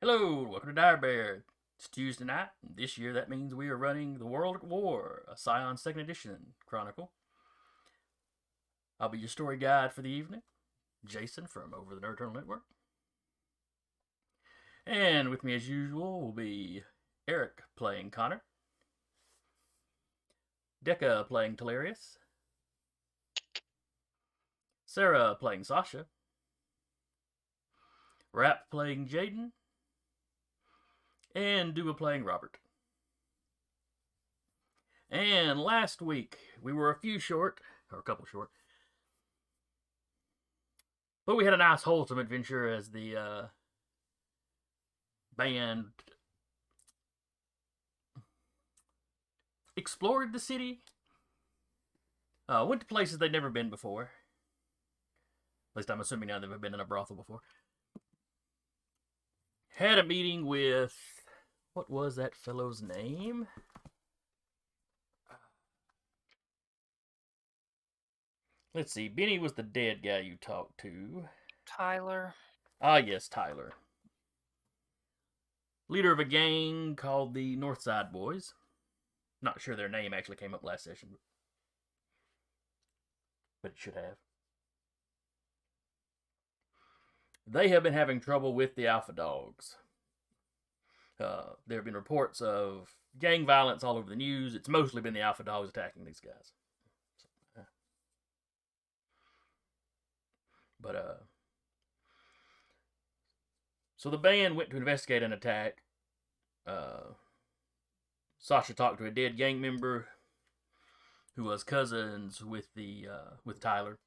Hello, welcome to Dire Bear. It's Tuesday night. This year that means we are running The World at War, a Scion 2nd Edition Chronicle. I'll be your story guide for the evening, Jason from Over the Nerd Turtle Network. And with me as usual will be Eric playing Connor, Decca playing Telarius, Sarah playing Sasha, Rap playing Jaden, and Dua playing Robert. And last week we were a few short, or a couple short, but we had a nice wholesome adventure as the band explored the city, went to places they'd never been before. At least I'm assuming now they've been in a brothel before. Had a meeting with, what was that fellow's name? Let's see, Benny was the dead guy you talked to. Tyler. Ah, yes, Tyler. Leader of a gang called the Northside Boys. Not sure their name actually came up last session, but it should have. They have been having trouble with the Alpha Dawgz. There have been reports of gang violence all over the news. It's mostly been the Alpha Dawgz attacking these guys. So the band went to investigate an attack. Sasha talked to a dead gang member who was cousins with Tyler,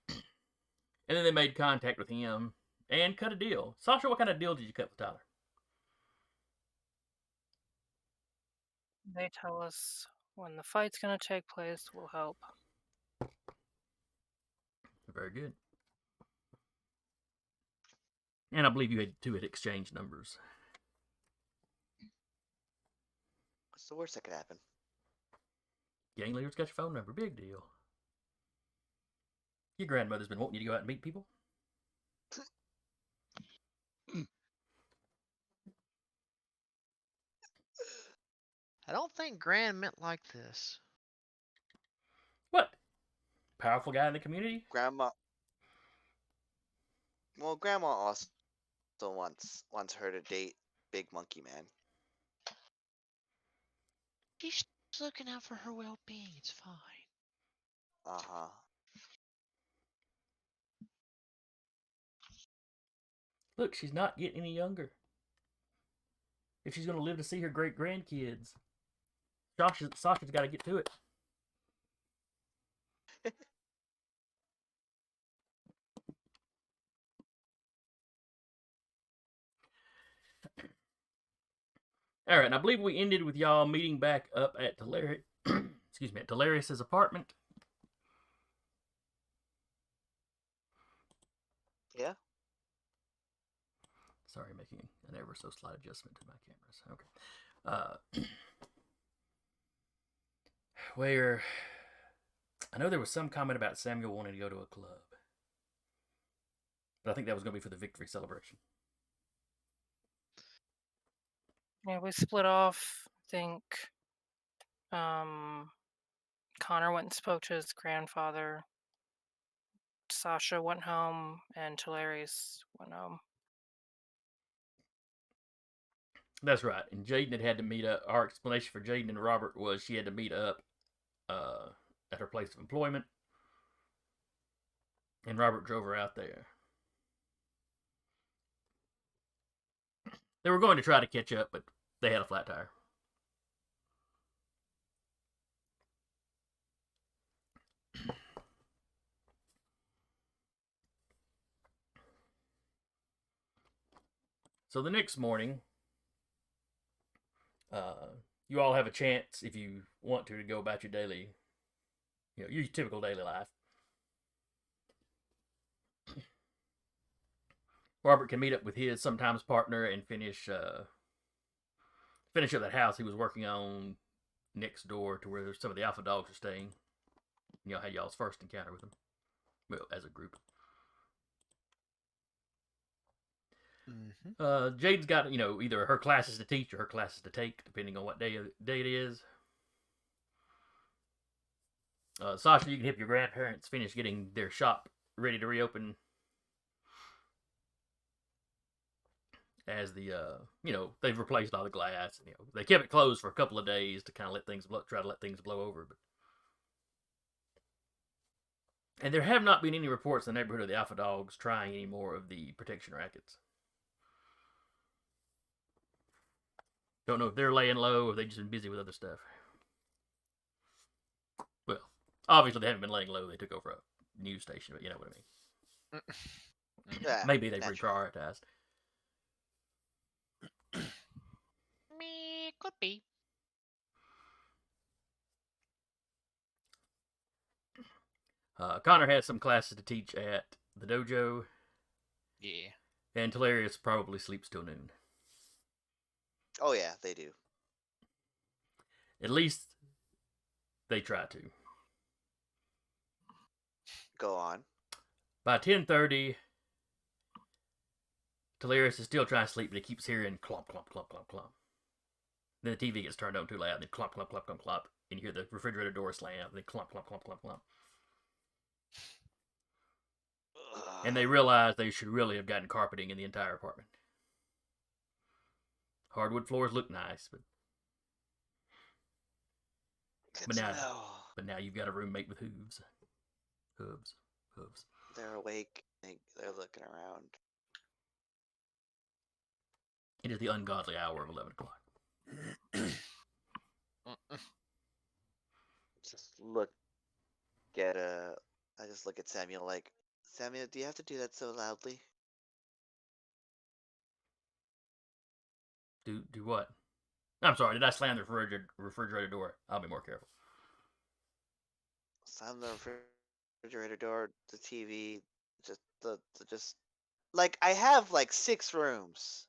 and then they made contact with him and cut a deal. Sasha, what kind of deal did you cut with Tyler? They tell us when the fight's going to take place, we'll help. Very good. And I believe you two had exchanged numbers. What's the worst that could happen? Gang leader's got your phone number. Big deal. Your grandmother's been wanting you to go out and meet people. I don't think Gran meant like this. What? Powerful guy in the community? Grandma. Well, Grandma also wants her to date Big Monkey Man. She's looking out for her well-being. It's fine. Uh-huh. Look, she's not getting any younger. If she's going to live to see her great-grandkids, Sasha's got to get to it. All right, and I believe we ended with y'all meeting back up at Telarius' apartment. Yeah. Sorry, making an ever so slight adjustment to my cameras. Okay. Where I know there was some comment about Samuel wanting to go to a club, but I think that was going to be for the victory celebration. Yeah, we split off. I think Connor went and spoke to his grandfather. Sasha went home, and Telarius went home. That's right. And Jaden had to meet up. Our explanation for Jaden and Robert was she had to meet up at her place of employment, and Robert drove her out there. They were going to try to catch up, but they had a flat tire. So the next morning, you all have a chance, if you want to go about your daily, your typical daily life. Robert can meet up with his sometimes partner and finish up that house he was working on next door to where some of the Alpha Dawgz are staying. Had y'all's first encounter with them. Well, as a group. Jade's got, either her classes to teach or her classes to take, depending on what day it is. Sasha, you can help your grandparents finish getting their shop ready to reopen. As they've replaced all the glass. They kept it closed for a couple of days to kind of try to let things blow over. And there have not been any reports in the neighborhood of the Alpha Dawgz trying any more of the protection rackets. Don't know if they're laying low or if they've just been busy with other stuff. Well, obviously they haven't been laying low. They took over a news station, but you know what I mean. Yeah, Maybe they've naturally. reprioritized. Me could be. Connor has some classes to teach at the dojo. Yeah. And Talarius probably sleeps till noon. Oh yeah, they do. At least they try to. Go on. By 10:30, Talarius is still trying to sleep, but he keeps hearing clomp, clomp, clomp, clomp, clomp. Then the TV gets turned on too loud, and then clomp, clomp, clomp, clomp, clomp, and you hear the refrigerator door slam, and then clomp, clomp, clomp, clomp, clomp. And they realize they should really have gotten carpeting in the entire apartment. Hardwood floors look nice, but now you've got a roommate with hooves. Hooves. They're awake. They're looking around. It is the ungodly hour of 11 o'clock. Just look at I just look at Samuel like, Samuel, do you have to do that so loudly? Do what? I'm sorry, did I slam the refrigerator door? I'll be more careful. Slam the refrigerator door, the TV, just like I have like 6 rooms.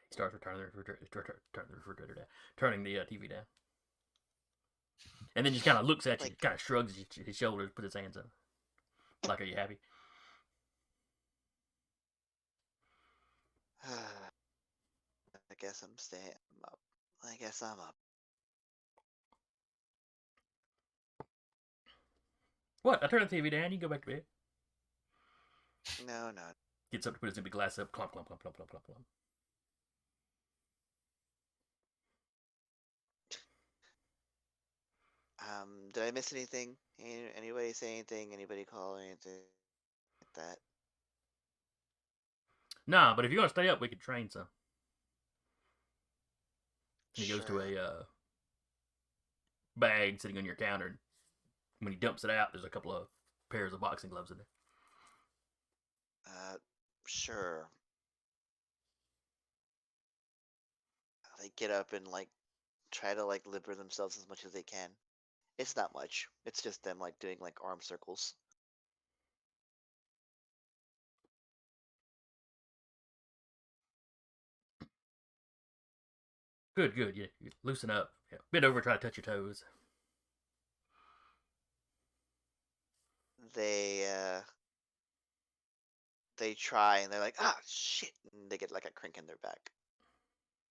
He starts turning the refrigerator down, turning the TV down, and then just kind of looks at you, kind of shrugs his shoulders, puts his hands up, like, "Are you happy?" I guess I'm staying up. I guess I'm up. What? I turned the TV down. You can go back to bed. No. Gets up to put his empty glass up. Clump, clump, clump, clump, clump, clump, clump. Did I miss anything? Anybody say anything? Anybody call or anything like that? Nah, but if you're gonna stay up, we could train some. And he goes to Sure. a bag sitting on your counter. And when he dumps it out, there's a couple of pairs of boxing gloves in there. Sure. They get up and like try to like liber themselves as much as they can. It's not much. It's just them like doing like arm circles. Good. You loosen up. Yeah. Bend over, try to touch your toes. They try and they're like, ah, shit, and they get like a crink in their back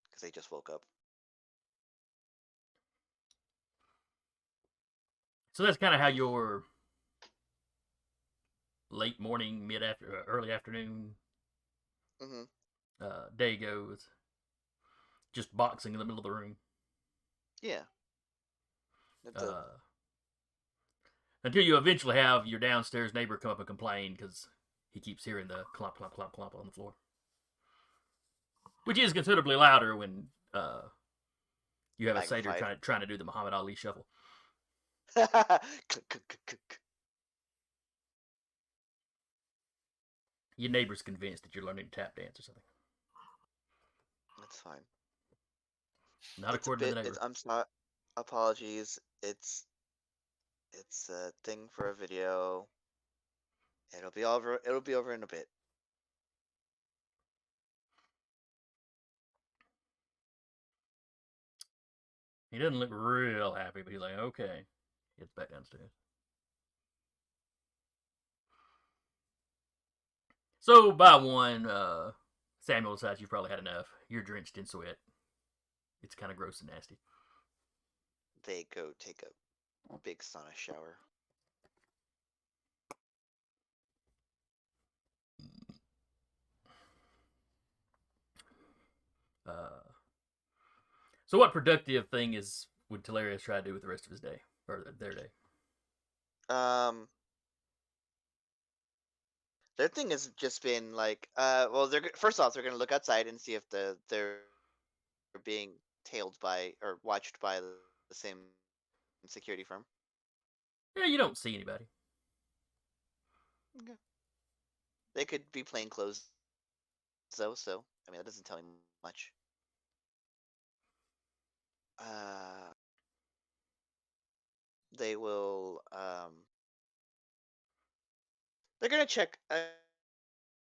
because they just woke up. So that's kind of how your late morning, early afternoon day goes. Just boxing in the middle of the room. Yeah. Until you eventually have your downstairs neighbor come up and complain because he keeps hearing the clomp, clomp, clomp, clomp on the floor. Which is considerably louder when you have a satyr trying to do the Muhammad Ali shuffle. Your neighbor's convinced that you're learning to tap dance or something. That's fine. Not according to the neighbor. I'm sorry. Apologies. It's a thing for a video. It'll be over in a bit. He doesn't look real happy, but he's like, okay. Gets back downstairs. So by one, Samuel decides you've probably had enough. You're drenched in sweat. It's kind of gross and nasty. They go take a big sauna shower. So what productive thing would Talarius try to do with the rest of his day or their day? Their thing has just been like, well, first off, they're gonna look outside and see if they're being tailed by or watched by the same security firm. Yeah, you don't see anybody. Okay. They could be plain clothes, though. So I mean, that doesn't tell me much. They will. They're gonna check. They're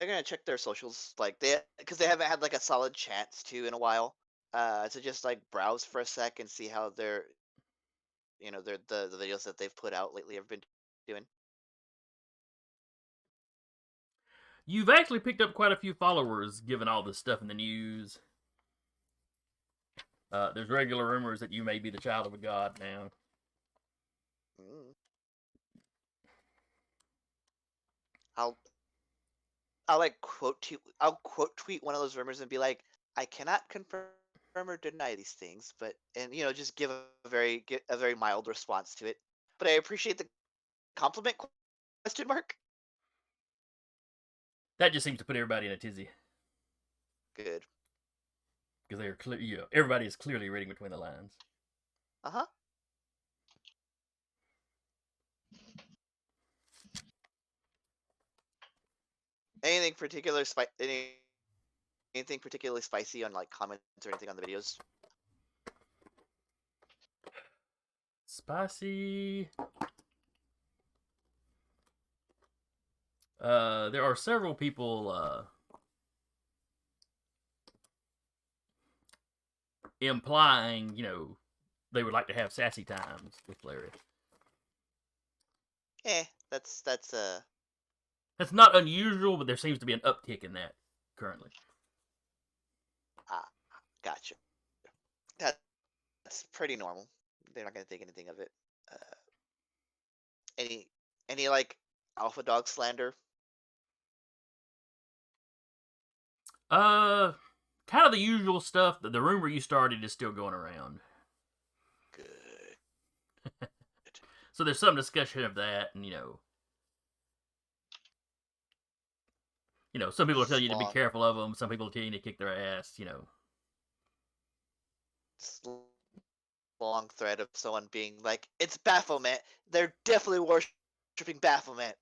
gonna check their socials, like because they haven't had like a solid chance to in a while. To just like browse for a sec and see how their, the videos that they've put out lately have been doing. You've actually picked up quite a few followers given all this stuff in the news. There's regular rumors that you may be the child of a god now. Mm. I'll like I'll quote tweet one of those rumors and be like, I cannot confirm or deny these things, but just give a very mild response to it. But I appreciate the compliment question mark. That just seems to put everybody in a tizzy. Good. Because they're clear, everybody is clearly reading between the lines. Uh-huh. Anything anything particularly spicy on like comments or anything on the videos? Spicy. There are several people implying, they would like to have sassy times with Larry. That's That's not unusual, but there seems to be an uptick in that currently. Gotcha. That's pretty normal. They're not gonna think anything of it. Any like Alpha Dawgz slander? Kind of the usual stuff. The rumor you started is still going around. Good. So there's some discussion of that, and some people tell you to be careful of them. Some people tell you to kick their ass. Long thread of someone being like, "It's Baphomet. They're definitely worshiping Baphomet."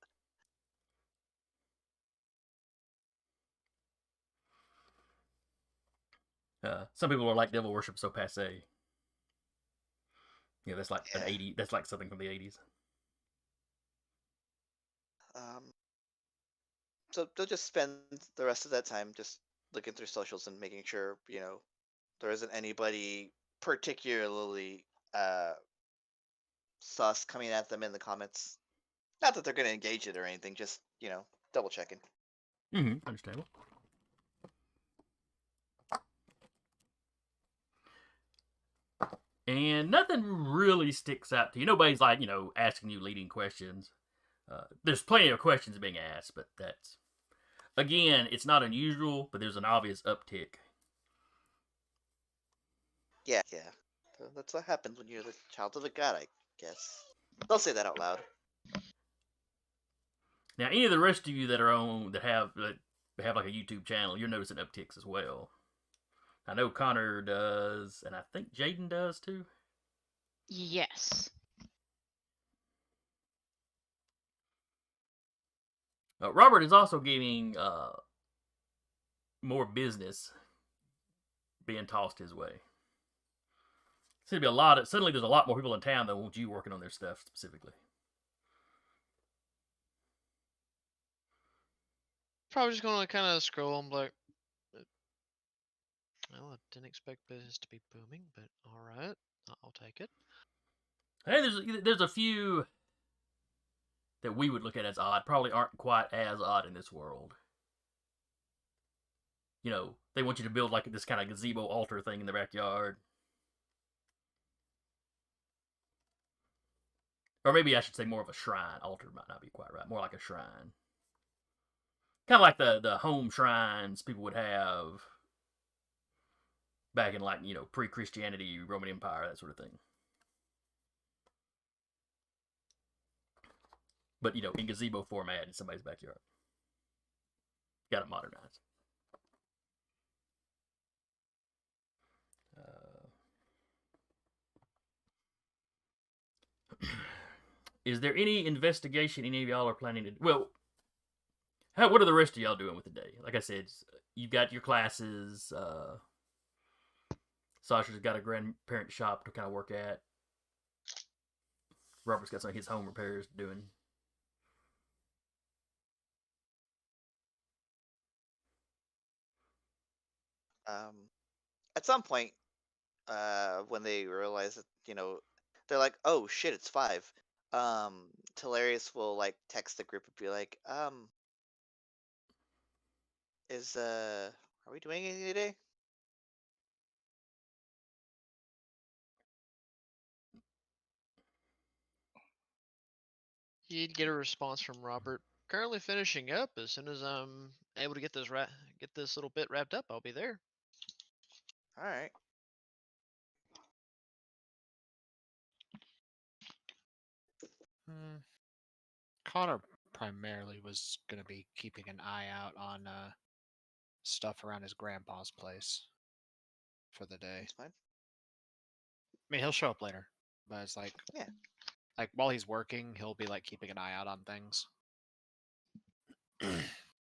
Some people are like devil worship so passe. That's like an 80. That's like something from the 80s. So they'll just spend the rest of that time just looking through socials and making sure there isn't anybody particularly sus coming at them in the comments. Not that they're going to engage it or anything, just double checking. Understandable. And nothing really sticks out to you. Nobody's like, asking you leading questions. There's plenty of questions being asked, but that's, again, it's not unusual, but there's an obvious uptick. Yeah. So that's what happens when you're the child of a god, I guess. They'll say that out loud. Now, any of the rest of you that have like a YouTube channel, you're noticing upticks as well. I know Connor does, and I think Jaden does too. Yes. Robert is also getting more business being tossed his way. Seems to be suddenly there's a lot more people in town that want you working on their stuff specifically. Probably just gonna kind of scroll and be like, well, I didn't expect business to be booming, but all right, I'll take it. Hey, there's a few that we would look at as odd, probably aren't quite as odd in this world. they want you to build like this kind of gazebo altar thing in the backyard. Or maybe I should say more of a shrine. Altar might not be quite right. More like a shrine. Kind of like the home shrines people would have back in like, pre-Christianity, Roman Empire, that sort of thing. But, in gazebo format in somebody's backyard. Got to modernize. Is there any investigation any of y'all are planning to do? Well, what are the rest of y'all doing with the day? Like I said, you've got your classes. Sasha's got a grandparent shop to kind of work at. Robert's got some of his home repairs doing. At some point, when they realize that, they're like, oh shit, it's 5. Hilarious will like text the group and be like, are we doing anything today? You'd get a response from Robert. Currently finishing up. As soon as I'm able to get this little bit wrapped up, I'll be there. All right. Connor primarily was going to be keeping an eye out on stuff around his grandpa's place for the day. That's fine. I mean, he'll show up later, but it's like, Yeah. Like while he's working, he'll be like keeping an eye out on things.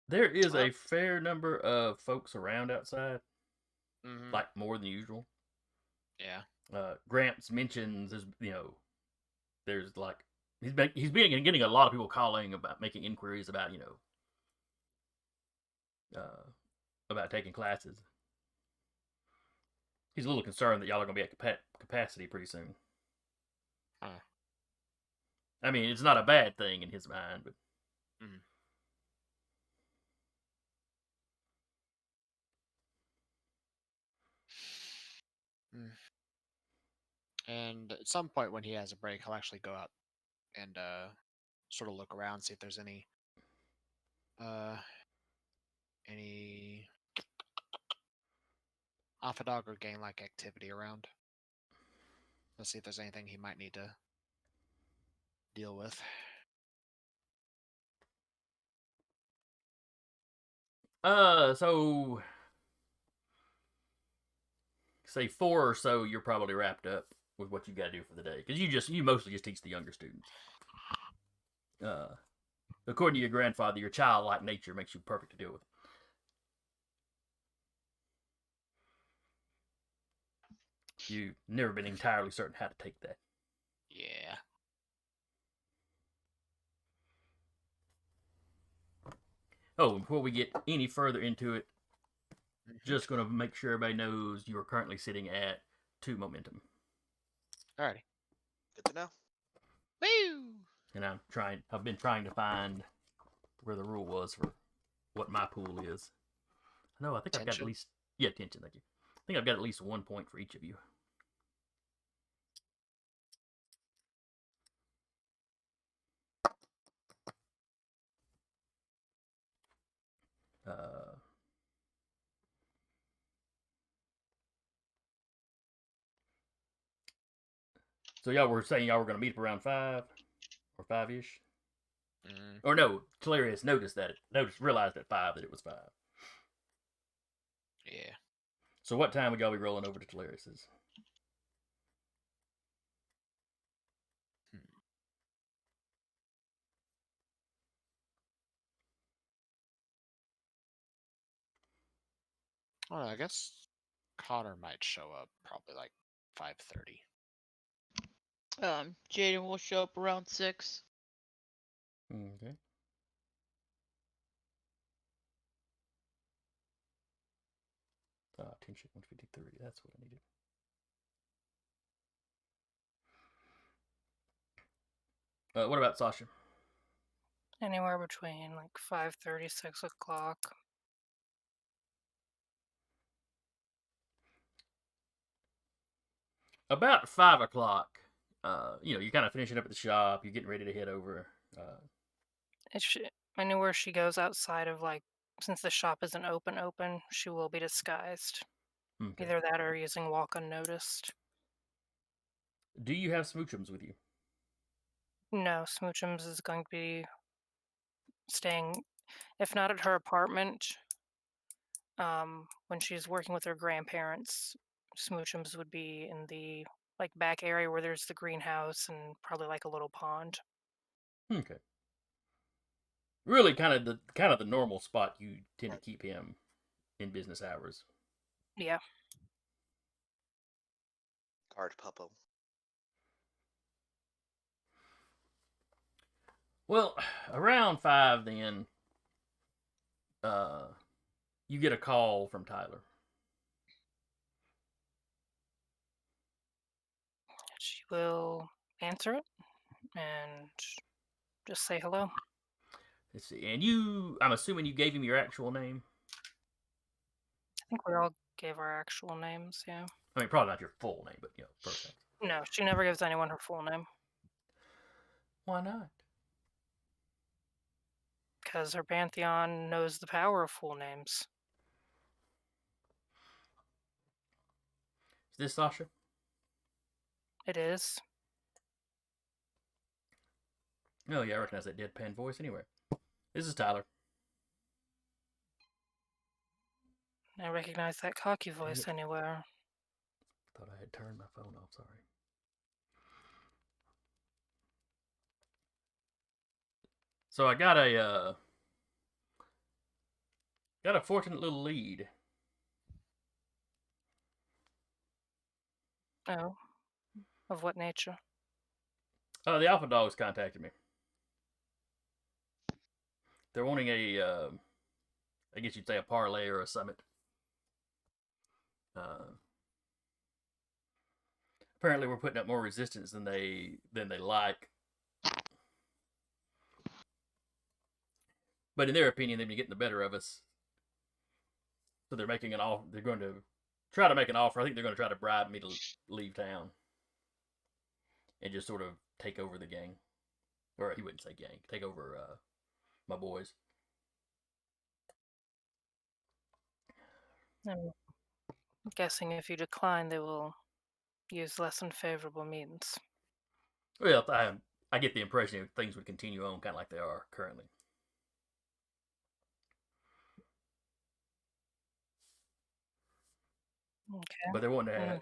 There is a fair number of folks around outside, Mhm. like more than usual. Yeah. Gramps mentions, there's like he's been getting a lot of people calling about making inquiries about about taking classes. He's a little concerned that y'all are going to be at capacity pretty soon. Huh. I mean, it's not a bad thing in his mind, but. Mhm. And at some point when he has a break, he'll actually go out and sort of look around, see if there's any Alpha Dawg or gang-like activity around. Let's see if there's anything he might need to deal with. So say 4 or so, you're probably wrapped up with what you got to do for the day, because you mostly just teach the younger students. According to your grandfather, your childlike nature makes you perfect to deal with. You've never been entirely certain how to take that. Yeah. Oh, before we get any further into it, just going to make sure everybody knows you are currently sitting at 2 momentum. Alrighty. Good to know. Woo! And I've been trying to find where the rule was for what my pool is. No, I think I've got at Tension? least... Yeah, tension, thank you. I think I've got at least 1 point for each of you. So y'all were saying y'all were going to meet up around 5 or 5-ish? Or no, Talarius realized at 5 that it was 5. Yeah. So what time would y'all be rolling over to Talarius's? Well, I guess Connor might show up probably like 5:30. Jaden will show up around 6. Okay. Tension 153. That's what I needed. What about Sasha? Anywhere between like 5:30, 6 o'clock. About 5 o'clock, you're kind of finishing up at the shop. You're getting ready to head over. If she, I know where she goes outside of since the shop isn't open, she will be disguised. Okay. Either that or using walk unnoticed. Do you have smoochums with you? No, Smoochums is going to be staying, if not at her apartment, when she's working with her grandparents. Smoochums would be in the back area where there's the greenhouse and probably a little pond. Okay. Really, kind of the normal spot you tend to keep him in business hours. Yeah. Guard puppo. Well, around 5 then, you get a call from Tyler. She will answer it and just say hello. Let's see. And I'm assuming you gave him your actual name? I think we all gave our actual names, yeah. I mean, probably not your full name, but, first name. No, she never gives anyone her full name. Why not? Because her pantheon knows the power of full names. Is this Sasha? It is. Oh, yeah, I recognize that deadpan voice anyway. This is Tyler. I recognize that cocky voice anywhere. Thought I had turned my phone off, sorry. So I got a fortunate little lead. Oh. Of what nature? The Alpha Dawgz contacted me. They're wanting I guess you'd say a parlay or a summit. Apparently we're putting up more resistance than they like. But in their opinion, they've been getting the better of us. So they're making an offer. They're going to try to make an offer. I think they're going to try to bribe me to leave town and just sort of take over the gang. Or he wouldn't say gang. Take over my boys. I'm guessing if you decline, they will use less unfavorable means. Well, I get the impression that things would continue on kind of like they are currently. Okay. But they're wanting to have...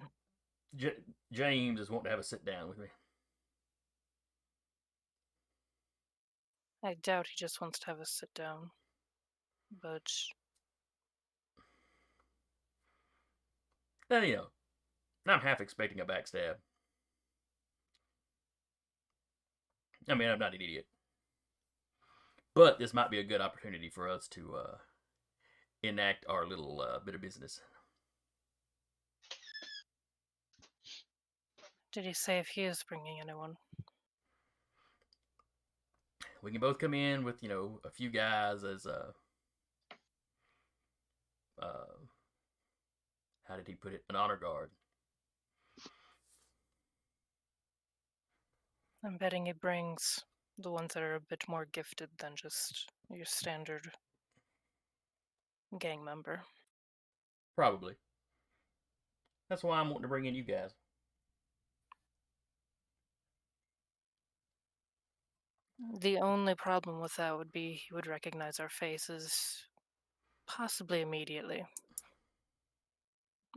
James is wanting to have a sit down with me. I doubt he just wants to have a sit down. But... I'm half expecting a backstab. I mean, I'm not an idiot. But this might be a good opportunity for us to enact our little bit of business. Did he say if he is bringing anyone? We can both come in with, a few guys as how did he put it? An honor guard. I'm betting he brings the ones that are a bit more gifted than just your standard gang member. Probably. That's why I'm wanting to bring in you guys. The only problem with that would be he would recognize our faces, possibly immediately.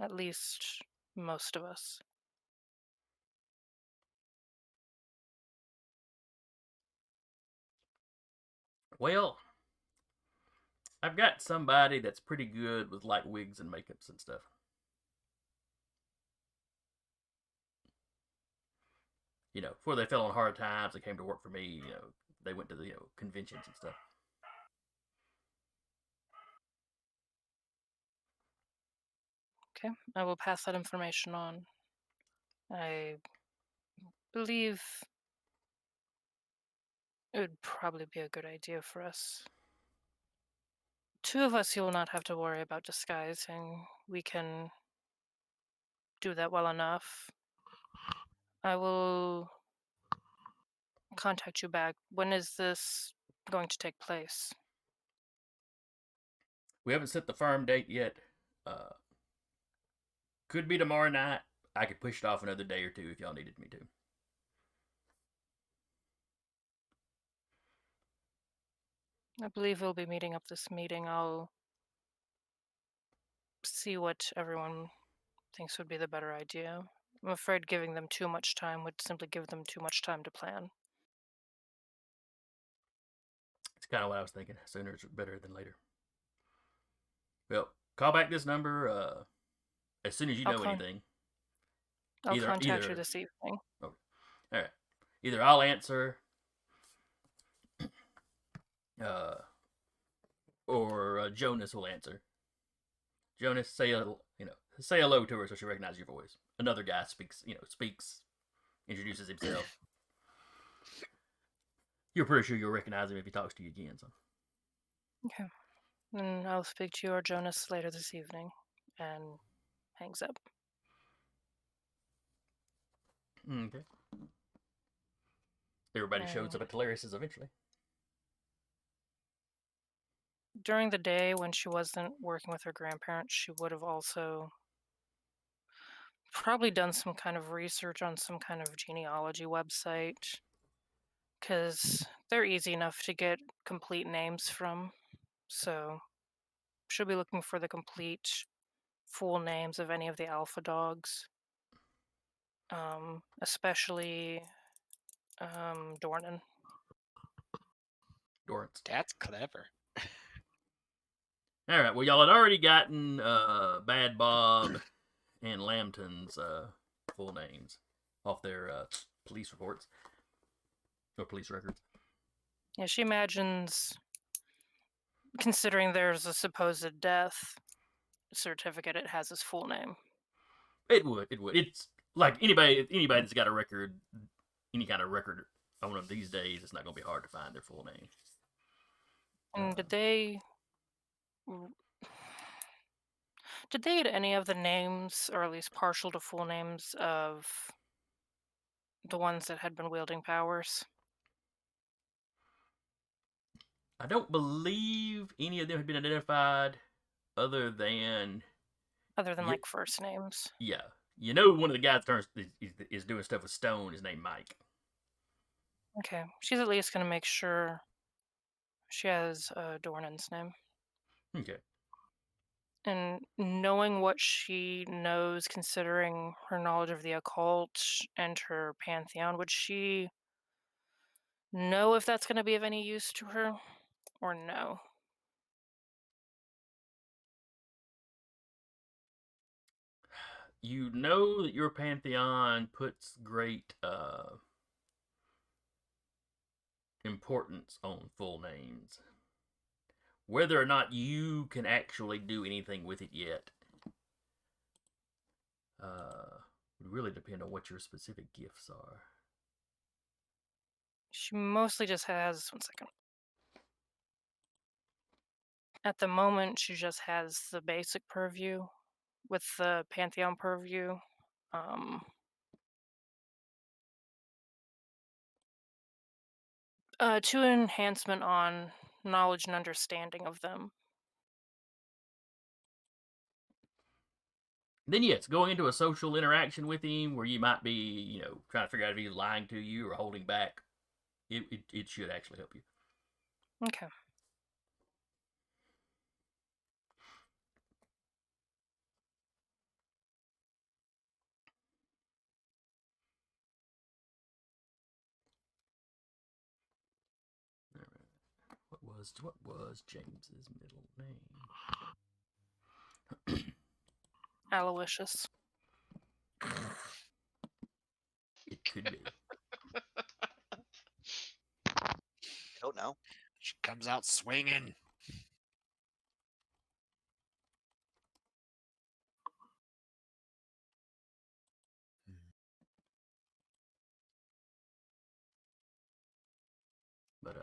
At least most of us. Well, I've got somebody that's pretty good with wigs and makeups and stuff. Before they fell on hard times, they came to work for me. They went to the conventions and stuff. Okay, I will pass that information on. I believe it would probably be a good idea for us. 2 of us you will not have to worry about disguising. We can do that well enough. I will contact you back. When is this going to take place? We haven't set the firm date yet. Uh, could be tomorrow night. I could push it off another day or two if y'all needed me to. I believe we'll be meeting up this meeting. I'll see what everyone thinks would be the better idea. I'm afraid giving them too much time would simply give them too much time to plan. It's kind of what I was thinking. Sooner is better than later. Well, call back this number as soon as you I'll know con- anything. I'll Either- contact you either- this evening. All right. Either I'll answer, or Jonas will answer. Jonas, say hello to her so she recognizes your voice. Another guy speaks, introduces himself. You're pretty sure you'll recognize him if he talks to you again. So. Okay. And I'll speak to your Jonas later this evening. And hangs up. Okay. Everybody shows up at Telarius's eventually. During the day when she wasn't working with her grandparents, she would have also probably done some kind of research on some kind of genealogy website, because they're easy enough to get complete names from. So she'll be looking for the complete full names of any of the Alpha Dawgz, especially Dornan. Dorrance. That's clever. All right. Well, y'all had already gotten Bad Bob and Lambton's full names off their police reports or police records. Yeah, she imagines, considering there's a supposed death certificate, it has his full name. It would. It's like anybody that's got a record, any kind of record on them these days. It's not going to be hard to find their full name. And did they get any of the names, or at least partial to full names, of the ones that had been wielding powers? I don't believe any of them have been identified, other than like first names. Yeah, one of the guys is doing stuff with Stone. Is named Mike. Okay, she's at least going to make sure she has Dornan's name. Okay. And knowing what she knows, considering her knowledge of the occult and her pantheon, would she know if that's going to be of any use to her, or no? You know that your pantheon puts great importance on full names. Whether or not you can actually do anything with it yet would really depend on what your specific gifts are. She mostly just has, one second. At the moment, she just has the basic purview with the pantheon purview. To enhancement on knowledge and understanding of them. Then yes, going into a social interaction with him where you might be, trying to figure out if he's lying to you or holding back, it should actually help you. Okay. All right. What was James's middle name? Aloysius. It could be. I don't know. She comes out swinging. But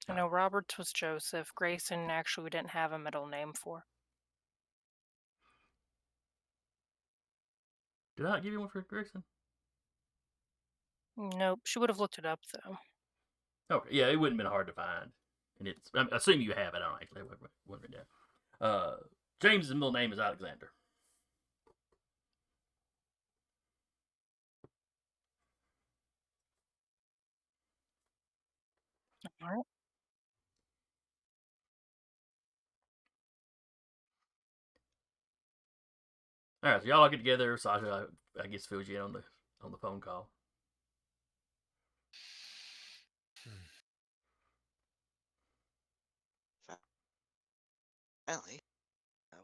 I know Roberts was Joseph. Grayson, actually, we didn't have a middle name for. Did I not give you one for Grayson? Nope. She would have looked it up, though. Okay, yeah, it wouldn't have been hard to find. And it's, I assume you have it. I don't actually have it written down. James's middle name is Alexander. All right. All right, so y'all all get together. Sasha, I guess, fills you in on the phone call. Finally,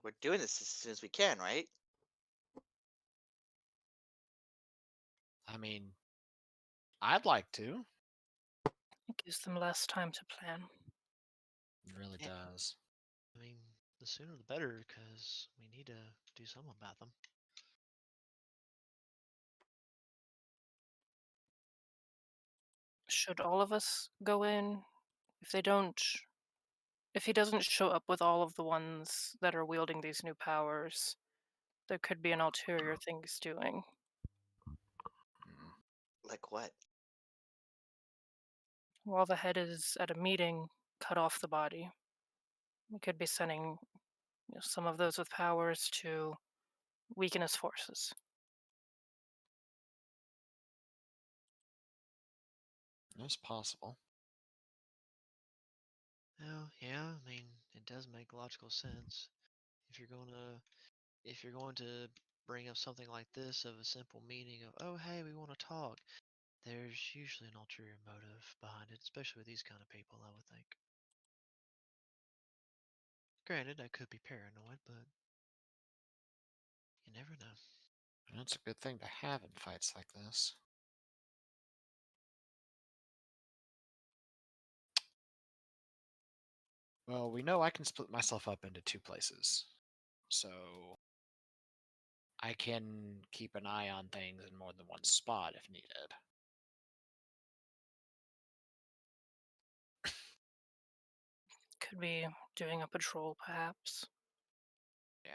we're doing this as soon as we can, right? I mean, I'd like to. It gives them less time to plan. It really Yeah. does. I mean, the sooner the better, because we need to do something about them. Should all of us go in? If they don't, if he doesn't show up with all of the ones that are wielding these new powers, there could be an ulterior thing he's doing. Mm. Like what? While the head is at a meeting, cut off the body. We could be sending some of those with powers to weaken his forces. It's possible. Oh, yeah, I mean, it does make logical sense. If you're going to bring up something like this of a simple meaning of, oh, hey, we want to talk, there's usually an ulterior motive behind it, especially with these kind of people, I would think. Granted, I could be paranoid, but you never know. And it's a good thing to have in fights like this. Well, we know I can split myself up into two places. So I can keep an eye on things in more than one spot if needed. Could be doing a patrol, perhaps. Yeah.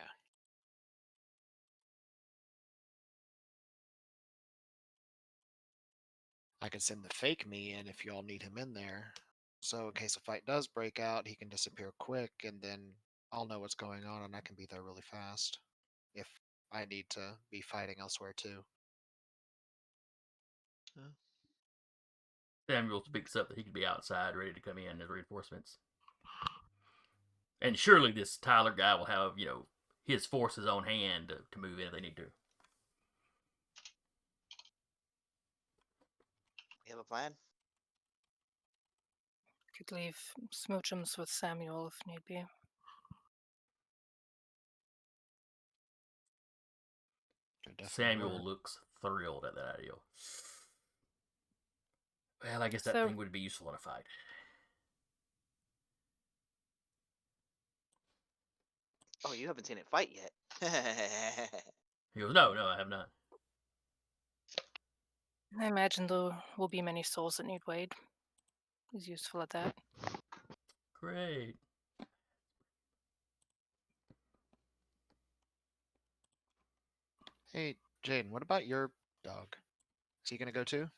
I could send the fake me in if y'all need him in there. So in case a fight does break out, he can disappear quick, and then I'll know what's going on, and I can be there really fast. If I need to be fighting elsewhere too. Samuel speaks up that he could be outside, ready to come in as reinforcements. And surely this Tyler guy will have, his forces on hand to move in if they need to. You have a plan? Could leave Smoochums with Samuel if need be. Could definitely Samuel work. looks thrilled at that idea. Well, I guess that So- thing would be useful in a fight. Oh, you haven't seen it fight yet. He goes, no, I have not. I imagine there will be many souls that need Wade. He's useful at that. Great. Hey, Jaden, what about your dog? Is he gonna go too?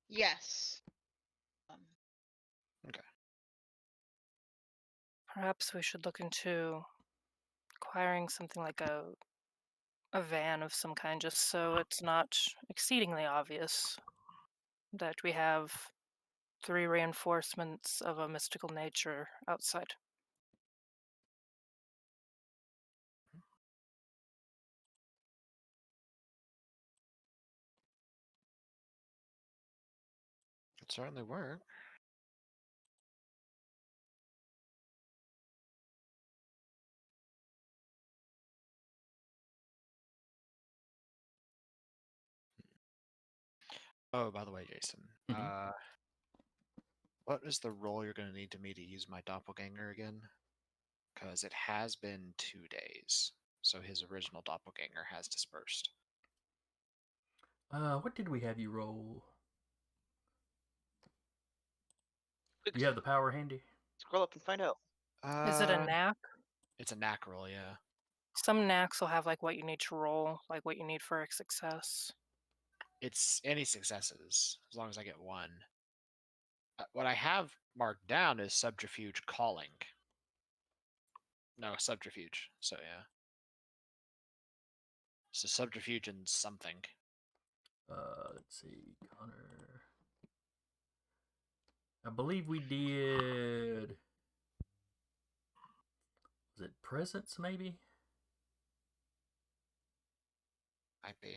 Yes. Perhaps we should look into acquiring something like a van of some kind, just so it's not exceedingly obvious that we have 3 reinforcements of a mystical nature outside. Could certainly work. Oh, by the way, Jason, Mhm. what is the role you're going to need me to use my doppelganger again? Because it has been 2 days, so his original doppelganger has dispersed. What did we have you roll? Quick, You have the power handy? scroll up and find out. Is it a knack? It's a knack roll, yeah. Some knacks will have like what you need to roll, like what you need for a success. It's any successes, as long as I get one. What I have marked down is subterfuge calling. No, subterfuge. So yeah. So subterfuge and something. Let's see, Connor. I believe we did. Was it presence, maybe? Might be.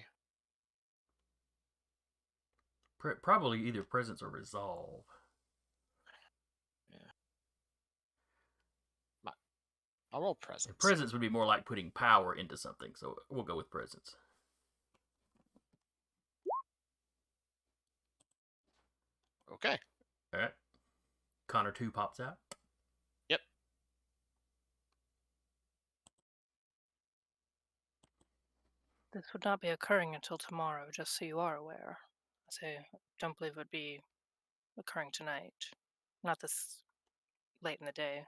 Probably either presence or resolve. I'll roll And presence. presence would be more like putting power into something, so we'll go with presence. Okay. All right. Connor 2 pops out. Yep. This would not be occurring until tomorrow, just so you are aware. I don't believe it would be occurring tonight. Not this late in the day.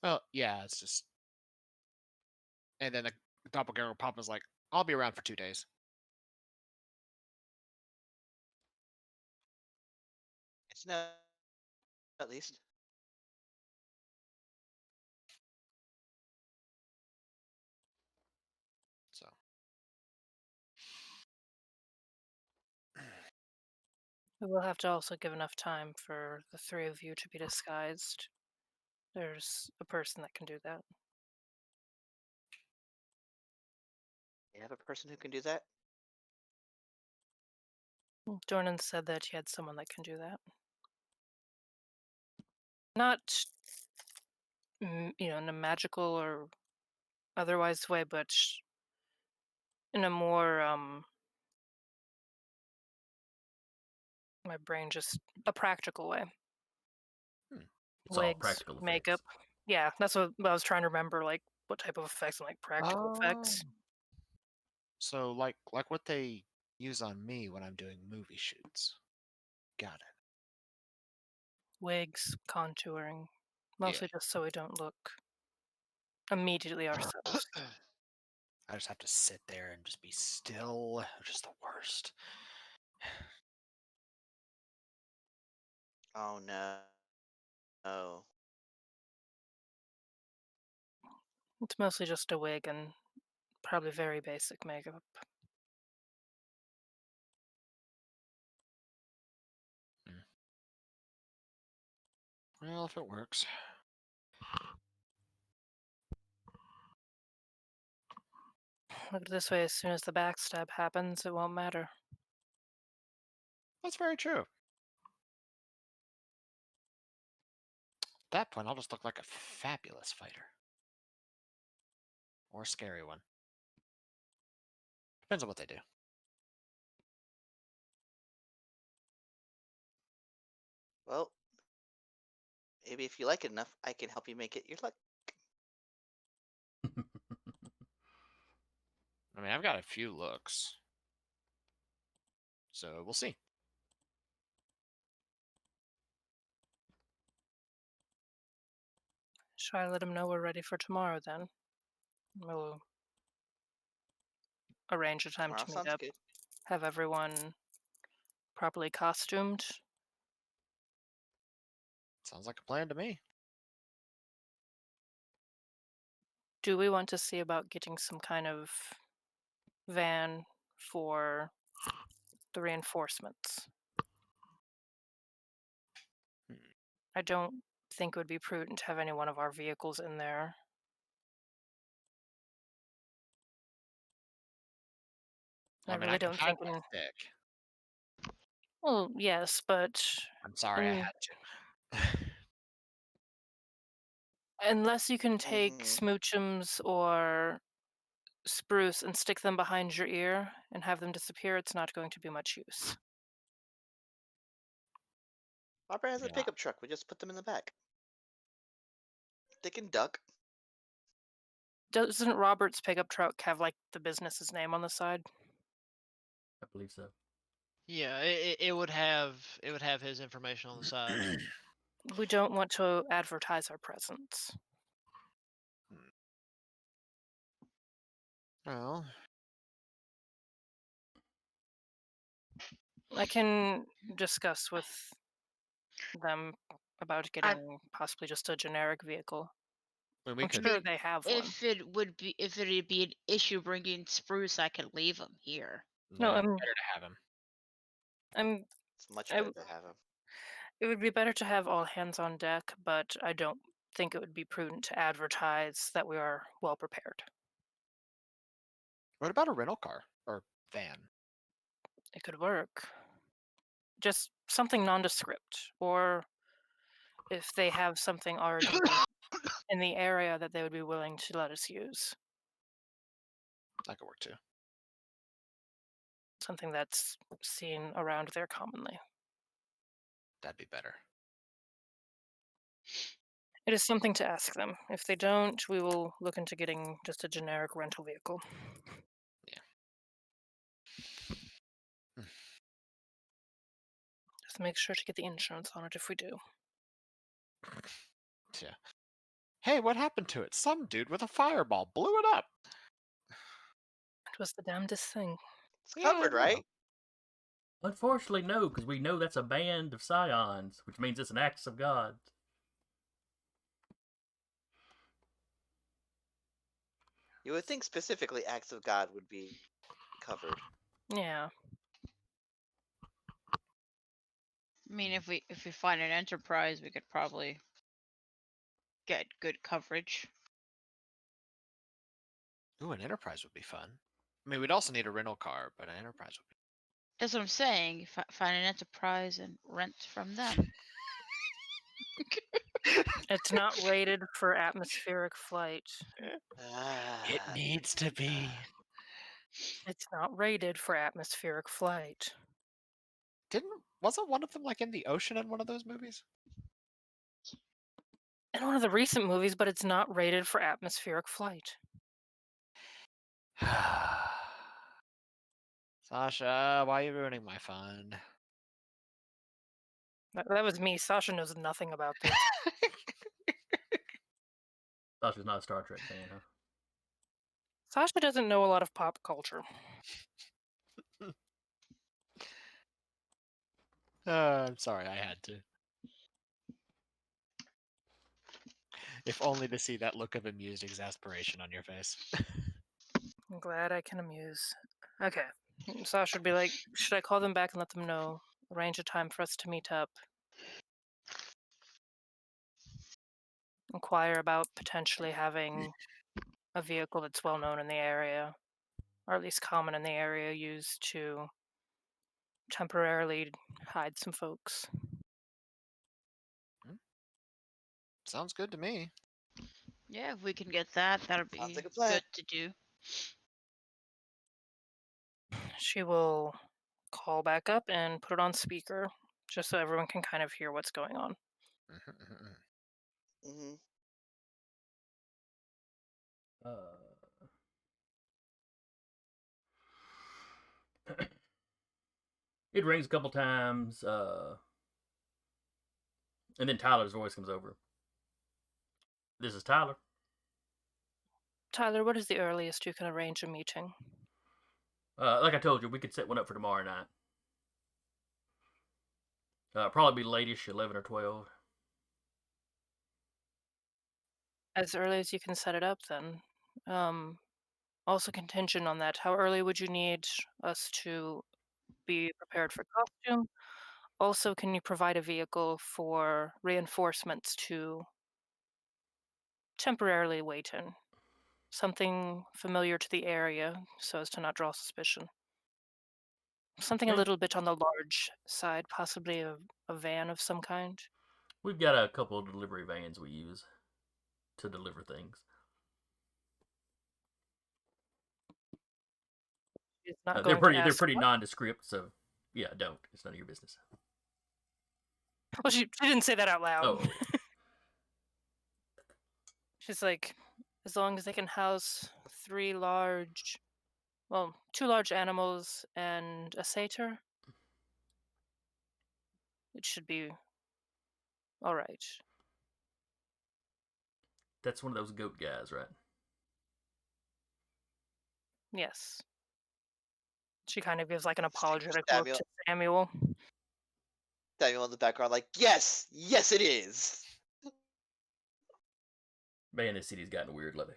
Well, yeah, it's just. And then the doppelganger pop is like, I'll be around for 2 days. It's no, at least. So. We will have to also give enough time for the three of you to be disguised. There's a person that can do that. You have a person who can do that? Dornan said that he had someone that can do that. Not, in a magical or otherwise way, but in a more, my brain just, a practical way. It's all Wigs, practical makeup. effects. Yeah, that's what I was trying to remember, like, what type of effects and, like, practical effects. So like what they use on me when I'm doing movie shoots. Got it. Wigs, contouring. Mostly just so we don't look immediately ourselves. I just have to sit there and just be still. Just the worst. Oh no. Oh. It's mostly just a wig and probably very basic makeup. Well, if it works. Look at it this way, as soon as the backstab happens, it won't matter. That's very true. At that point, I'll just look like a fabulous fighter. Or a scary one. Depends on what they do. Well, maybe if you like it enough, I can help you make it your luck. I mean, I've got a few looks. So we'll see. Shall I let him know we're ready for tomorrow then? We'll arrange a time Tomorrow to meet sounds up. good. Have everyone properly costumed. Sounds like a plan to me. Do we want to see about getting some kind of van for the reinforcements? I don't think it would be prudent to have any one of our vehicles in there. I mean, really I can don't have think. my stick. Well, yes, but I'm sorry, I had to. unless you can take Mhm. Smoochums or Spruce and stick them behind your ear and have them disappear, it's not going to be much use. Barbara has a Yeah. pickup truck. We just put them in the back. They can duck. Doesn't Robert's pickup truck have like the business's name on the side? I believe so. Yeah, it would have his information on the side. We don't want to advertise our presence. Well, I can discuss with them about getting possibly just a generic vehicle. we I'm could. sure they have one. If it'd be an issue bringing Spruce, I could leave him here. No, Yeah, better to have him. It's much I better w- to have him. It would be better to have all hands on deck, but I don't think it would be prudent to advertise that we are well prepared. What about a rental car or van? It could work. Just something nondescript, or if they have something already in the area that they would be willing to let us use, That could work too. something that's seen around there commonly. That'd be better. It is something to ask them. If they don't, we will look into getting just a generic rental vehicle. Just make sure to get the insurance on it if we do. Yeah. Hey, what happened to it? Some dude with a fireball blew it up. It was the damnedest thing. It's Yeah, covered, I know. right? Unfortunately, no, because we know that's a band of Scions, which means it's an axe of God. You would think specifically acts of God would be covered. Yeah. I mean, if we find an Enterprise, we could probably get good coverage. Ooh, an Enterprise would be fun. I mean, we'd also need a rental car, but an Enterprise would be. That's what I'm saying. Find an Enterprise and rent from them. It's not rated for atmospheric flight. It needs to be. It's not rated for atmospheric flight. Wasn't one of them like in the ocean in one of those movies? In one of the recent movies, but it's not rated for atmospheric flight. Sasha, why are you ruining my fun? That was me. Sasha knows nothing about this. Sasha's not a Star Trek fan, huh? Sasha doesn't know a lot of pop culture. I'm sorry, I had to. If only to see that look of amused exasperation on your face. I'm glad I can amuse. Okay. Sasha would be like, should I call them back and let them know? Arrange a time for us to meet up. Inquire about potentially having a vehicle that's well known in the area, or at least common in the area, used to temporarily hide some folks. Sounds good to me. Yeah, if we can get that, that'll be Sounds like a plan. good to do. She will call back up and put it on speaker, just so everyone can kind of hear what's going on. Mm-hmm. It rings a couple times, and then Tyler's voice comes over. This is Tyler. Tyler, what is the earliest you can arrange a meeting? Like I told you, we could set one up for tomorrow night. Probably be late-ish, 11 or 12. As early as you can set it up, then. Also contingent on that, how early would you need us to be prepared for costume? Also, can you provide a vehicle for reinforcements to temporarily wait in? Something familiar to the area so as to not draw suspicion. Something a Yeah. little bit on the large side, possibly a van of some kind. We've got a couple of delivery vans we use to deliver things. It's not They're going to they're ask pretty what? nondescript, so yeah, don't. It's none of your business. Well, she didn't say that out loud. Oh, She's like, as long as they can house two large animals and a satyr, it should be All right. That's one of those goat guys, right? Yes. She kind of gives like an Stick for apologetic look Samuel. to Samuel. Samuel in the background, like, yes, yes, it is. Man, this city's gotten weird lately.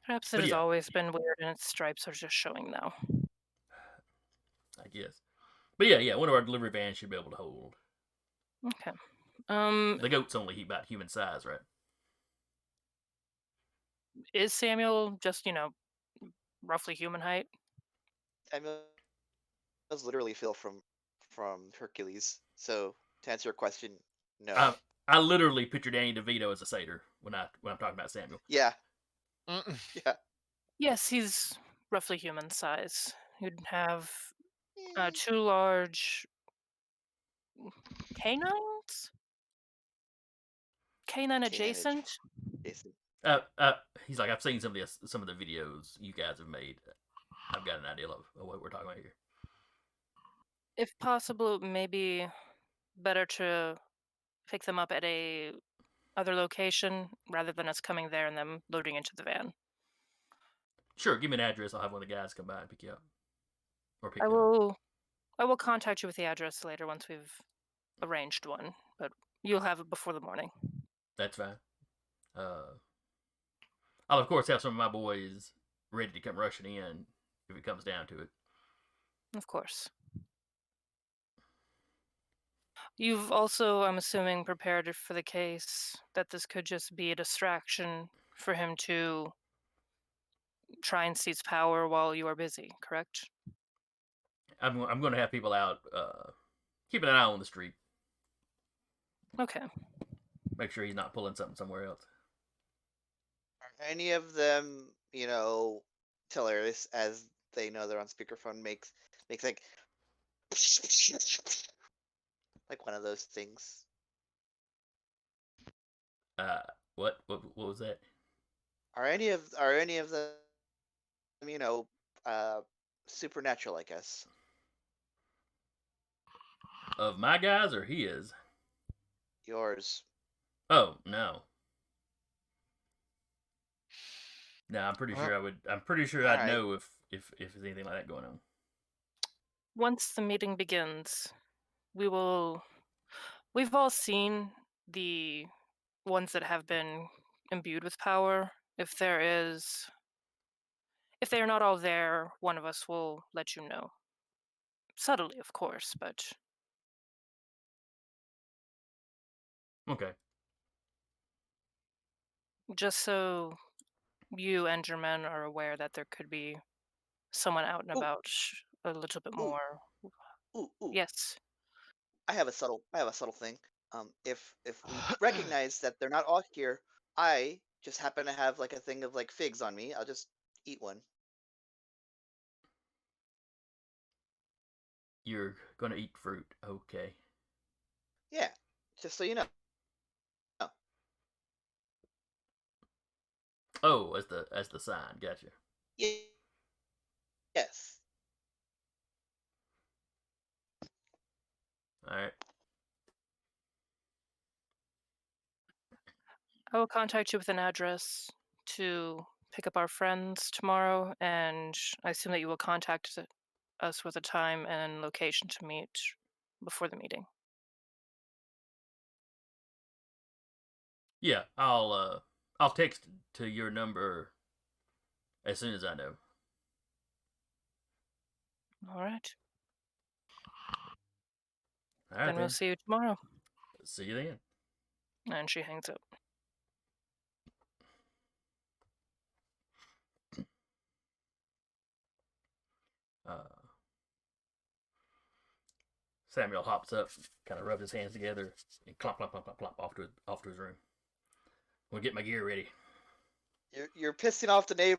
Perhaps it But has yeah, always been weird and its stripes are just showing now. I guess. But yeah, one of our delivery vans should be able to hold. Okay. The goat's only about human size, right? Is Samuel just, roughly human height? Samuel was literally Phil from Hercules. So to answer your question, no. I literally picture Danny DeVito as a satyr when I'm talking about Samuel. Yeah, Mm-mm. yeah. Yes, he's roughly human size. You'd have Eh, 2 large canines? Canine Canine adjacent? Jason. He's like, I've seen some of the videos you guys have made. I've got an idea of what we're talking about here. If possible, maybe better to pick them up at a other location rather than us coming there and them loading into the van. Sure, give me an address. I'll have one of the guys come by and pick you up, or pick I you up. will contact you with the address later once we've arranged one, but you'll have it before the morning. That's fine. I'll of course have some of my boys ready to come rushing in if it comes down to it. Of course. You've also, I'm assuming, prepared for the case that this could just be a distraction for him to try and seize power while you are busy, correct? I'm going to have people out keeping an eye on the street. Okay. Make sure he's not pulling something somewhere else. Are any of them, hilarious as they know they're on speakerphone makes like one of those things. What was that? Are any of them, supernatural, I guess? Of my guys or his? Yours. Oh no. No, I'm pretty sure I would. I'm pretty sure I'd Alright. know if there's anything like that going on. Once the meeting begins, we've all seen the ones that have been imbued with power. If they are not all there, one of us will let you know. Subtly, of course, but Okay. just so you and your men are aware that there could be someone out and Ooh, about a little bit ooh, more. ooh. Yes. I have a subtle thing. If we recognize that they're not all here, I just happen to have like a thing of like figs on me. I'll just eat one. You're gonna eat fruit. Okay. Yeah, just so you know. Oh, as the sign. Gotcha. Yes. All right. I will contact you with an address to pick up our friends tomorrow, and I assume that you will contact us with a time and location to meet before the meeting. Yeah, I'll text to your number as soon as I know. All right. All right Then we'll then. see you tomorrow. See you then. And she hangs up. Samuel hops up, kind of rubs his hands together, and clomp, clomp, clomp, clomp, clomp off to his room. We'll get my gear ready. You're pissing off the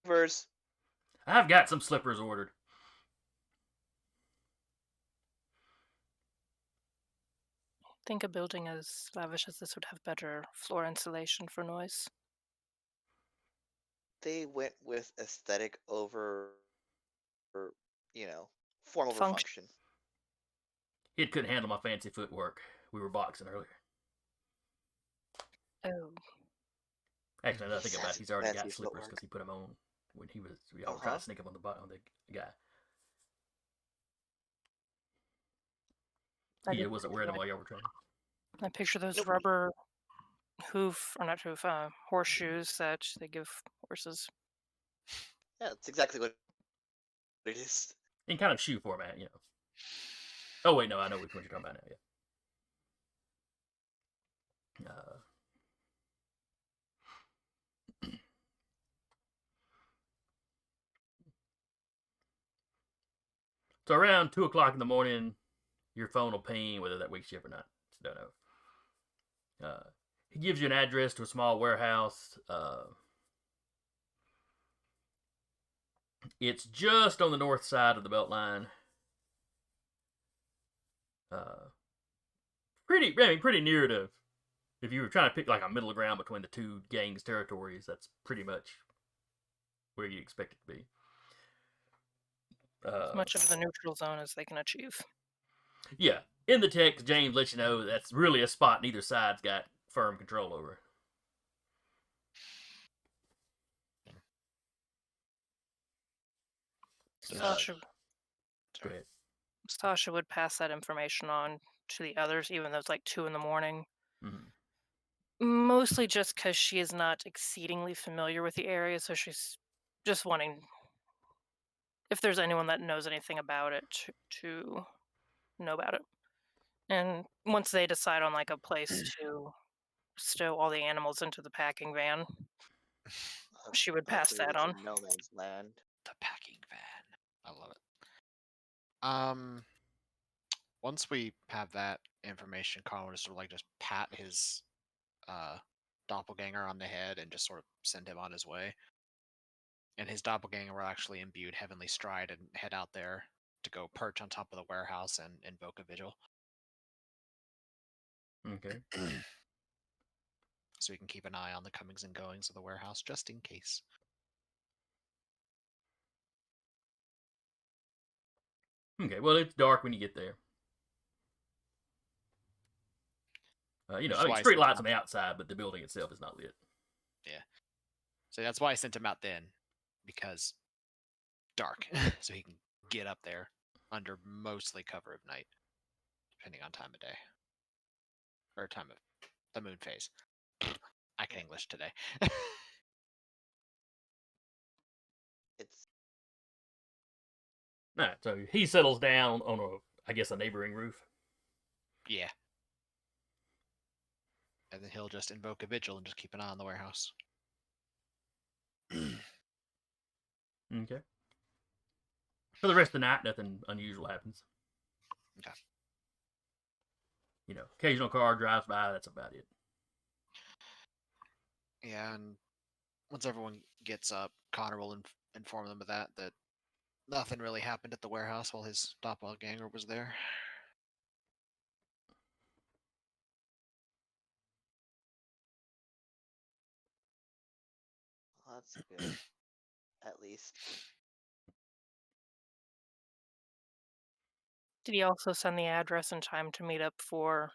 neighbors. I've got some slippers ordered. I think a building as lavish as this would have better floor insulation for noise. They went with aesthetic over, form over function. It couldn't handle my fancy footwork. We were boxing earlier. Oh, Actually, now that I think about it, he's already Fancy got slippers footwork. because he put them on when he was. We all were trying to sneak up on the guy. I He did wasn't picture wearing them that. while y'all were training. I picture those Nope. rubber horseshoes that they give horses. Yeah, that's exactly what it is. In kind of shoe format, you know. Oh wait, no, I know which one you're talking about now. Yeah. So around 2:00 in the morning, your phone will ping, whether that wakes you up or not. Don't know. He gives you an address to a small warehouse. It's just on the north side of the Beltline. Pretty near to. If you were trying to pick like a middle ground between the two gangs' territories, that's pretty much where you expect it to be. As much of the neutral zone as they can achieve. Yeah. In the text, James lets you know that's really a spot neither side's got firm control over. Sasha, Go ahead. Sasha would pass that information on to the others, even though it's like 2 in the morning. Mm-hmm. Mostly just because she is not exceedingly familiar with the area, so she's just wanting, if there's anyone that knows anything about it, to know about it. And once they decide on like a place to stow all the animals into the packing van, she would pass Hopefully that it's on. in no man's land. The packing van. I love it. Once we have that information, Connor will sort of like just pat his doppelganger on the head and just sort of send him on his way. And his doppelganger will actually imbue heavenly stride and head out there to go perch on top of the warehouse and invoke a vigil. Okay. So we can keep an eye on the comings and goings of the warehouse just in case. Okay. Well, it's dark when you get there. Street lights on the outside, but the building itself is not lit. Yeah. So that's why I sent him out then, because dark, so he can get up there under mostly cover of night, depending on time of day or time of the moon phase. I can English today. It's All right. So he settles down on a neighboring roof. Yeah. And then he'll just invoke a vigil and just keep an eye on the warehouse. Okay. For the rest of the night, nothing unusual happens. Okay. Occasional car drives by. That's about it. Yeah, and once everyone gets up, Connor will inform them of that nothing really happened at the warehouse while his doppelganger was there. well, that's good. At least. Did he also send the address in time to meet up for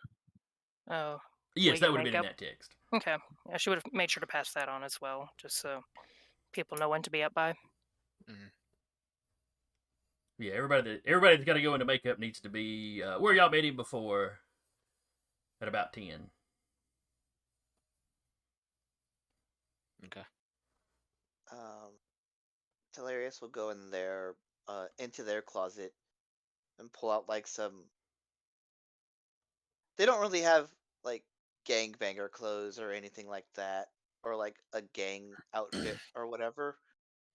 Yes, wig that and would have been in makeup? that text. Okay. Yeah, she would have made sure to pass that on as well, just so people know when to be up by. Mm-hmm. Yeah, everybody that's got to go into makeup needs to be where y'all met him before at about 10. Okay. Hilarious will go in there, into their closet, and pull out like some. They don't really have like gangbanger clothes or anything like that, or like a gang outfit or whatever.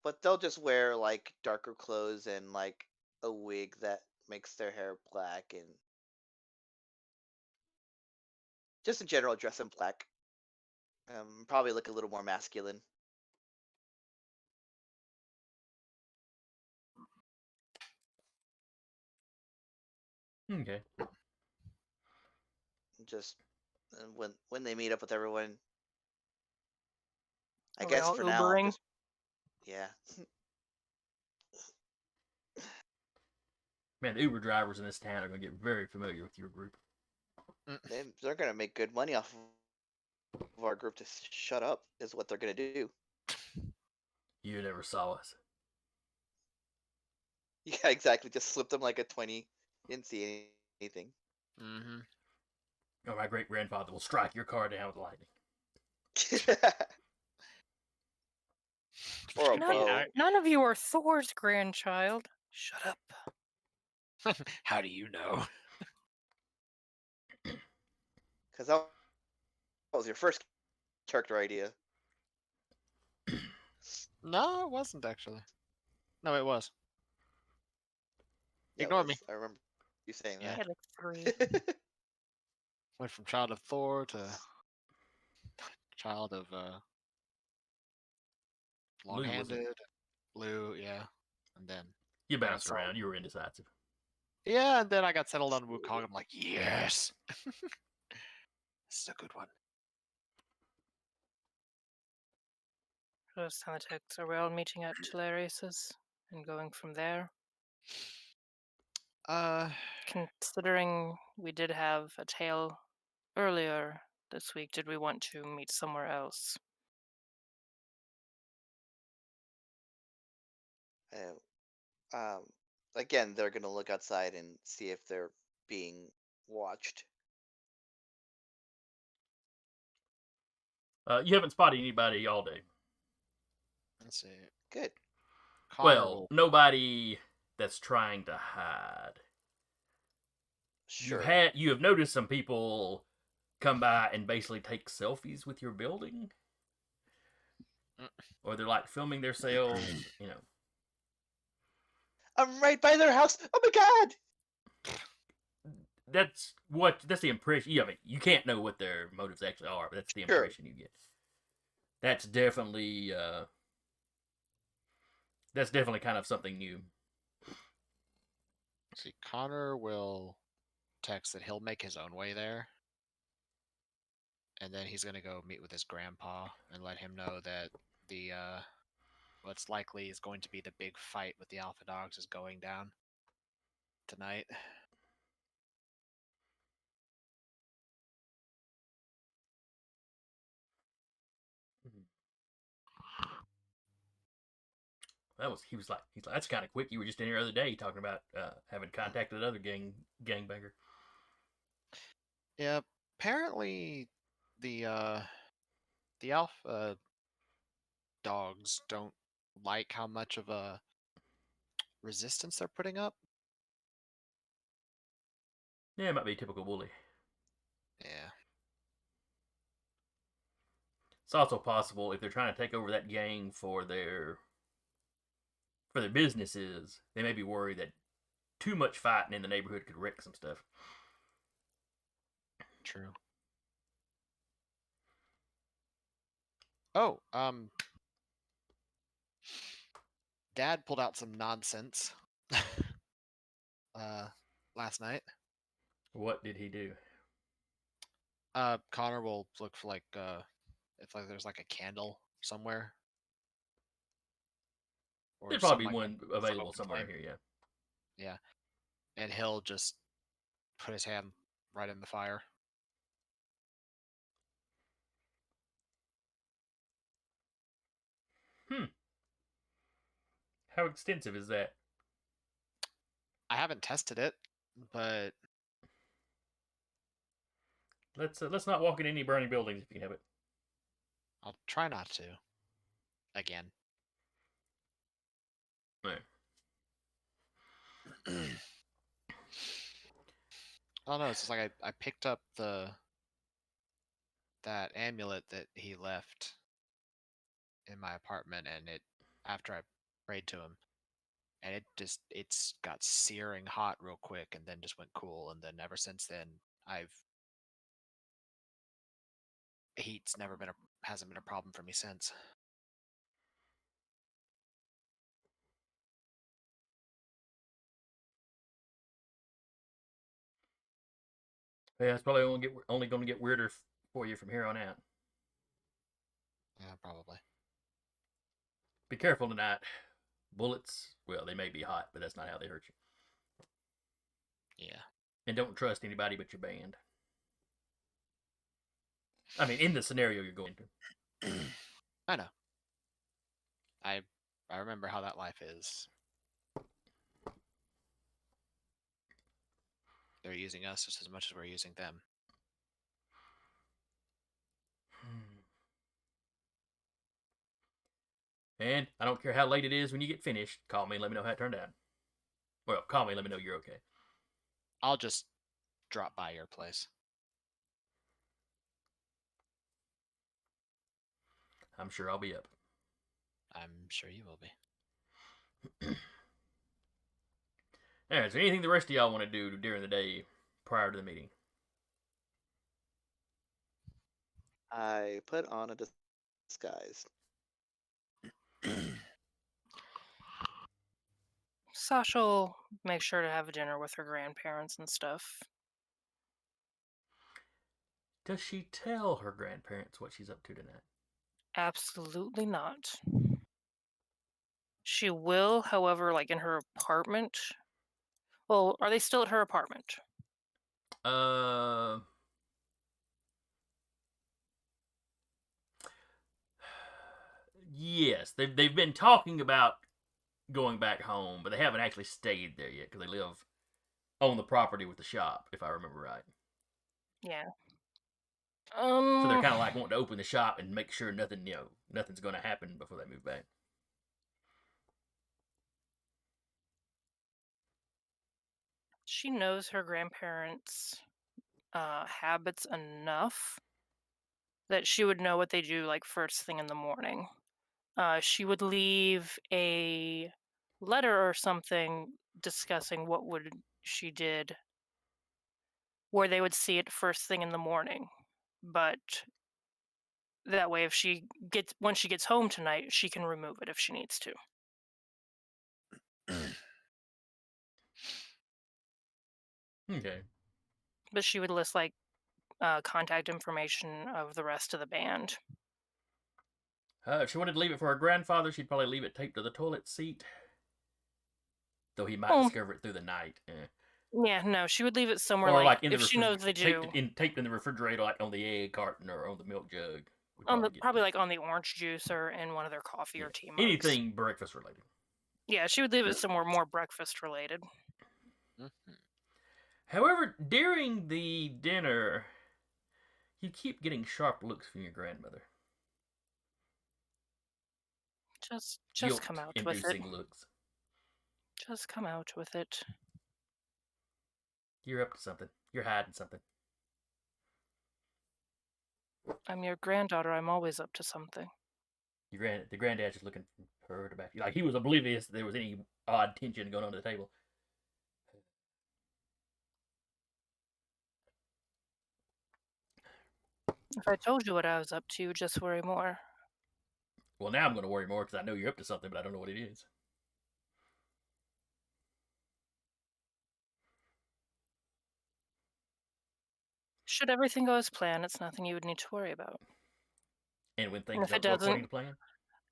But they'll just wear like darker clothes and like a wig that makes their hair black and just in general dress in black. Probably look a little more masculine. Okay. Just when they meet up with everyone, I Are we guess all for now, Ubering? just yeah. Man, the Uber drivers in this town are going to get very familiar with your group. They're gonna make good money off of our group to shut up. Is what they're gonna do. You never saw us. Yeah, exactly. Just slip them like a 20. Didn't see anything. Mm-hmm. Or my great grandfather will strike your car down with lightning. Or a None, bow. none of you are Thor's grandchild. Shut up. How do you know? Because that was your first character idea. No, it wasn't actually. No, it was. Yeah, it Ignore me. was. I remember you saying Yeah. I had like 3. that. Went from child of Thor to child of Lou, wasn't it? long-handed, blue, yeah, and then You I got bounced settled. around. You were indecisive. Yeah, and then I got settled on Wukong. I'm like, yes, this is a good one. First time attacks are we all meeting at Tularius's and going from there? Considering we did have a tale earlier this week, did we want to meet somewhere else? um, again, they're gonna look outside and see if they're being watched. You haven't spotted anybody all day. Let's see. Good. Connor Well, will- nobody that's trying to hide. Sure. You have noticed some people come by and basically take selfies with your building, or they're like filming themselves. You know, I'm right by their house. Oh my god! that's the impression. I mean, you can't know what their motives actually are, but that's the Sure. impression you get. That's definitely kind of something new. see. Connor will text that he'll make his own way there, and then he's gonna go meet with his grandpa and let him know that the what's likely is going to be the big fight with the Alpha Dawgz is going down tonight. He was like that's kind of quick. You were just in here the other day talking about having contacted another gangbanger. Yeah, apparently the Alpha Dawgz don't like how much of a resistance they're putting up. Yeah, it might be a typical bully. Yeah. It's also possible if they're trying to take over that gang for their businesses, they may be worried that too much fighting in the neighborhood could wreck some stuff. True. Oh, Dad pulled out some nonsense last night. What did he do? Connor will look for if there's like a candle somewhere. Or There'd probably some, be like, one a available open somewhere flame. here, yeah. Yeah. And he'll just put his hand right in the fire. How extensive is that? I haven't tested it, but Let's not walk in any burning buildings if you have it. I'll try not to. Again. Right. I don't know. It's just like I picked up that amulet that he left in my apartment, and after I prayed to him, and it's got searing hot real quick, and then just went cool, and then ever since then heat's hasn't been a problem for me since. Yeah, it's probably only going to get weirder for you from here on out. Yeah, probably. Be careful tonight. Bullets, well, they may be hot, but that's not how they hurt you. Yeah. And don't trust anybody but your band. I mean, in the scenario you're going to. I know. I remember how that life is. They're using us just as much as we're using them. And I don't care how late it is when you get finished. Call me and let me know how it turned out. Well, call me and let me know you're okay. I'll just drop by your place. I'm sure I'll be up. I'm sure you will be. Alright, is there anything the rest of y'all want to do during the day prior to the meeting? I put on a disguise. Sasha will make sure to have dinner with her grandparents and stuff. Does she tell her grandparents what she's up to tonight? Absolutely not. She will, however, like in her apartment. Well, are they still at her apartment? Yes, they've been talking about going back home, but they haven't actually stayed there yet because they live on the property with the shop, if I remember right. Yeah. So they're kind of like wanting to open the shop and make sure nothing's going to happen before they move back. She knows her grandparents' habits enough that she would know what they do like first thing in the morning. She would leave a letter or something discussing what would she did, where they would see it first thing in the morning. But that way, if when she gets home tonight, she can remove it if she needs to. Okay. But she would list like contact information of the rest of the band. If she wanted to leave it for her grandfather, she'd probably leave it taped to the toilet seat. Though he might discover it through the night. Yeah, no, she would leave it somewhere Or like in if the she knows they do. taped in the refrigerator, like on the egg carton or on the milk jug. Probably like on the orange juice or in one of their coffee or tea mugs. Anything breakfast related. Yeah, she would leave it somewhere more breakfast related. Mm-hmm. However, during the dinner, you keep getting sharp looks from your grandmother. Just come out with it. Guilt-inducing looks. Just come out with it. You're up to something. You're hiding something. I'm your granddaughter. I'm always up to something. The granddad's just looking for her to back. Like he was oblivious that there was any odd tension going on at the table. If I told you what I was up to, you'd just worry more. Well, now I'm going to worry more because I know you're up to something, but I don't know what it is. Should everything go as planned, it's nothing you would need to worry about. And when things don't go according to plan?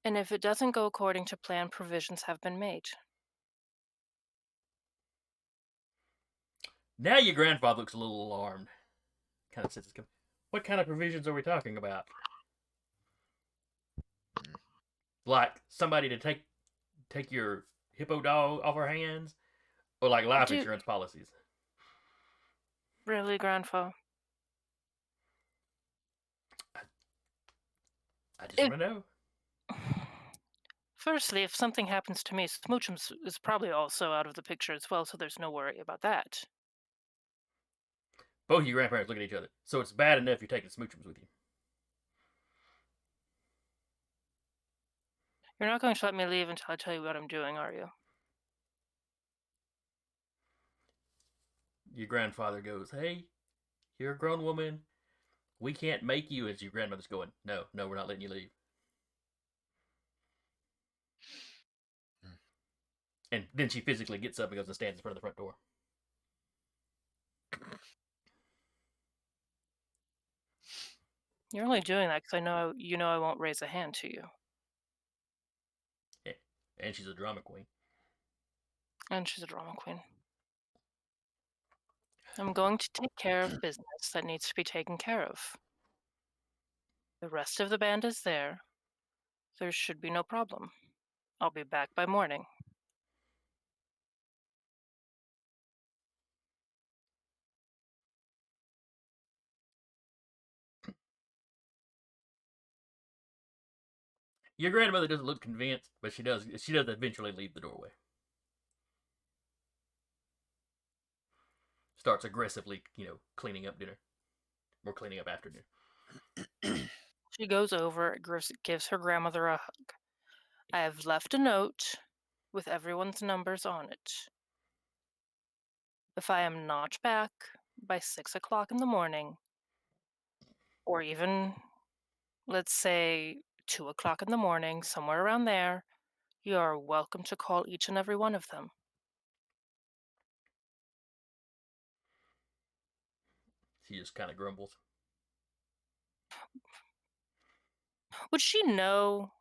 And if it doesn't go according to plan, provisions have been made. Now your grandfather looks a little alarmed. Kind of says, what kind of provisions are we talking about? Like somebody to take your hippo dog off our hands? Or like life insurance policies? Really, Grandpa? I just want to know. Firstly, if something happens to me, Smoochums is probably also out of the picture as well, so there's no worry about that. Both of your grandparents look at each other. So it's bad enough you're taking Smoochums with you. You're not going to let me leave until I tell you what I'm doing, are you? Your grandfather goes, hey, you're a grown woman. We can't make you. As your grandmother's going, no, we're not letting you leave. And then she physically gets up and goes and stands in front of the front door. You're only doing that because I know I won't raise a hand to you. Yeah. And she's a drama queen. And she's a drama queen. I'm going to take care of business that needs to be taken care of. The rest of the band is there. There should be no problem. I'll be back by morning. Your grandmother doesn't look convinced, but she does. She does eventually leave the doorway. Starts aggressively, cleaning up dinner, or cleaning up after dinner. She goes over, gives her grandmother a hug. I have left a note with everyone's numbers on it. If I am not back by 6 o'clock in the morning, or even, let's say, 2 o'clock in the morning, somewhere around there, you are welcome to call each and every one of them. She just kind of grumbles. Would she know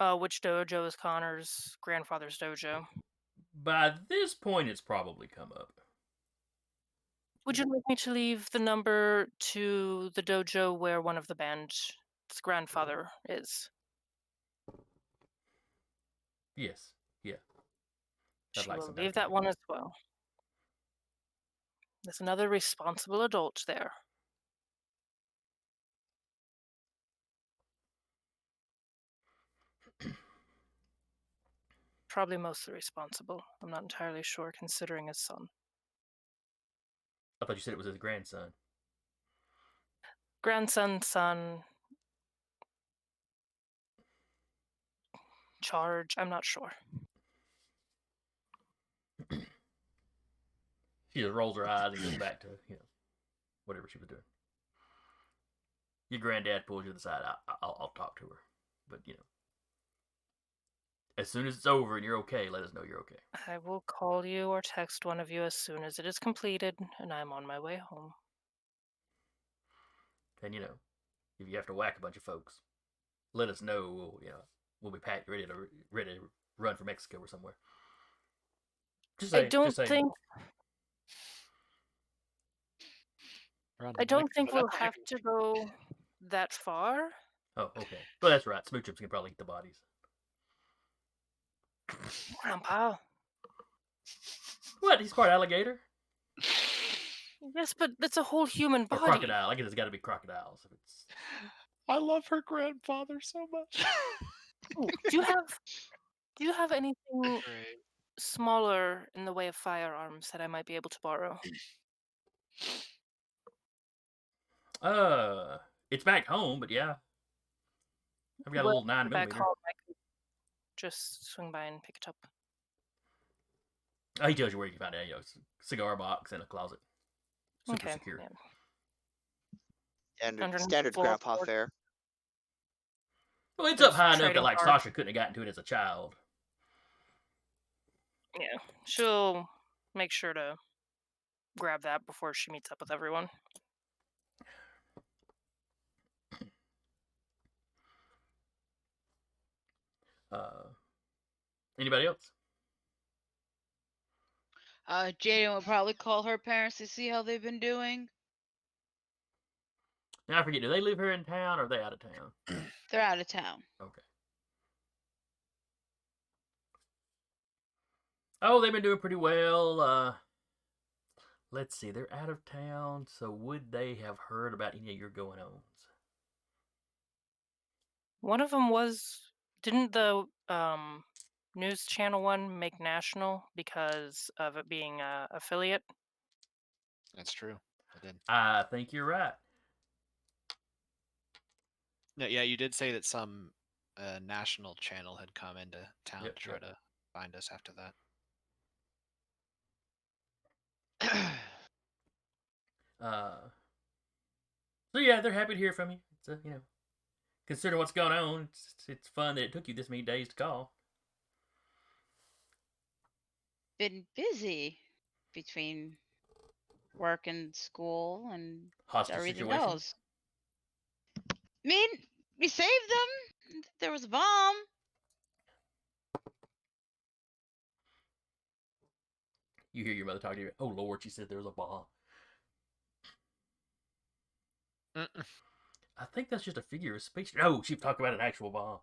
which dojo is Connor's grandfather's dojo? By this point, it's probably come up. Would you like me to leave the number to the dojo where one of the band's grandfather is? Yes. Yeah. I'd She like will some leave backup. that one as well. There's another responsible adult there. Probably mostly responsible. I'm not entirely sure, considering his son. I thought you said it was his grandson. Grandson, son, charge, I'm not sure. She just rolls her eyes and goes back to, whatever she was doing. Your granddad pulls you to the side. I'll talk to her. But, as soon as it's over and you're okay, let us know you're okay. I will call you or text one of you as soon as it is completed and I'm on my way home. And, if you have to whack a bunch of folks, let us know. We'll be packed, ready to run for Mexico or somewhere. Just say, I don't just say, think Run I to don't Mexico, think we'll that's have to go that far. Oh, okay. Well, that's right. Smoochums can probably eat the bodies. Grandpa. What? He's part alligator? Yes, but that's a whole human Or body. crocodile. I guess it's got to be crocodiles. If it's... I love her grandfather so much. Ooh, do you have anything Great. smaller in the way of firearms that I might be able to borrow? It's back home, but yeah. I've got a Well, little 9mm. back home, I could just swing by and pick it up. Oh, he tells you where you can find it. Cigar box in a closet. Super Okay. secure. Yeah. Underneath the Standard floor grandpa board. fare. Well, it's There's up high enough that trading like cards. Sasha couldn't have gotten to it as a child. Yeah, she'll make sure to grab that before she meets up with everyone. Anybody else? Jaden will probably call her parents to see how they've been doing. Now I forget. Do they live here in town or are they out of town? They're out of town. Okay. Oh, they've been doing pretty well. Let's see. They're out of town, so would they have heard about any of your going-ons? One of them was, didn't the news channel one make national because of it being a affiliate? That's true. I did. I think you're right. No, yeah, you did say that some national channel had come into town Yep, to try yep. to find us after that. So yeah, they're happy to hear from you. It's considering what's going on, it's fun that it took you this many days to call. Been busy between work and school and Hostage everything situation. else. I mean, we saved them. There was a bomb. You hear your mother talking to you. Oh Lord, she said there was a bomb. Mm-mm. I think that's just a figure of speech. No, she's talking about an actual bomb.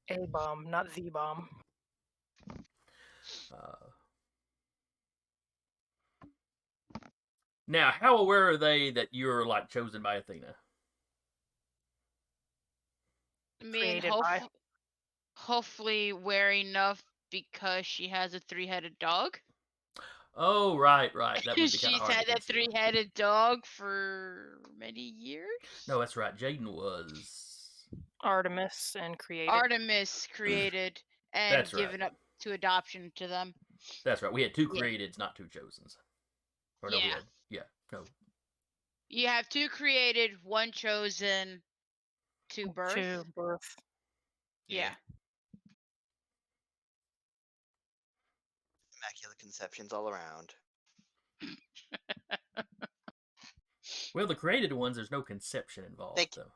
A bomb, not the bomb. Now, how aware are they that you're like chosen by Athena? I mean, Created by. hopefully aware enough because she has a 3-headed dog. Oh, right. That would be kind She's of hard had to that conceal. 3-headed dog for many years. No, that's right. Jaden was. Artemis and created. Artemis created and That's right. given up to adoption to them. That's right. We had 2 Yeah. createds, not 2 chosens. Or no, we Yeah. had. Yeah. No. You have 2 created, 1 chosen, 2 birth. To birth. Yeah. Immaculate conceptions all around. Well, the created ones, there's no conception involved, Thank- though.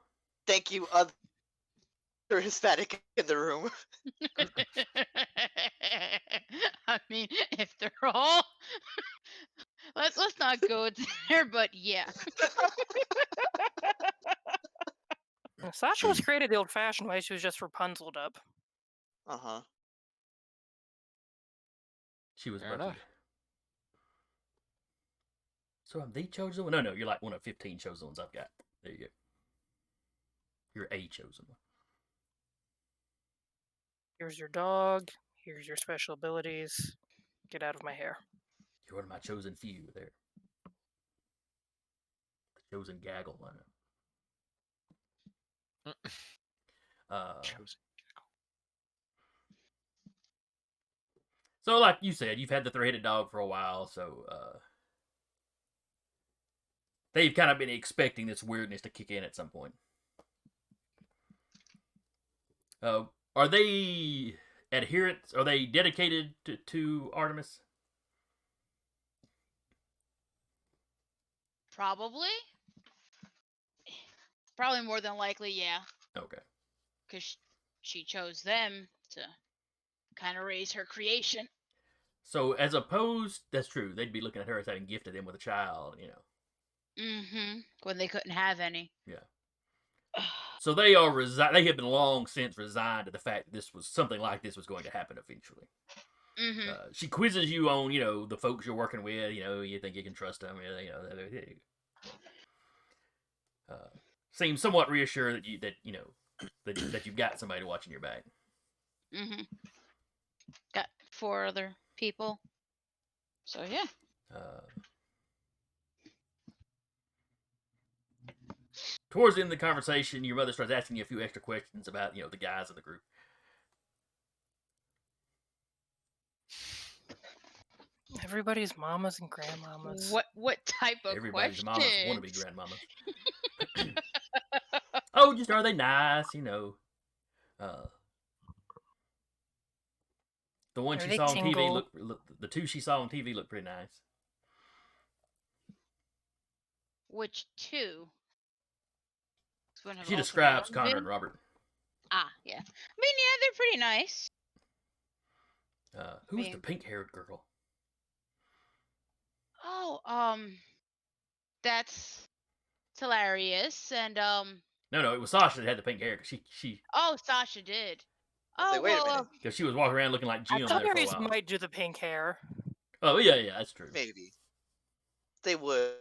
Thank you, other Hispanic in the room. I mean, if they're all let's not go there, but yeah. Sasha was created the old-fashioned way. She was just Rapunzeled up. Uh-huh. She was Fair Bucky. enough. So I'm the chosen one? No, you're like one of 15 chosen ones I've got. There you go. You're a chosen one. Here's your dog. Here's your special abilities. Get out of my hair. You're one of my chosen few there. The chosen gaggle. I know. Chosen. So, like you said, you've had the 3-headed dog for a while, so they've kind of been expecting this weirdness to kick in at some point. Are they adherents? Are they dedicated to Artemis? Probably more than likely, yeah. Okay. Because she chose them to kind of raise her creation. So, as opposed, that's true. They'd be looking at her as having gifted them with a child, you know. Mm-hmm. When they couldn't have any. Yeah. So they are They have been long since resigned to the fact that this was something like this was going to happen eventually. Mm-hmm. She quizzes you on, you know, the folks you're working with. You know, you think you can trust them. You know, seems somewhat reassured that you've got somebody watching your back. Mm-hmm. Got 4 other people. So yeah. Towards the end of the conversation, your mother starts asking you a few extra questions about, you know, the guys in the group. Everybody's mamas and grandmamas. What type of Everybody's questions? mamas want to be grandmamas. Oh, just are they nice? You know. The one Are she they saw on TV tingle? the 2 she saw on TV looked pretty nice. Which 2? One have She also describes been- Connor and Robert. Ah, yeah. I mean, yeah, they're pretty nice. Who's the mean- pink-haired girl? Oh, that's hilarious. And No, it was Sasha that had the pink hair. Cause she oh, Sasha did. I say, Oh, wait a well, minute. because she was walking around looking like Jim there for a Strawberries while. might do the pink hair. Oh yeah, that's true. Maybe. They would.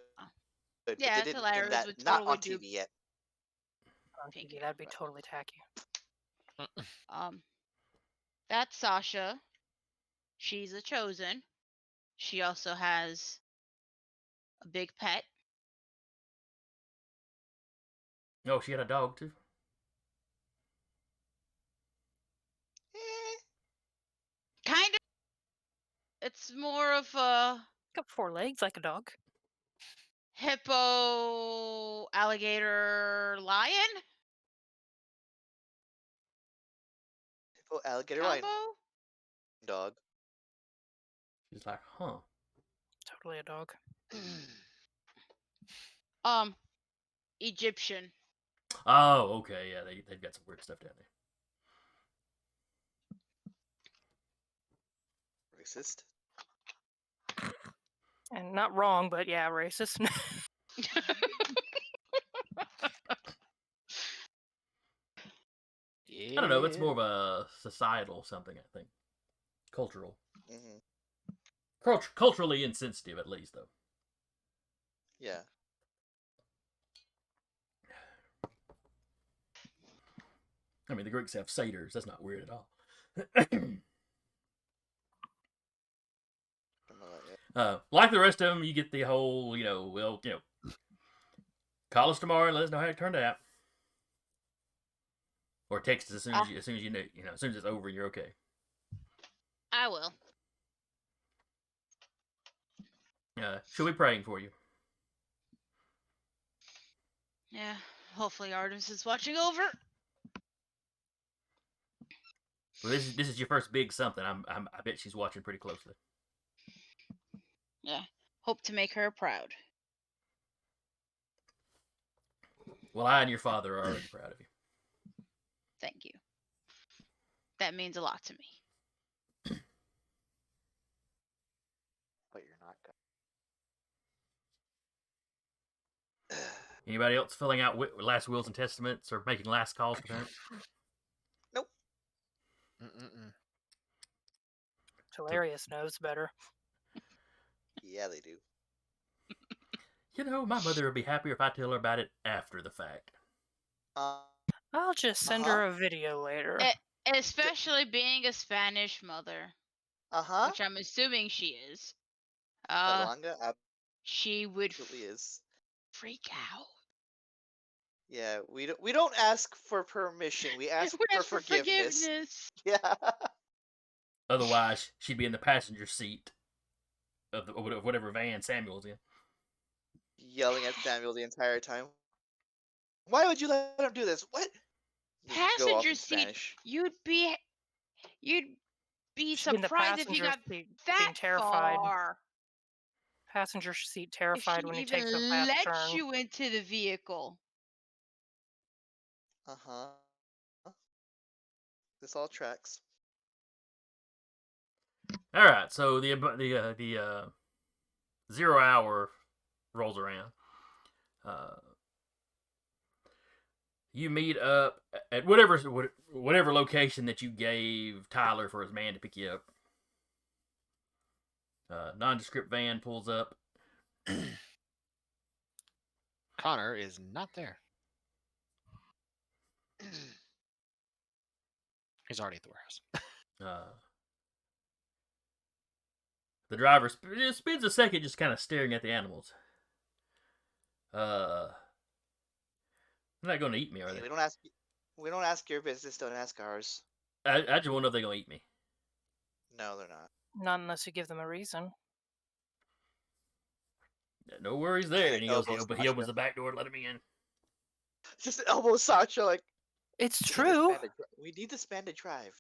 But Yeah, they it's didn't hilarious. in that, Would not totally on do TV yet. On pink TV, hair, that'd be but- totally tacky. That's Sasha. She's a chosen. She also has a big pet. Oh, she had a dog too. Eh, Kind of. It's more of a Got 4 legs like a dog. hippo, alligator, lion hippo, alligator, combo. lion, dog. She's like, huh? Totally a dog. Egyptian. Oh, okay, yeah, they've got some weird stuff down there. Racist. And not wrong, but yeah, racist. I don't know. It's more of a societal something, I think. Cultural. Hmm. Culturally insensitive, at least, though. Yeah. I mean, the Greeks have satyrs. That's not weird at all. Something like that. Like the rest of them, you get the whole, call us tomorrow and let us know how it turned out. Or text us as soon as you know, as soon as it's over, you're okay. I will. She'll be praying for you. Yeah. Hopefully Artemis is watching over. Well, this is your first big something. I bet she's watching pretty closely. Yeah. Hope to make her proud. Well, I and your father are already proud of you. Thank you. That means a lot to me. But you're not gonna. Anybody else filling out last wills and testaments or making last calls for parents? Nope. Hilarious knows better. Yeah, they do. My mother would be happier if I tell her about it after the fact. I'll just send her a video later. Especially being a Spanish mother. Uh-huh. Which I'm assuming she is. Alanga she would absolutely is. Freak out. Yeah, we don't ask for permission. We ask for forgiveness. Yeah. Otherwise, she'd be in the passenger seat of whatever van Samuel's in. Yelling at Samuel the entire time. Why would you let him do this? What? Passenger seat. You'd be surprised if you got that terrified. far. Passenger seat terrified when he takes a fast turn. Let you into the vehicle. Uh-huh. This all tracks. All right, so the 0 hour rolls around. You meet up at whatever location that you gave Tyler for his man to pick you up. Nondescript van pulls up. Connor is not there. He's already at the warehouse. The driver spends a second just kind of staring at the animals. They're not going to eat me, are they? We don't ask your business. Don't ask ours. I just want to know if they're going to eat me. No, they're not. Not unless you give them a reason. Yeah, no worries there. And he opens the back door to let him in. Just elbow Sasha like. It's true. We need this man to drive.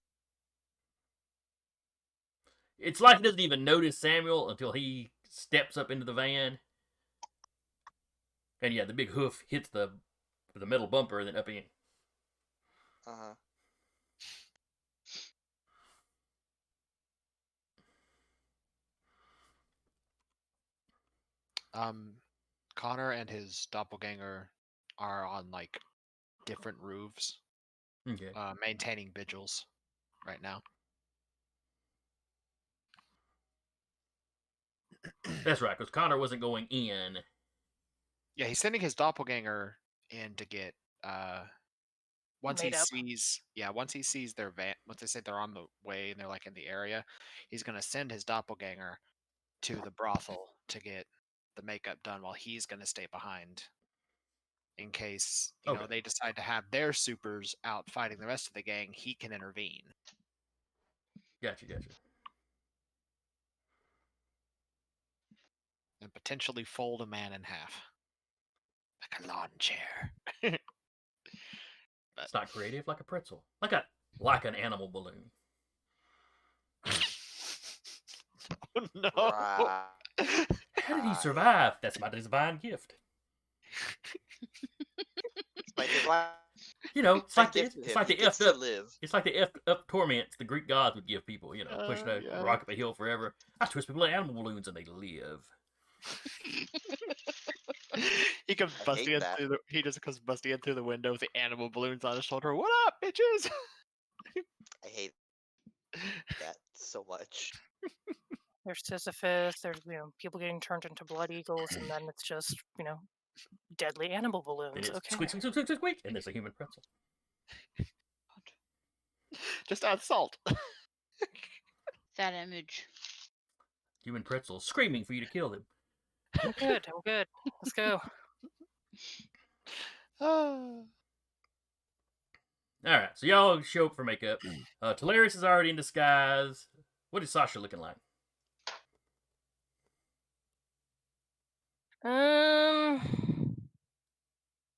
It's like he doesn't even notice Samuel until he steps up into the van. And yeah, the big hoof hits the metal bumper and then up in. Uh-huh. Connor and his doppelganger are on like different roofs. Okay. Maintaining vigils right now. That's right, because Connor wasn't going in. Yeah, he's sending his doppelganger in to get once he sees their van, once they say they're on the way and they're like in the area, he's gonna send his doppelganger to the brothel to get the makeup done while he's gonna stay behind. In case they decide to have their supers out fighting the rest of the gang, he can intervene. Gotcha. And potentially fold a man in half. Like a lawn chair. It's not creative, like a pretzel. Like an animal balloon. Oh, no. How did he survive? That's my divine gift. It's my divine. It's like the effed up. Live. It's like the effed up torments the Greek gods would give people. Pushing a rock up a hill forever. I twist people like animal balloons and they live. He comes I busting hate in that. through the. He just comes busting in through the window with the animal balloons on his shoulder. What up, bitches? I hate that so much. There's Sisyphus. There's people getting turned into blood eagles, and then it's just deadly animal Then balloons. it's Okay. squeak, squeak, squeak, squeak, squeak, squeak, and there's a human pretzel. Just add salt. That image. Human pretzel screaming for you to kill them. I'm good. I'm good. Let's go. Ah. All right, so y'all show up for makeup. Talaris is already in disguise. What is Sasha looking like?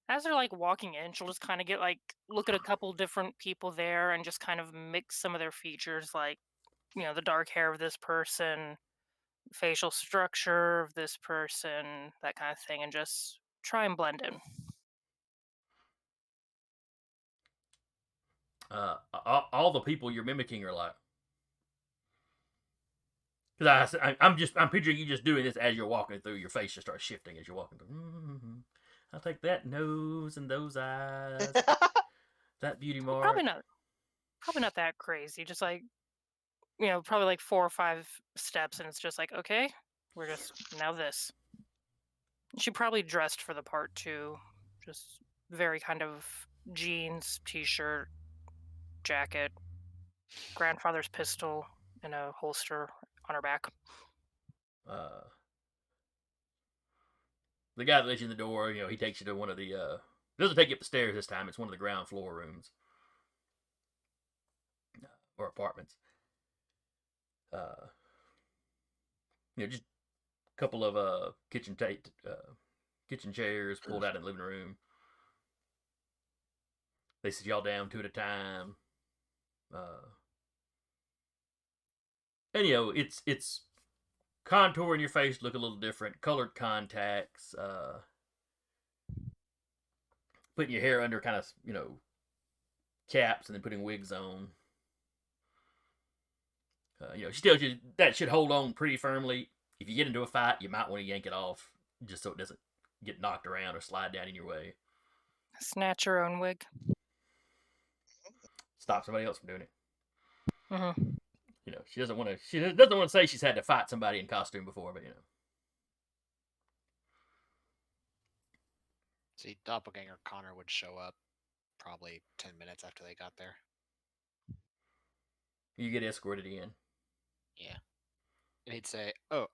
As they're walking in, she'll just kind of get look at a couple different people there and just kind of mix some of their features, the dark hair of this person, facial structure of this person, that kind of thing, and just try and blend in. All the people you're mimicking are like. Because I'm picturing you just doing this as you're walking through. Your face just starts shifting as you're walking through. I'll take that nose and those eyes, that beauty mark. Probably not that crazy. Just probably 4 or 5 steps, and it's just okay, we're just now this. She probably dressed for the part too, just very kind of jeans, t-shirt, jacket, grandfather's pistol in a holster on her back. The guy that lets you in the door, he takes you to one of the. Doesn't take you up the stairs this time. It's one of the ground floor rooms or apartments. Just a couple of kitchen chairs pulled out in the living room. They sit y'all down 2 at a time. And it's contour in your face look a little different. Colored contacts. Putting your hair under kind of caps and then putting wigs on. She tells you that should hold on pretty firmly. If you get into a fight, you might want to yank it off just so it doesn't get knocked around or slide down in your way. Snatch your own wig. Stop somebody else from doing it. Mm-hmm. She doesn't want to. She doesn't want to say she's had to fight somebody in costume before, but See, Doppelganger Connor would show up probably 10 minutes after they got there. You get escorted in. Yeah. And he'd say, "Oh,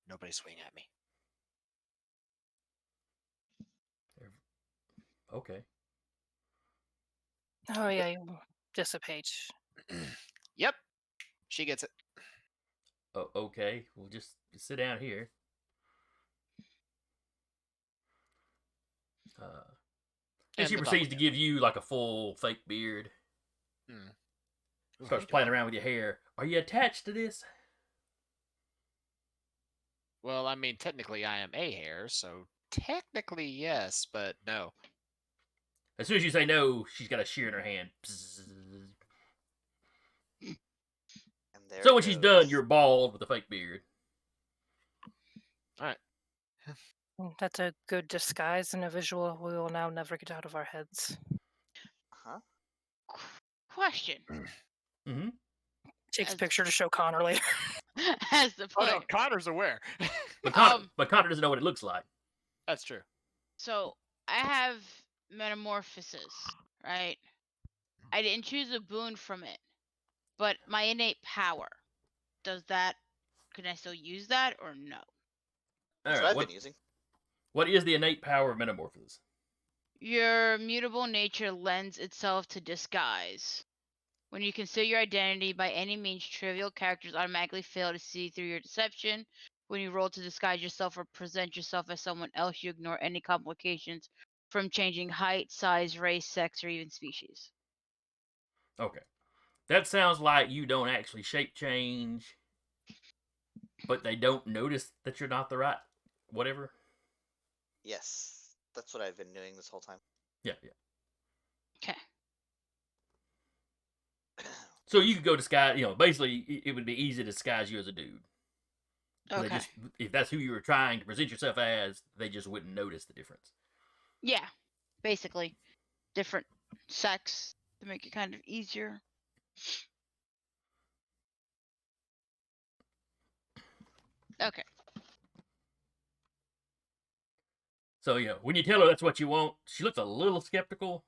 nobody swing at me." Okay. Oh yeah, you dissipate. Yep. She gets it. Oh, okay. We'll just sit down here. And she proceeds to give you a full fake beard. Starts playing around with your hair. Are you attached to this? Well, I mean, technically I am a hair, so technically yes, but no. As soon as you say no, she's got a shear in her hand. So when she's done, you're bald with a fake beard. All right. That's a good disguise and a visual we will now never get out of our heads. Huh? Question. Mm-hmm. Takes a picture to show Connor later. As the Oh player. no, Connor's aware. But Connor doesn't know what it looks like. That's true. So I have metamorphosis, right? I didn't choose a boon from it, but my innate power. Can I still use that or no? That's what I've been using. What is the innate power of metamorphosis? Your mutable nature lends itself to disguise. When you conceal your identity by any means, trivial characters automatically fail to see through your deception. When you roll to disguise yourself or present yourself as someone else, you ignore any complications from changing height, size, race, sex, or even species. Okay. That sounds like you don't actually shape change, but they don't notice that you're not the right whatever. Yes, that's what I've been doing this whole time. Yeah. Okay. So you could go disguise, basically it would be easy to disguise you as a dude. So they Okay. just, if that's who you were trying to present yourself as, they just wouldn't notice the difference. Yeah, basically different sex to make it kind of easier. Okay. So, when you tell her that's what you want, she looks a little skeptical.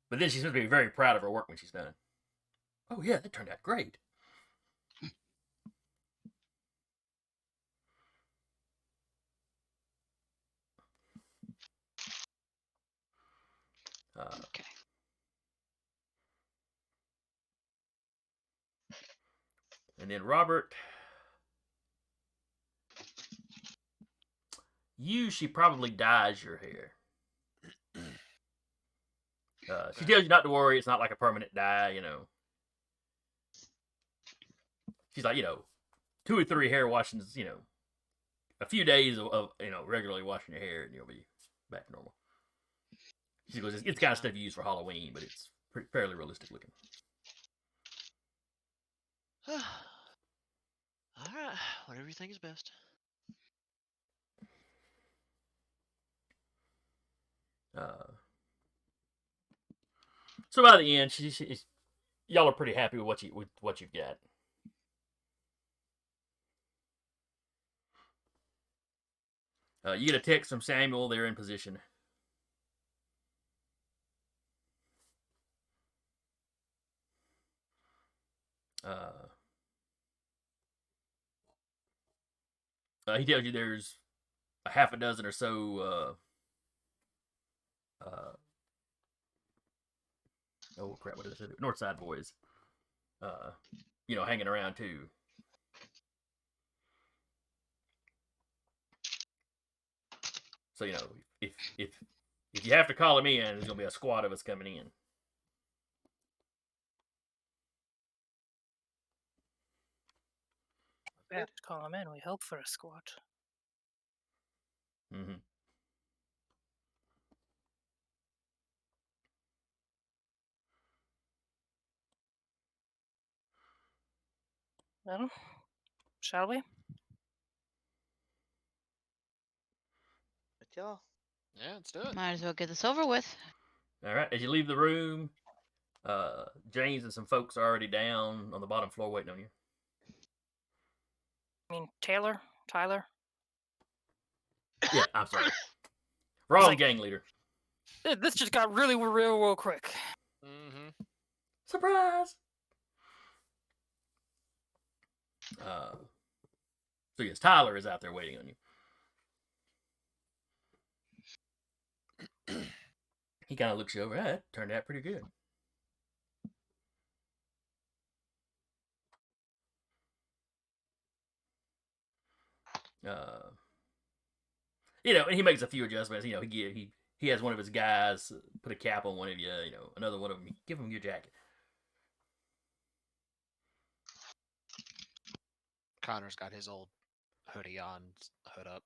But then she's supposed to be very proud of her work when she's done. Oh, yeah, that turned out great. Okay. And then Robert, she probably dyes your hair. She tells you not to worry. It's not like a permanent dye, She's like, 2 or 3 hair washings, a few days of regularly washing your hair and you'll be back to normal. She goes, it's kind of stuff you use for Halloween, but it's fairly realistic looking. All right, whatever you think is best. So by the end, y'all are pretty happy with what you've got. You get a text from Samuel. They're in position. He tells you there's a half a dozen or so. Oh crap! What did I say? Northside boys. Hanging around too. So if you have to call him in, there's gonna be a squad of us coming in. We have to call him in. We hope for a squad. Mm-hmm. Well, shall we? But y'all, Yeah, let's do it. Might as well get this over with. All right. As you leave the room, James and some folks are already down on the bottom floor waiting on you. I mean, Tyler? Yeah, I'm sorry. Wrong like- gang leader. This just got really real quick. Mm-hmm. Surprise! So yes, Tyler is out there waiting on you. He kind of looks you over. That turned out pretty good. And he makes a few adjustments. He has one of his guys put a cap on one of you. Another one of them, give him your jacket. Connor's got his old hoodie on, hood up,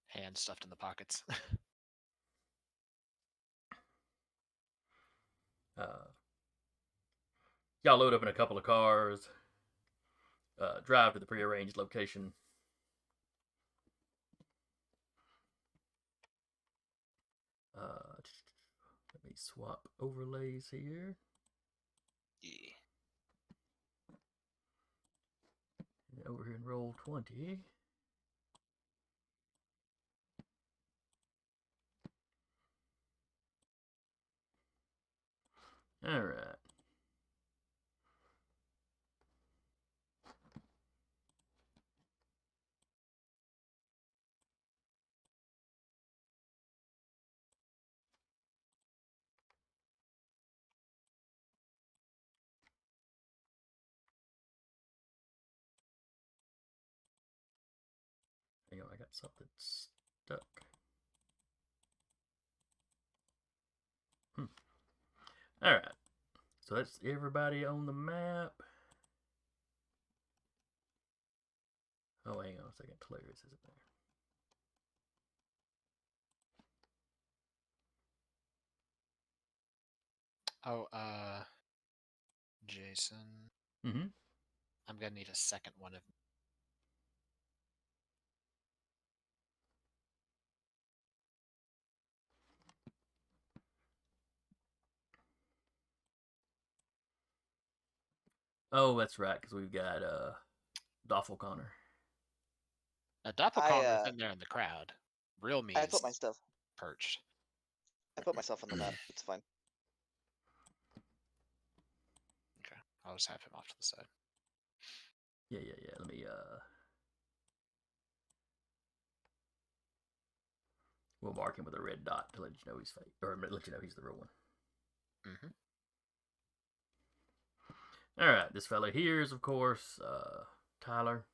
hands stuffed in the pockets. Y'all load up in a couple of cars, drive to the prearranged location. Let me swap overlays here. Yeah. And over here in roll 20. All right. Hang on, I got something stuck. All right. So that's everybody on the map. Oh, hang on a second. Clarice isn't there. Oh, Jason. Mm-hmm. I'm gonna need a second one of. Oh, that's right, because we've got Doppelganger. A doppelganger's I in there in the crowd. Real me I is put my stuff. perched. I put myself on the map. It's fine. Okay, I'll just have him off to the side. Yeah. Let me we'll mark him with a red dot to let you know he's fake, or let you know he's the real one. Mm-hmm. All right, this fella here is, of course, Tyler.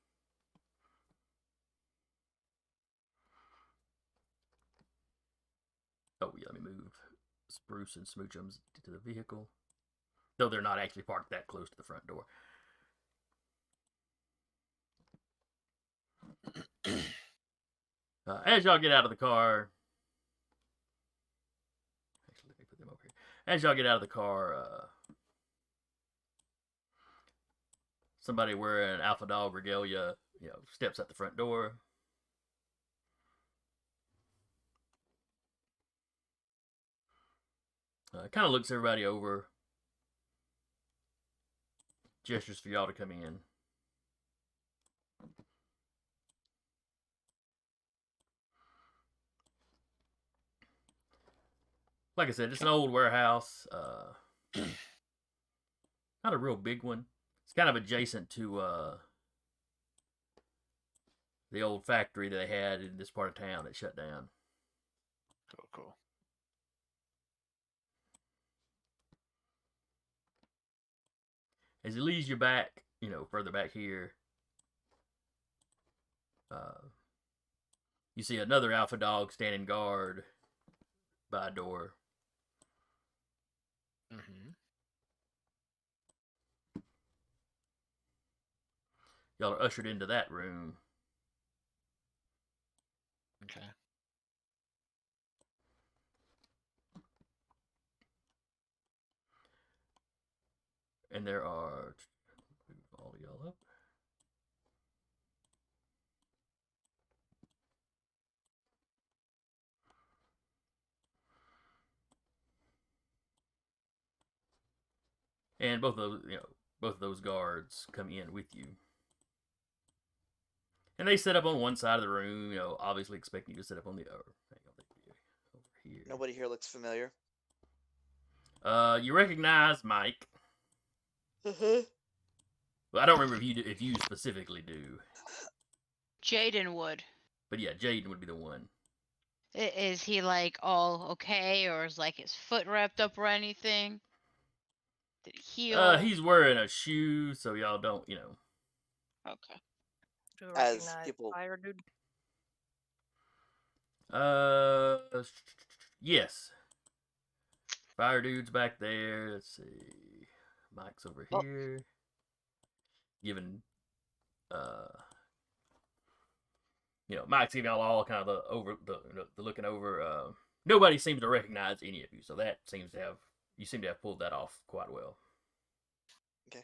Oh yeah, let me move Spruce and Smoochums to the vehicle, though they're not actually parked that close to the front door. As y'all get out of the car, actually, let me put them over here. As y'all get out of the car, somebody wearing Alpha Dawgz regalia, steps at the front door. Kind of looks everybody over. Gestures for y'all to come in. Like I said, it's an old warehouse. Not a real big one. It's kind of adjacent to the old factory that they had in this part of town that shut down. Cool. As it leads you back, further back here, you see another Alpha Dawgz standing guard by a door. Mm-hmm. Y'all are ushered into that room. Okay. And there are, move all of y'all up. And both of those guards come in with you. And they sit up on one side of the room, obviously expecting you to sit up on the other. Over here. Nobody here looks familiar. You recognize Mike. Uh-huh. Well, I don't remember if you specifically do. Jaden would. But yeah, Jaden would be the one. Is he like all okay, or is like his foot wrapped up or anything? Did he heal? He's wearing a shoe, so y'all don't, Okay. Do we As recognize people- Fire Dude? Yes. Fire Dude's back there. Let's see. Mike's over here. Giving, Mike's giving y'all all kind of the looking over. Nobody seems to recognize any of you, so that you seem to have pulled that off quite well. Okay.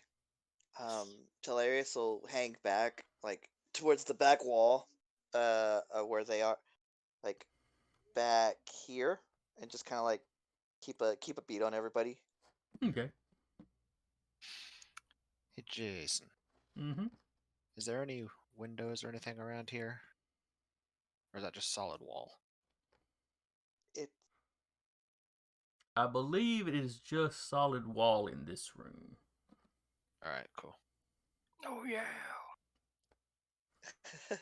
Telarius will hang back, like towards the back wall, where they are, like back here, and just kind of like keep a beat on everybody. Okay. Hey, Jason. Mm-hmm. Is there any windows or anything around here? Or is that just solid wall? I believe it is just solid wall in this room. Alright, cool. Oh yeah. I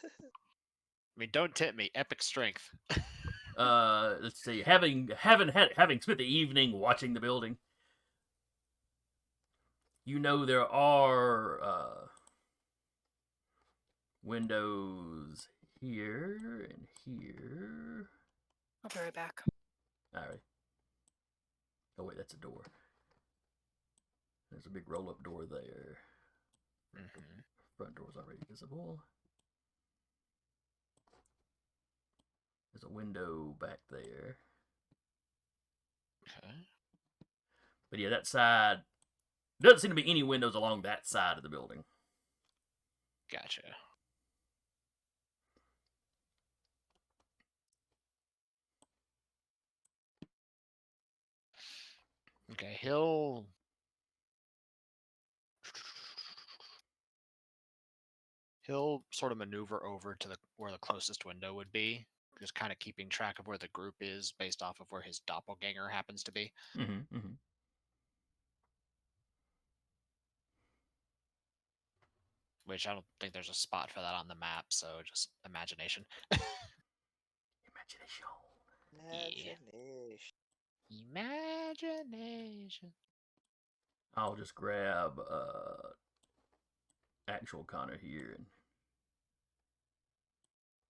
mean, don't tempt me. Epic strength. Let's see. Having spent the evening watching the building, there are windows here and here. I'll be right back. All right. Oh wait, that's a door. There's a big roll-up door there. Mm-hmm. Front door's already visible. There's a window back there. Okay. But yeah, that side doesn't seem to be any windows along that side of the building. Gotcha. Okay, he'll sort of maneuver over to where the closest window would be, just kind of keeping track of where the group is based off of where his doppelganger happens to be. Mm-hmm, mm-hmm. Which I don't think there's a spot for that on the map, so just imagination. Imagination. Imagination. Imagination. I'll just grab actual Connor here and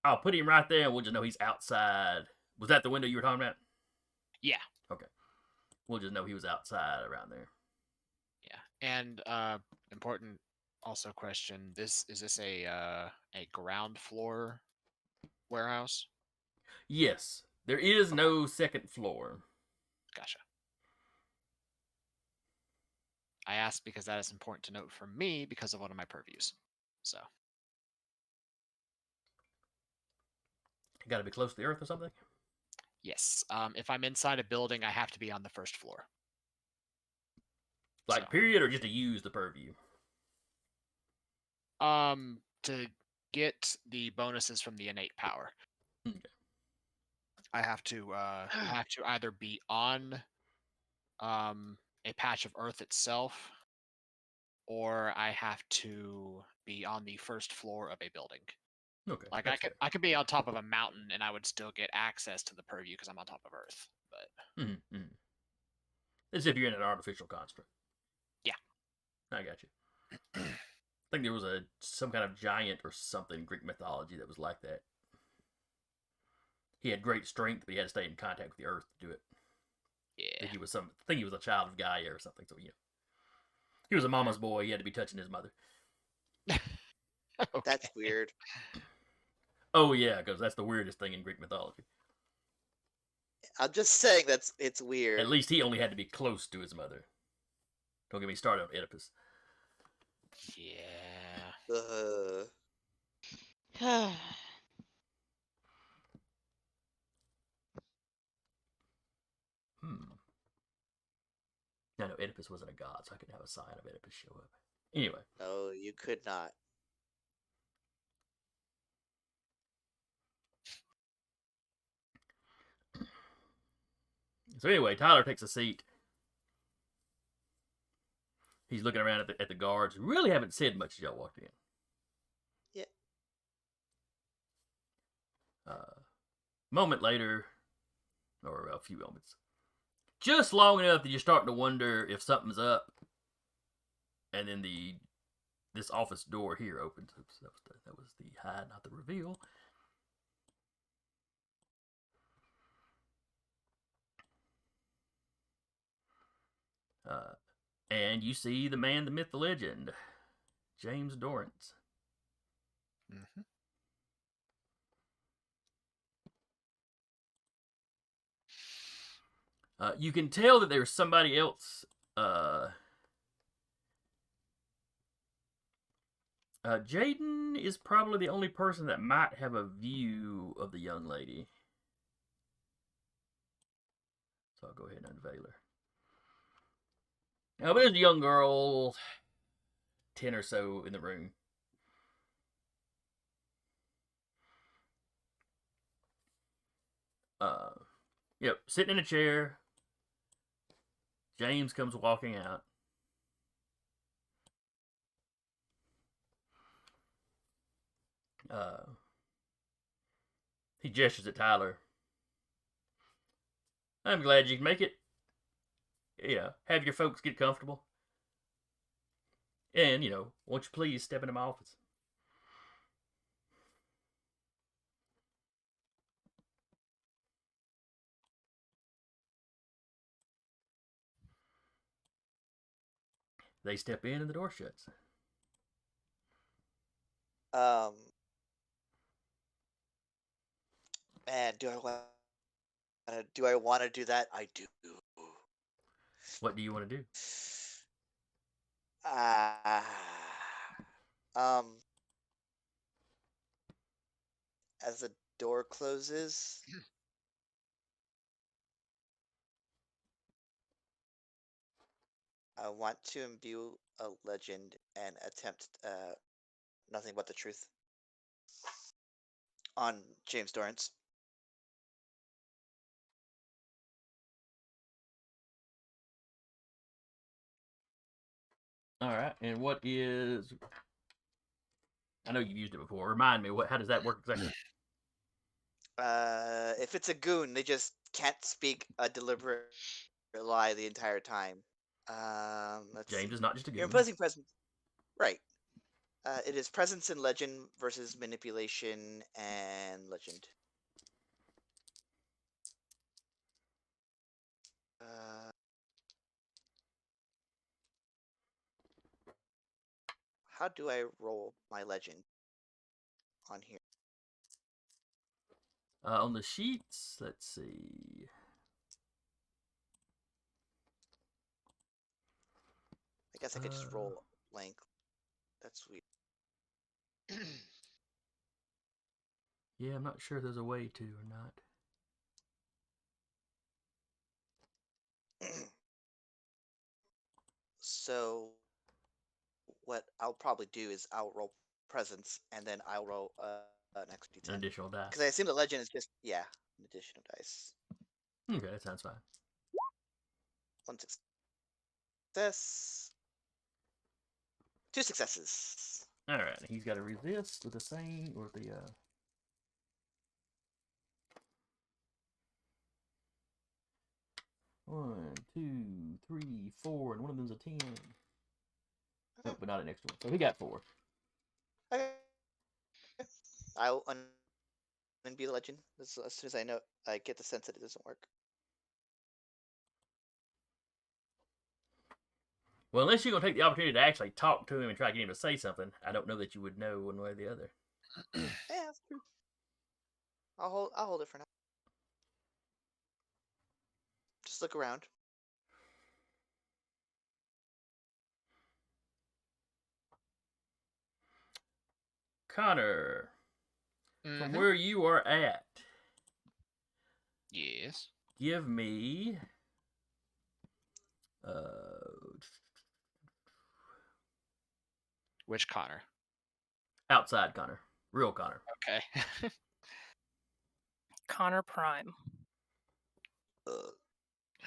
I'll put him right there and we'll just know he's outside. Was that the window you were talking about? Yeah. Okay. We'll just know he was outside around there. Yeah. And important also question, is this a ground floor warehouse? Yes. There is no second floor. Gotcha. I asked because that is important to note for me because of one of my purviews. So Got to be close to the earth or something? yes, if I'm inside a building, I have to be on the first floor. Like So, period or just to use the purview? to get the bonuses from the innate power, Okay. I have to either be on a patch of earth itself, or I have to be on the first floor of a building. Okay. Like that's I could be on top of a mountain and I would still get access to the purview because I'm on top of earth. But fair. Mm-hmm. As if you're in an artificial construct. Yeah. I got you. I think there was some kind of giant or something in Greek mythology that was like that. He had great strength, but he had to stay in contact with the earth to do it. I yeah. think he was a child of Gaia or something. So he was a mama's boy. He had to be touching his mother. Okay. That's weird. Oh yeah, because that's the weirdest thing in Greek mythology. I'm just saying it's weird. At least he only had to be close to his mother. Don't get me started on Oedipus. Yeah. I know Oedipus wasn't a god, so I could have a sign of Oedipus show up. Anyway. No, you could not. So anyway, Tyler takes a seat. He's looking around at the guards. Really haven't said much as y'all walked in. Yeah. Moment later, or a few moments, just long enough that you're starting to wonder if something's up. And then this office door here opens. Oops, that was the hide, not the reveal. And you see the man, the myth, the legend, James Dorrance. Mm-hmm. You can tell that there's somebody else. Jaden is probably the only person that might have a view of the young lady. So I'll go ahead and unveil her. Now, there's a young girl, 10 or so in the room. Yep, sitting in a chair. James comes walking out. He gestures at Tyler. I'm glad you can make it. Yeah, have your folks get comfortable. And, won't you please step into my office? They step in and the door shuts. Man, do I want to do that? I do. What do you want to do? Um, door closes. I want to imbue a legend and attempt nothing but the truth on James Dorrance. All right. And what is? I know you've used it before. Remind me. How does that work exactly? If it's a goon, they just can't speak a deliberate lie the entire time. Let's James see. is not just a You're goon. imposing presence. Right. It is presence and legend versus manipulation and legend. How do I roll my legend on here? On the sheets, let's see. I guess I could just roll blank. That's weird. Yeah, I'm not sure if there's a way to or not. So what I'll probably do is I'll roll presence and then I'll roll an extra d10. An additional dice. Because I assume the legend is just an additional dice. Okay, that sounds fine. 1 success. 2 successes. All right, he's got to resist with the same or the. 1, 2, 3, 4, and one of them's a 10. Nope, but not an extra one. So he got 4. Okay. I'll undo the legend as soon as I get the sense that it doesn't work. Well, unless you're gonna take the opportunity to actually talk to him and try to get him to say something, I don't know that you would know one way or the other. Yeah, that's true. I'll hold it for now. Just look around. Connor, from Mhm. where you are at, Yes. give me Which Connor? outside Connor, real Connor. Okay. Connor Prime.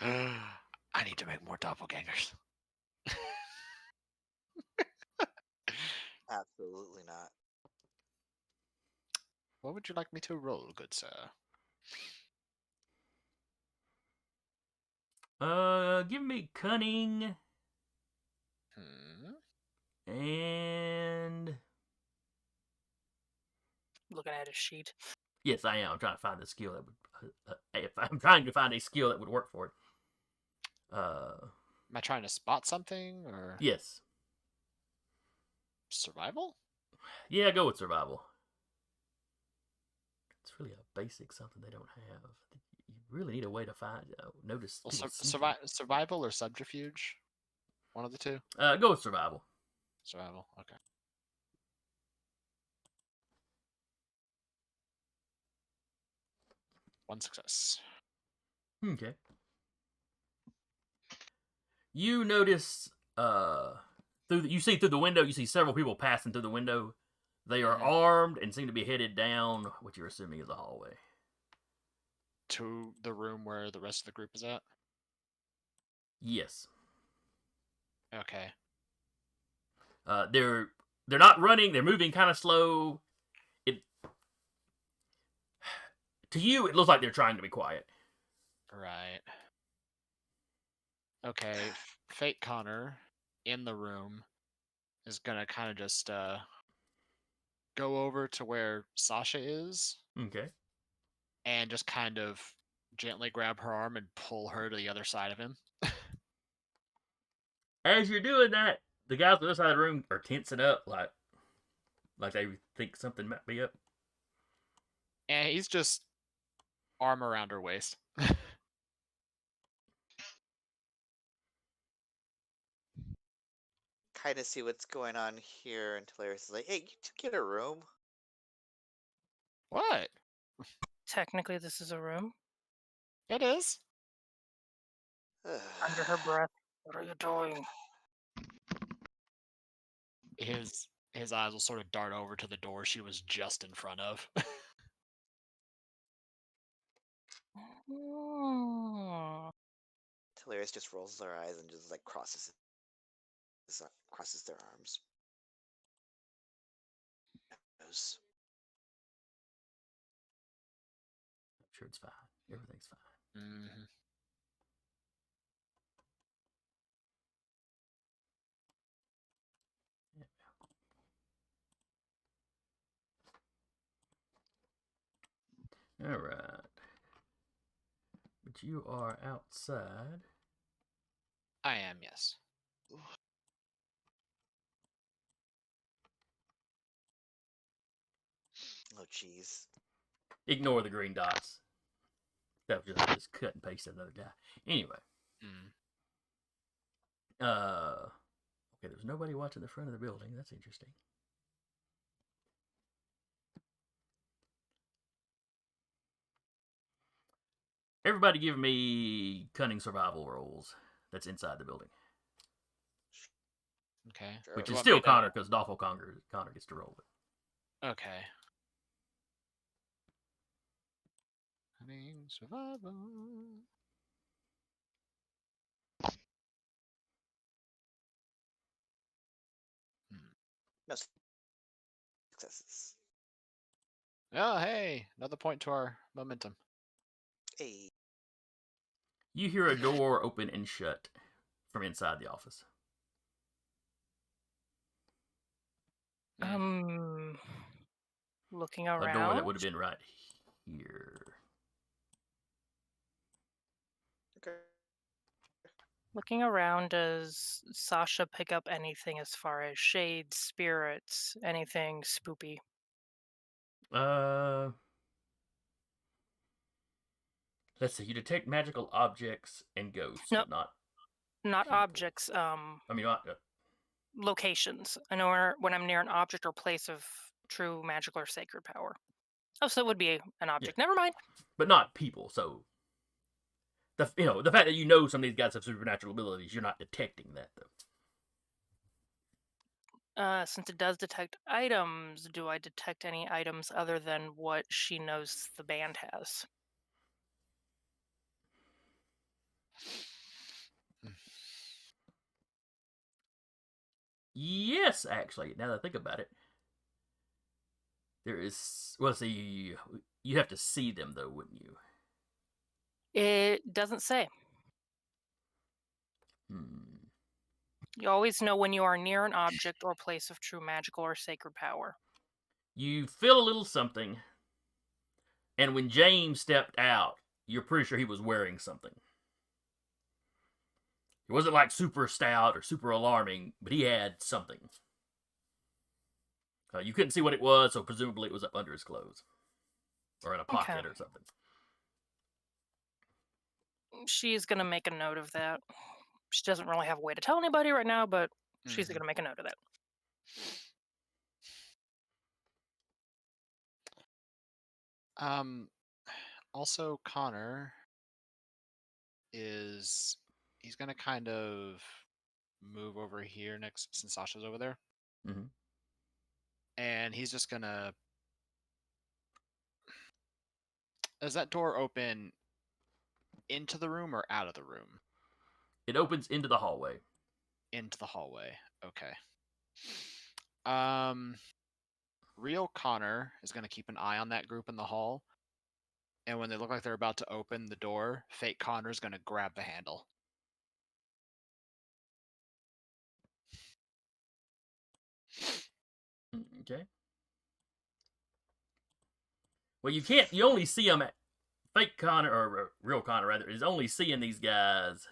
I need to make more doppelgangers. Absolutely not. What would you like me to roll, good sir? Give me cunning Hmm. and Looking at his sheet. yes, I am. I'm trying to find the skill that would. If I'm trying to find a skill that would work for it. Am I trying to spot something or Yes. survival? Yeah, go with survival. It's really a basic something they don't have. You really need a way to find notice. Well, people sneaking. survival or subterfuge? One of the two. Go with survival. Survival. Okay. One success. Okay. You notice you see through the window. You see several people passing through the window. They are armed and seem to be headed down what you're assuming is a hallway. To the room where the rest of the group is at? Yes. Okay. They're not running. They're moving kind of slow. To you, it looks like they're trying to be quiet. Right. Okay. Fake Connor in the room is gonna kind of just go over to where Sasha is Okay. and just kind of gently grab her arm and pull her to the other side of him. As you're doing that, the guys on the other side of the room are tensing up like they think something might be up. And he's just arm around her waist. Kind of see what's going on here until Hilarious is like, hey, you two get a room. What? Technically, this is a room. It is. Under her breath. What are you doing? His eyes will sort of dart over to the door she was just in front of. Hmm. Hilarious just rolls their eyes and just like crosses their arms. Knows. I'm sure it's fine. Everything's fine. Mm-hmm. All right. But you are outside. I am, yes. Oh, jeez. Ignore the green dots. That was just cut and paste another guy. Anyway. Mm. Okay, there's nobody watching the front of the building. That's interesting. Everybody give me cunning survival rolls. That's inside the building. Okay. Sure. Which You is want still me to- Connor, because Doffel Connor gets to roll it. Okay. Cunning survival. No successes. Oh, hey, another point to our momentum. Hey. You hear a door open and shut from inside the office. Looking A around. door that would have been right here. Okay. Looking around, does Sasha pick up anything as far as shades, spirits, anything spoopy? Let's see. You detect magical objects and ghosts, No. but not. Not people. objects, I mean, not. locations. I know when I'm near an object or place of true magical or sacred power. Oh, so it would be an object. Never mind. But not people. So the fact that you know some of these guys have supernatural abilities, you're not detecting that though. Since it does detect items, do I detect any items other than what she knows the band has? Yes, actually. Now that I think about it, there is. Well, see, you have to see them though, wouldn't you? It doesn't say. You always know when you are near an object or place of true magical or sacred power. You feel a little something, and when James stepped out, you're pretty sure he was wearing something. It wasn't like super stout or super alarming, but he had something. You couldn't see what it was, so presumably it was up under his clothes. Or in a pocket or something. She's going to make a note of that. She doesn't really have a way to tell anybody right now, but she's going to make a note of that. Also, Connor he's going to kind of move over here next, since Sasha's over there. Mm-hmm. And he's just going to... Does that door open into the room or out of the room? It opens into the hallway. Into the hallway. Okay. Real Connor is going to keep an eye on that group in the hall. And when they look like they're about to open the door, fake Connor is going to grab the handle. Okay. Well, you can't. You only see them at fake Connor, or real Connor rather, is only seeing these guys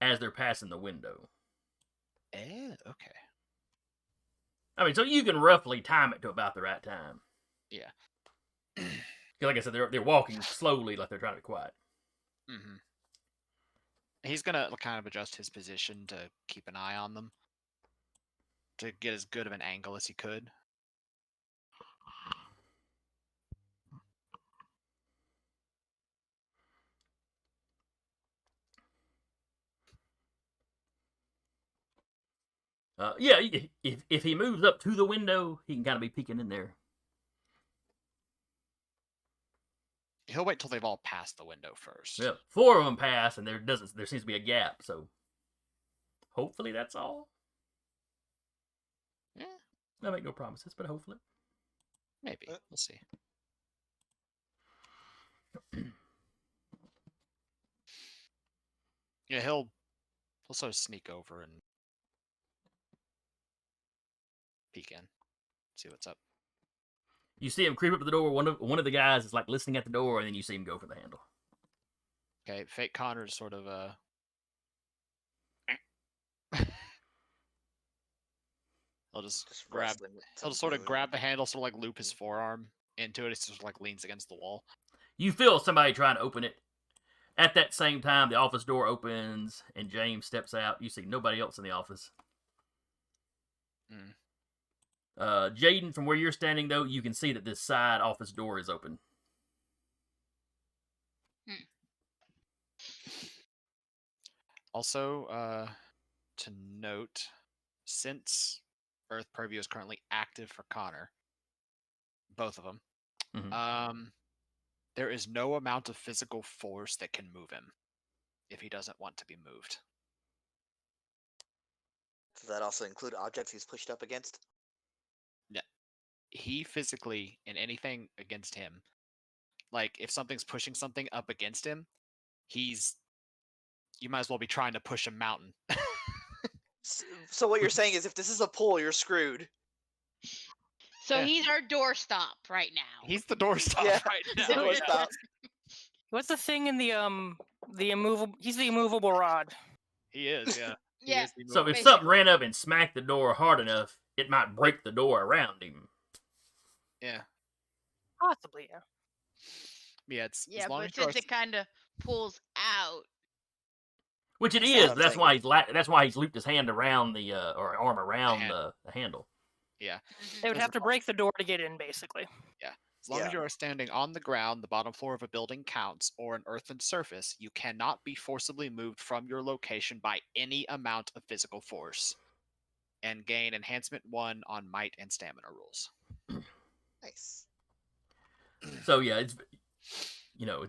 as they're passing the window. Okay. I mean, so you can roughly time it to about the right time. Yeah. Like I said, they're walking slowly, like they're trying to be quiet. Mm-hmm. He's gonna kind of adjust his position to keep an eye on them, to get as good of an angle as he could. Yeah, if he moves up to the window, he can kind of be peeking in there. He'll wait till they've all passed the window first. Yeah, 4 of them pass, and there seems to be a gap. So hopefully that's all. Yeah, I make no promises, but hopefully. maybe. We'll see. Yeah, he'll sort of sneak over and peek in, see what's up. You see him creep up to the door. One of the guys is like listening at the door, and then you see him go for the handle. Okay, Fake Connor's sort of he'll just grab. wrestling with He'll just some sort of food. grab the handle, sort of like loop his forearm into it. It just like leans against the wall. You feel somebody trying to open it. At that same time, the office door opens, and James steps out. You see nobody else in the office. Jaden, from where you're standing, though, you can see that this side office door is open. Also, to note, since Earth Purview is currently active for Connor, both of them, there is no amount of physical force that can move him if he doesn't want to be moved. Does that also include objects he's pushed up against? Yeah. He physically, in anything against him, like if something's pushing something up against him, you might as well be trying to push a mountain. So what you're saying is if this is a pull, you're screwed. So Yeah. he's our doorstop right now. He's the doorstop Yeah, right he's now. the doorstop. What's the thing in the immovable? He's the immovable rod. He is, yeah. He Yeah. is the So if movable- something ran up and smacked the door hard enough, it might break the door around him. Yeah. Possibly, yeah. Yeah, it's Yeah, as long but as you are since it kind of pulls out. Which it That's is. what I'm But that's saying. that's why he's looped his hand around the or arm around handle. the handle. Yeah. They would As have to break the door to get in, basically. As long as Yeah. you are standing on the ground, the bottom floor of a building counts, or an earthen surface, you cannot be forcibly moved from your location by any amount of physical force. And gain enhancement 1 on might and stamina rules. Nice. So yeah, it's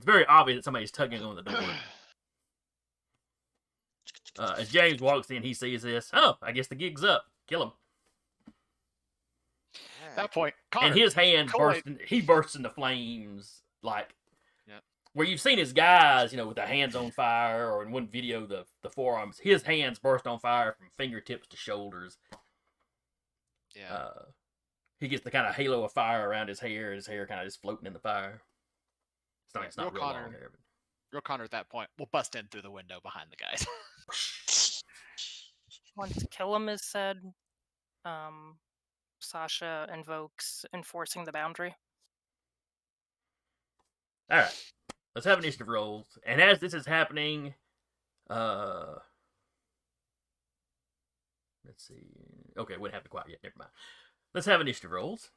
very obvious that somebody's tugging on the door. As James walks in, he sees this. Oh, I guess the gig's up. Kill him. At that point, Connor, And his hand Colin- bursts into flames, like Yep. where you've seen his guys, with their hands on fire, or in one video, the forearms. His hands burst on fire from fingertips to shoulders. yeah. He gets the kind of halo of fire around his hair, and his hair kind of just floating in the fire. It's not real real long Connor. hair, but Real Connor at that point will bust in through the window behind the guys. Once kill him is said, Sasha invokes enforcing the boundary. all right. Let's have initiative rolls. And as this is happening, let's see. Okay, we haven't happened quite yet. Never mind. Let's have initiative rolls.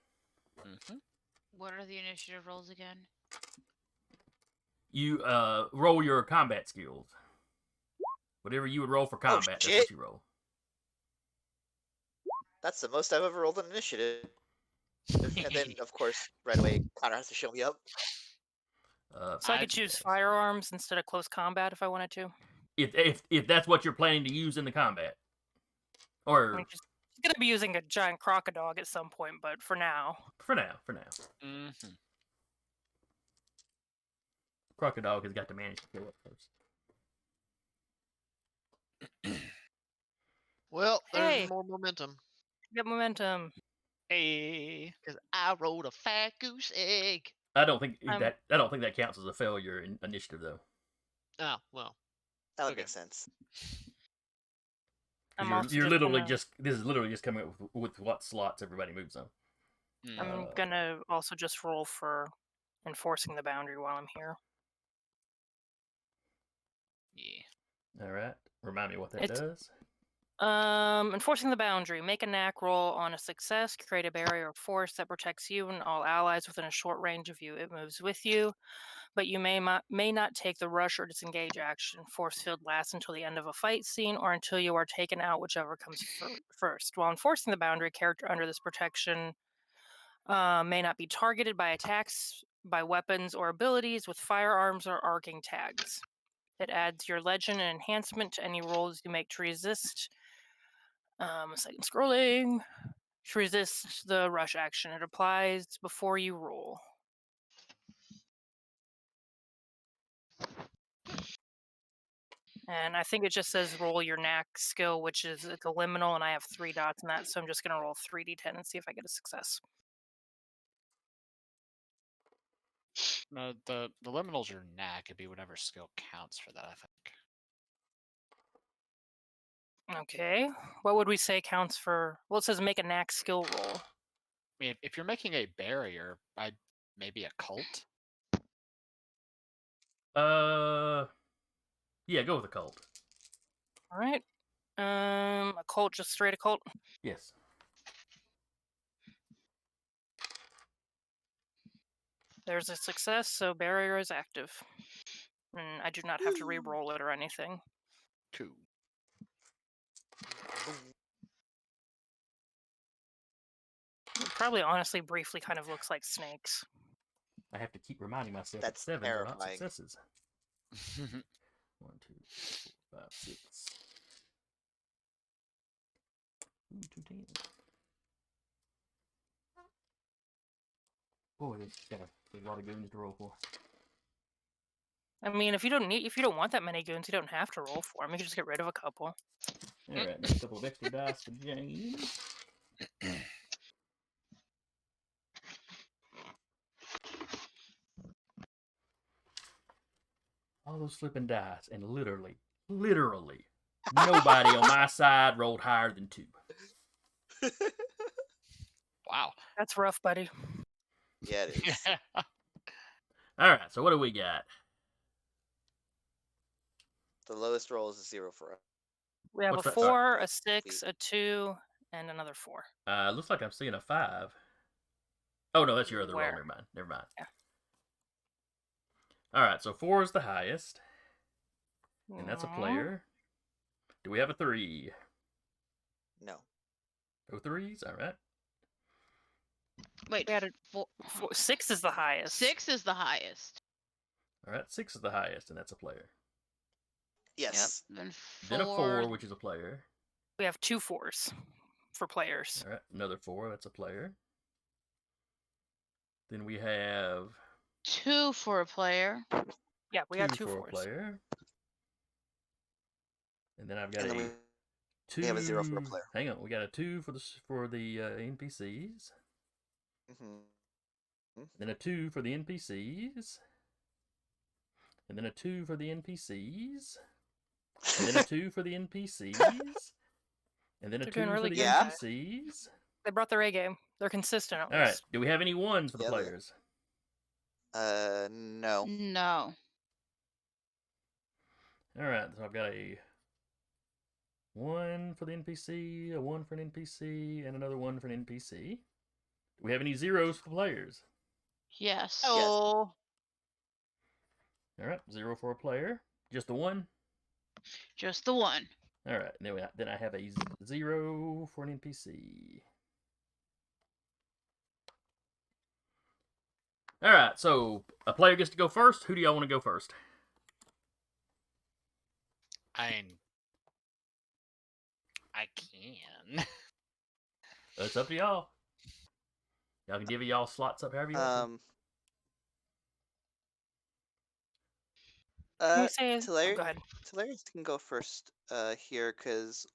What are the initiative rolls again? You roll your combat skills. Whatever you would roll for combat, that's what shit. you roll. That's the most I've ever rolled an initiative. And then, of course, right away, Connor has to show me up. So I could choose firearms instead of close combat if I wanted to. If that's what you're planning to use in the combat, I or mean, she's going to be using a giant crocodile at some point, but for now. for now, Crocodile has got to manage to kill it first. Well, there's Hey. more momentum. Get momentum. Hey. Because I rolled a fat goose egg. I don't think that counts as a failure in initiative though. Oh, well. That would Okay. make sense. I'm You're, also you're just literally gonna, this is literally just coming up with what slots everybody moves on. I'm gonna also just roll for enforcing the boundary while I'm here. Yeah. All right, remind me what that It's- does. Enforcing the boundary. Make a knack roll on a success. Create a barrier of force that protects you and all allies within a short range of you. It moves with you, but you may not take the rush or disengage action. Force field lasts until the end of a fight scene or until you are taken out, whichever comes first. While enforcing the boundary, character under this protection may not be targeted by attacks by weapons or abilities with firearms or arcing tags. It adds your legend and enhancement to any rolls you make to resist. Second scrolling. To resist the rush action. It applies before you roll. And I think it just says roll your knack skill, which is it's a liminal, and I have 3 dots in that, so I'm just going to roll 3d10 and see if I get a success. No, the liminal's your knack. It'd be whatever skill counts for that, I think. Okay. What would we say counts for... Well, it says make a knack skill roll. I mean, if you're making a barrier, maybe a cult? Yeah, go with a cult. All right. Occult, just straight occult. Yes. There's a success, so barrier is active. And I do not have to re-roll it or anything. Cool. It probably honestly briefly kind of looks like snakes. I have to keep reminding myself That's that 7s are not terrifying. successes. 1, 2, 3, 4, 5, 6. Ooh, 2 10s. Boy, there's got a lot of goons to roll for. I mean, if you don't want that many goons, you don't have to roll for them. You can just get rid of a couple. Alright, there's a couple of extra dice for James. All those flipping dice, and literally, nobody on my side rolled higher than 2. Wow. That's rough, buddy. Yeah, it is. Alright, so what do we got? The lowest roll is a 0 for us. We have What's a that? 4, a 6, a 2, and another 4. Looks like I'm seeing a 5. Oh, no, that's your other Where? roll. Never mind. Yeah. Alright, so 4 is the highest. And that's a Aw. player. Do we have a 3? No. No 3s? Alright. Wait, We had a 4, 6 is the highest. 6 is the highest. Alright, 6 is the highest, and that's a player. Yes. Yep. Then a 4, which is a player. We have 2 4s for players. Alright, another 4, that's a player. Then we have 2 for a player. Yeah, we got 2 for a 4s. player. And then I've got And then a we 2. have a 0 for a player. Hang on, we got a 2 for the NPCs. Mm-hmm. Then a 2 for the NPCs. And then a 2 for the NPCs. And then a 2 for the NPCs. And then a They're 2 doing for really the good. Yeah. NPCs. They brought their A game. They're consistent at Alright, least. do we have any 1s for the Yeah, they- players? No. No. Alright, so I've got a 1 for the NPC, a 1 for an NPC, and another 1 for an NPC. Do we have any 0s for players? Yes. Oh. Alright, 0 for a player. Just the 1? Just the 1. Alright, then I have a 0 for an NPC. Alright, so a player gets to go first. Who do y'all want to go first? I can. It's up to y'all. Y'all can divvy y'all slots up however you want Can we say? Tulare, Go ahead. Tulare can go first here because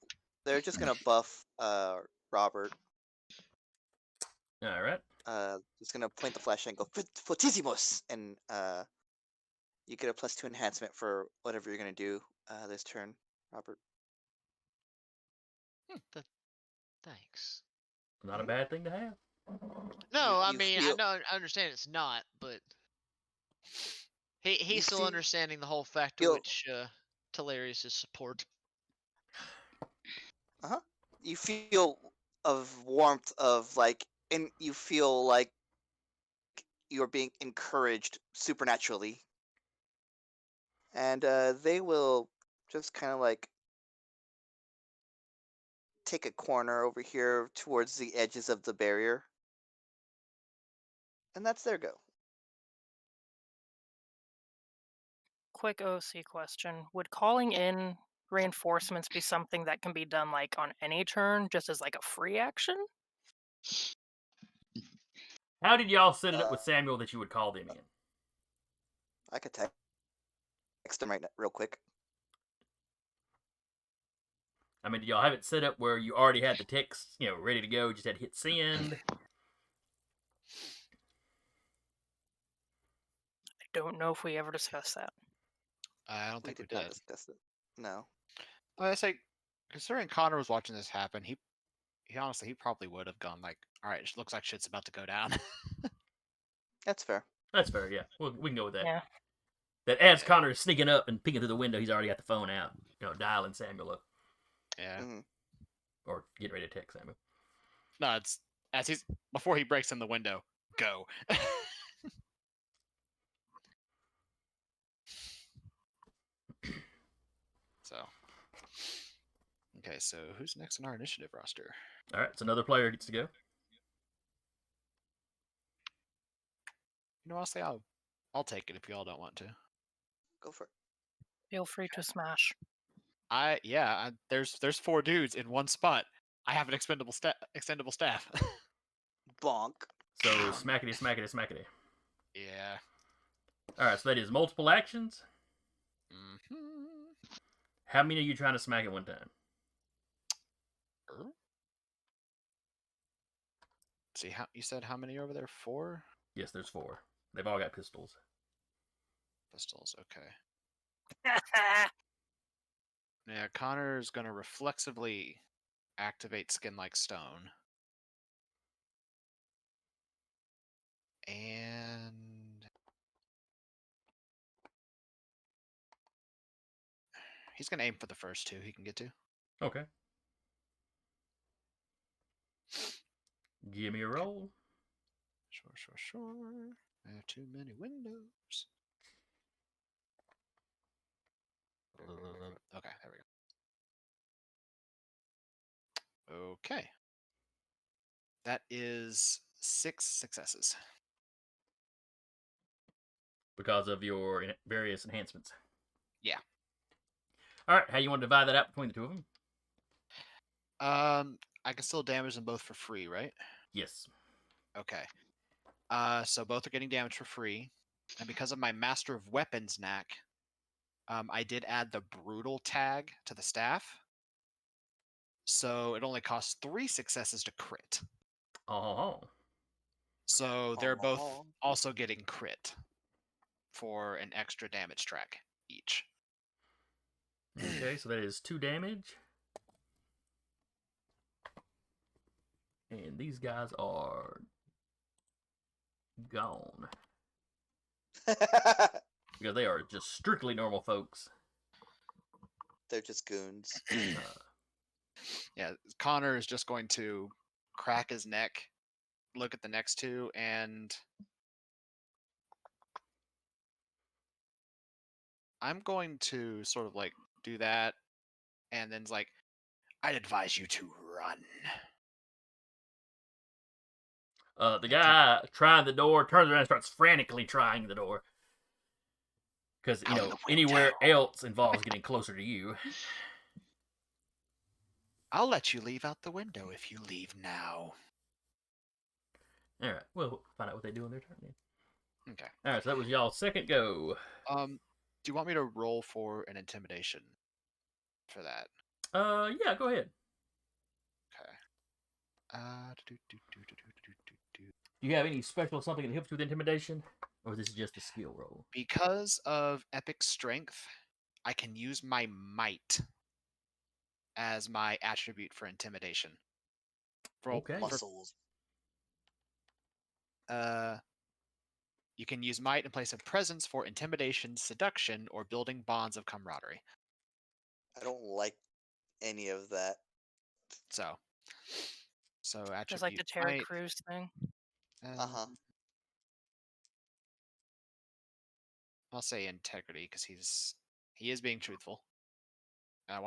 they're just gonna buff Robert. to. Alright. Just gonna point the flashlight and go Fortissimus, and you get a +2 enhancement for whatever you're gonna do this turn, Robert. Thanks. Not a bad thing to have. No, I you mean, feel- I understand it's not, but he's still feel- understanding the whole fact to feel- which Talarius' support. You feel of warmth of like, and you feel like you're being encouraged supernaturally, and they will just kind of like take a corner over here towards the edges of the barrier, and that's their go. Quick OC question. Would calling in reinforcements be something that can be done like on any turn, just as like a free action? How did y'all set it up Uh, with Samuel that you would call them in? I could text them right now, real quick. I mean, did y'all have it set up where you already had the text, ready to go, just had to hit send? I don't know if we ever discussed that. I don't We think we did not did. discuss it. No. I say, considering Connor was watching this happen, he honestly he probably would have gone like, all right, it looks like shit's about to go down. That's fair. That's fair, yeah. We can go with that. Yeah. That as Connor is sneaking up and peeking through the window, he's already got the phone out, dialing Samuel up. Yeah. Hmm. Or getting ready to text Samuel. No, it's as he's before he breaks in the window. Go. So. Okay, so who's next on our initiative roster? All right, so another player gets to go. Honestly, I'll take it if y'all don't want to. Go for it. Feel free to smash. There's 4 dudes in one spot. I have an extendable staff. Bonk. So smackety, smackety, smackety. Yeah. All right, so that is multiple actions. Mm-hmm. How many are you trying to smack at one time? See, how you said how many over there? 4 Yes, there's 4. They've all got pistols. pistols. Okay. Yeah, Connor's gonna reflexively activate Skin Like Stone. And he's gonna aim for the first 2 he can get to. Okay. Give me a roll. Sure. I have too many windows. Okay, there we go. Okay. That is 6 successes. Because of your various enhancements. Yeah. All right, how you want to divide that out between the two of them? I can still damage them both for free, right? Yes. Okay. So both are getting damage for free. And because of my Master of Weapons knack, I did add the Brutal tag to the staff. So it only costs 3 successes to crit. Oh. So they're both Aw. also getting crit for an extra damage track each. Okay, so that is 2 damage. And these guys are gone. Because they are just strictly normal folks. They're just goons. Yeah, Connor is just going to crack his neck, look at the next 2, and I'm going to sort of like do that, and then's like, I'd advise you to run. The guy trying the door turns around and starts frantically trying the door. Because, Out the anywhere window. else involves getting closer to you. I'll let you leave out the window if you leave now. Alright, we'll find out what they do on their turn then. Okay. Alright, so that was y'all's second go. Do you want me to roll for an intimidation for that? Yeah, go ahead. Okay. Do you have any special something that helps you with intimidation? Or is this just a skill roll? Because of epic strength, I can use my might as my attribute for intimidation. Okay. Muscles. You can use might in place of presence for intimidation, seduction, or building bonds of camaraderie. I don't like any of that. So attribute Just like the Terry might. Crews thing. Uh-huh. I'll say integrity because he is being truthful.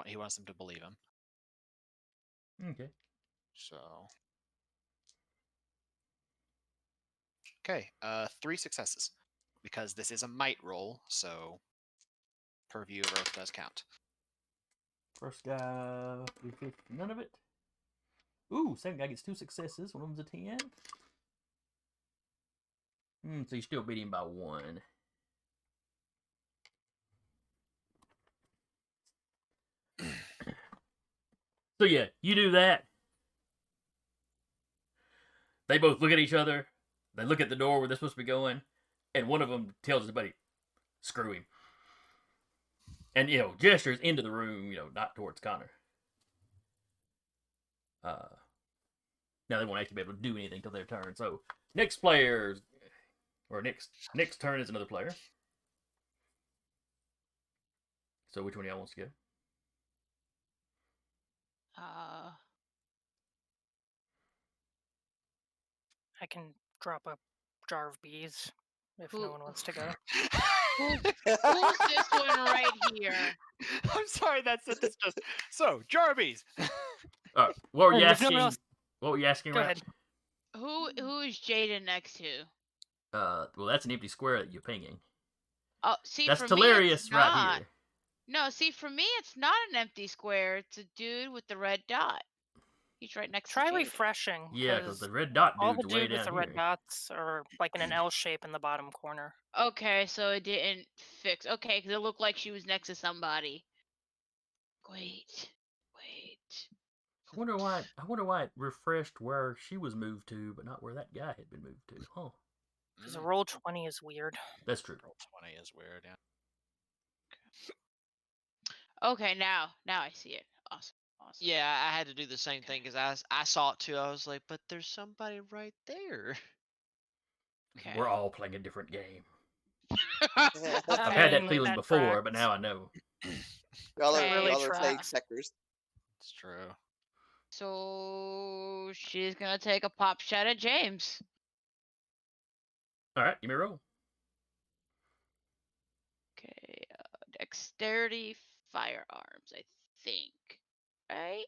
He wants them to believe him. Okay. So okay, 3 successes because this is a might roll. So purview of Earth does count. First guy, none of it. Ooh, second guy gets 2 successes. One of them's a 10. So you still beat him by 1. So yeah, you do that. They both look at each other. They look at the door where they're supposed to be going, and one of them tells his buddy, "Screw him," and gestures into the room, not towards Connor. Now they won't actually be able to do anything till their turn. So next player, or next turn is another player. So which one of y'all wants to go? I can drop a jar of bees if Who- no one wants to go. Who's this one right here? I'm sorry, that's just so Jarvis. What were you If no one asking? else- What were you asking? Go Rap? ahead. Who is Jaden next to? Well, that's an empty square that you're pinging. Oh, see, That's for me, Hilarious it's right not. here. No, see, for me, it's not an empty square. It's a dude with the red dot. He's right next Try to Jaden. refreshing. Yeah, because the red dot all the dude's way dude with down the here. red dots are like in an L shape in the bottom corner. Okay, so it didn't fix. Okay, because it looked like she was next to somebody. Wait. I wonder why it refreshed where she was moved to, but not where that guy had been moved to. Huh? Because a roll 20 is weird. That's true. Roll 20 is weird. Yeah. Okay, now I see it. Awesome. Yeah, I had to do the same thing because I saw it too. I was like, but there's somebody right there. Okay. We're all playing a different game. I I've had that mean, feeling that before, but tracks. now I know. Y'all Okay. are, Really y'all are playing tracks. sectors. It's true. So she's gonna take a pop shot at James. All right, give me a roll. Okay, dexterity firearms, I think. Right?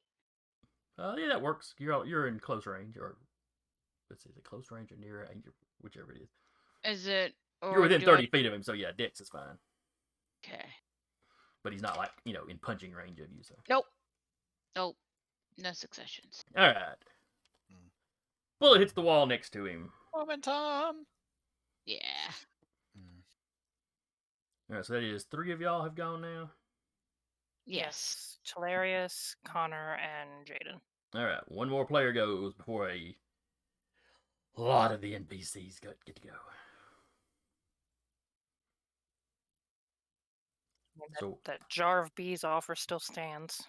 Yeah, that works. You're in close range, or let's see, is it close range or near range, whichever it is. Is it? Or You're within do 30 feet of him, so yeah, Dex is fine. Okay. But he's not like in punching range of you. So. Nope. No successions. All right. Bullet hits the wall next to him. Momentum. Yeah. All right, so that is 3 of y'all have gone now. Yes. Hilarious, Connor, and Jaden. All right, one more player goes before a lot of the NPCs get to go. So That jar of bees offer still stands.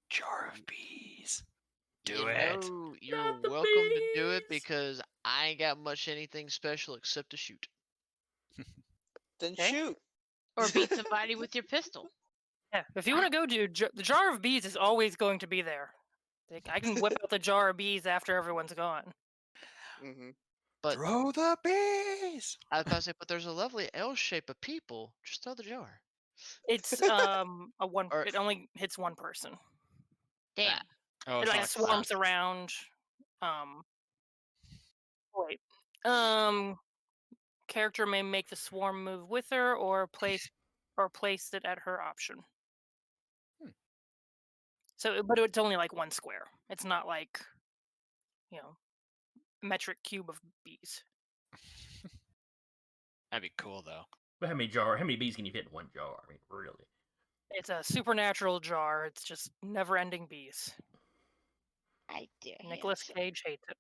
Jar of bees. Do You it. know, you're Not the welcome to do it bees. because I ain't got much anything special except to shoot. Then Okay. shoot. Or beat somebody with your pistol. Yeah, if you want to go, dude, the jar of bees is always going to be there. Like, I can whip out the jar of bees after everyone's gone. Mm-hmm. But Throw the bees. I was about to say, but there's a lovely L shape of people. Just throw the jar. It's a one. Or- It only hits one person. Damn. Oh, It it's like not swarms cloud. around. Wait. Character may make the swarm move with her or place it at her option. So, but it's only like one square. It's not like, metric cube of bees. That'd be cool though. But how many bees can you fit in one jar? I mean, really? It's a supernatural jar. It's just never-ending bees. I dare Nicolas Cage hates it.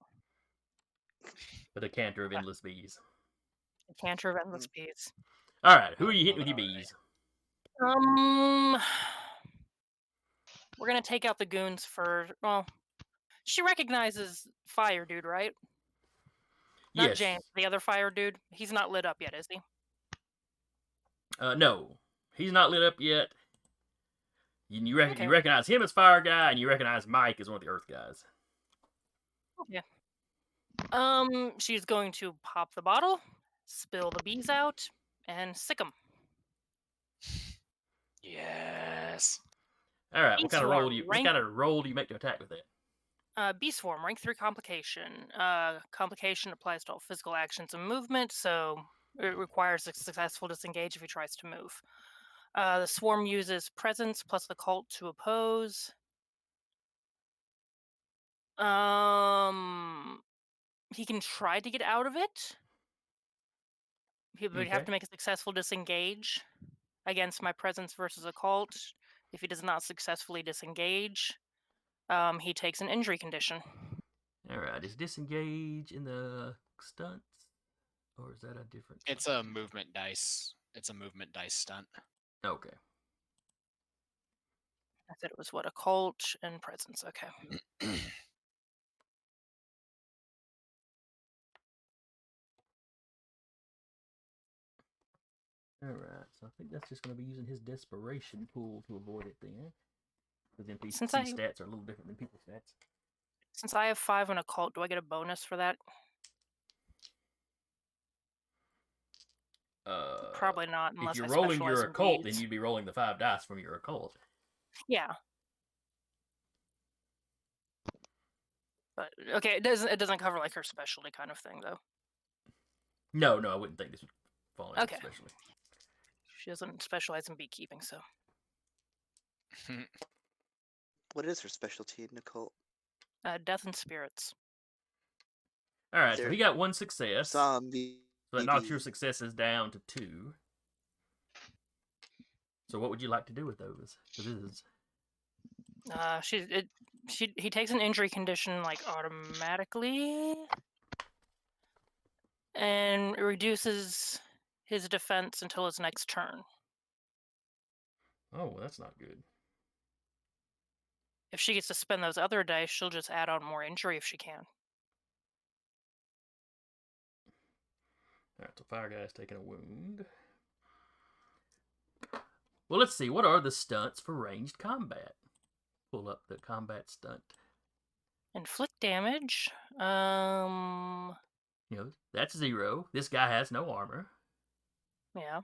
A decanter of endless bees. A canter of endless bees. All right, who are you hitting with your bees? We're gonna take out the goons for. Well, she recognizes Fire Dude, right? Not Yes. James, the other Fire Dude. He's not lit up yet, is he? No, he's not lit up yet. You Okay. recognize him as fire guy, and you recognize Mike as one of the earth guys. Okay. She's going to pop the bottle, spill the bees out, and sick them. Yes. All right, Bee what kind of roll swarm, do you make to attack with that? Bee swarm, rank 3 complication. Complication applies to all physical actions and movement, so it requires a successful disengage if he tries to move. The swarm uses presence plus the cult to oppose. He can try to get out of it. He would have Okay. to make a successful disengage against my presence versus a cult. If he does not successfully disengage, he takes an injury condition. All right, is disengage in the stunts, or is that a different? It's a movement dice. It's a movement dice stunt. Okay. I said it was what, a cult and presence. Okay. All right, so I think that's just going to be using his desperation pool to avoid it then, because NPC Since I stats are a little different than people stats. since I have 5 on a cult, do I get a bonus for that? Probably not, If unless you're I rolling specialize your in occult, bees. then you'd be rolling the 5 dice from your occult. Yeah. But okay, it doesn't cover like her specialty kind of thing though. No, I wouldn't think this would fall into Okay. especially. She doesn't specialize in beekeeping, so What is her specialty in occult? death and spirits. All right, so They're he got 1 success, so zombie. that knocks your successes down to 2. So what would you like to do with those? Because He takes an injury condition like automatically, and reduces his defense until his next turn. oh, that's not good. If she gets to spend those other dice, she'll just add on more injury if she can. All right, so fire guy's taking a wound. Well, let's see. What are the stunts for ranged combat? Pull up the combat stunt. Inflict damage. That's 0. This guy has no armor. Yeah.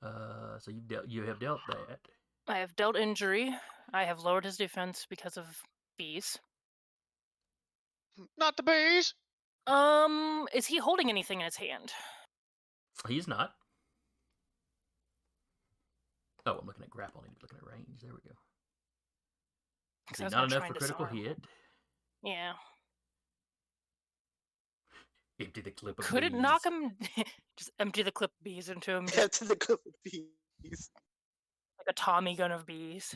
So you have dealt that. I have dealt injury. I have lowered his defense because of bees. Not the bees. Is he holding anything in his hand? He's not. Oh, I'm looking at grapple. I need to be looking at range. There we go. See, not enough for critical hit. Yeah. Empty the clip of Could bees. it knock him? Just empty the clip of bees into him. Get to the clip of bees. Like a Tommy gun of bees.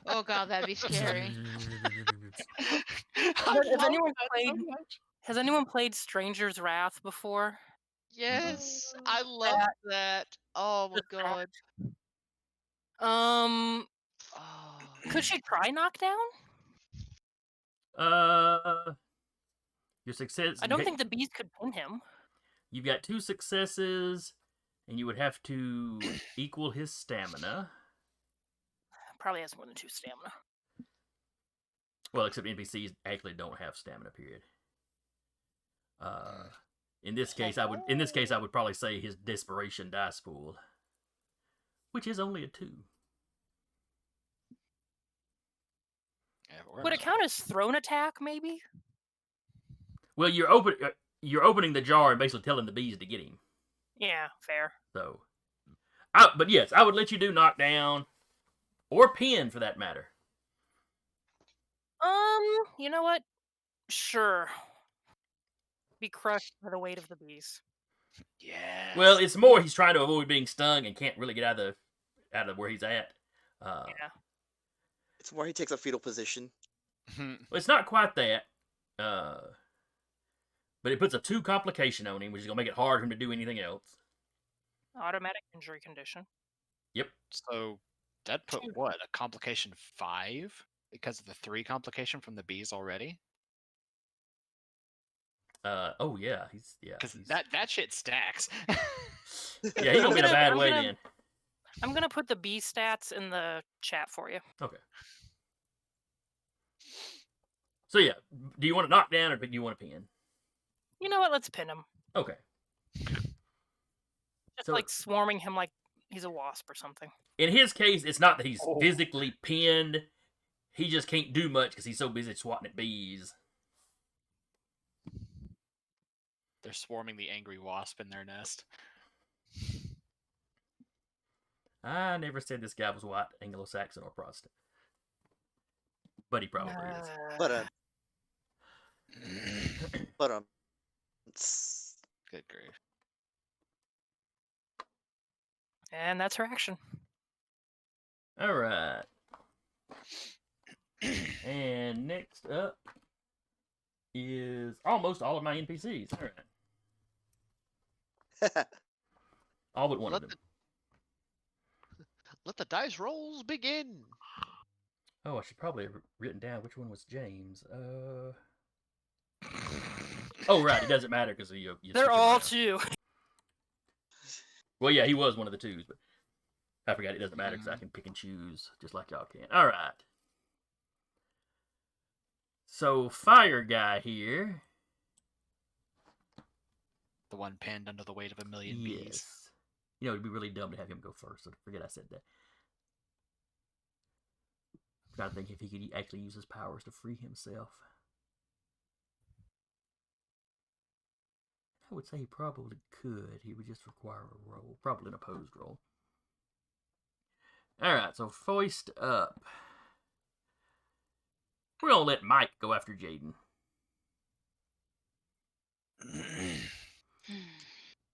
Oh god, that'd be scary. Has anyone played Stranger's Wrath before? Yes, I love that. Oh my god. Oh. Could she try knockdown? Your success. I don't think the bees could pin him. You've got 2 successes, and you would have to equal his stamina. Probably has more than 2 stamina. Well, except NPCs actually don't have stamina. Period. In this case, I would probably say his desperation dice pool, which is only a 2. Would it count as thrown attack? Maybe. Well, you're opening the jar and basically telling the bees to get him. Yeah, fair. So, but yes, I would let you do knockdown or pin for that matter. You know what? Sure. Be crushed by the weight of the bees. Yeah. Well, it's more he's trying to avoid being stung and can't really get out of where he's at. Yeah. It's more he takes a fetal position. Well, it's not quite that. But it puts a 2 complication on him, which is going to make it hard for him to do anything else. Automatic injury condition. Yep. So that put what? A complication 5? Because of the 3 complication from the bees already? Oh yeah, he's Because he's, that shit stacks. yeah, he's gonna be in a bad I'm way gonna- then. I'm gonna put the B stats in the chat for you. Okay. So yeah, do you want to knock down or do you want to pin? You know what? Let's pin him. Okay. Just So- like swarming him like he's a wasp or something. In his case, it's not that he's Oh. physically pinned. He just can't do much because he's so busy swatting at bees. They're swarming the angry wasp in their nest. I never said this guy was white, Anglo-Saxon, or Protestant. But he probably is. But Good grief. And that's her action. All right. And next up is almost all of my NPCs. All right. All but one of them. Let the dice rolls begin. Oh, I should probably have written down which one was James. Oh, right. It doesn't matter because you They're switch all around. 2. Well, yeah, he was one of the 2s, but I forgot it doesn't matter because I can pick and choose just like y'all can. All right. So, fire guy here. The one pinned under the weight of a million bees. Yes. You know, it'd be really dumb to have him go first. So forget I said that. I'm trying to think if he could actually use his powers to free himself. I would say he probably could. He would just require a roll. Probably an opposed roll. Alright, so foist up. We're going to let Mike go after Jaden.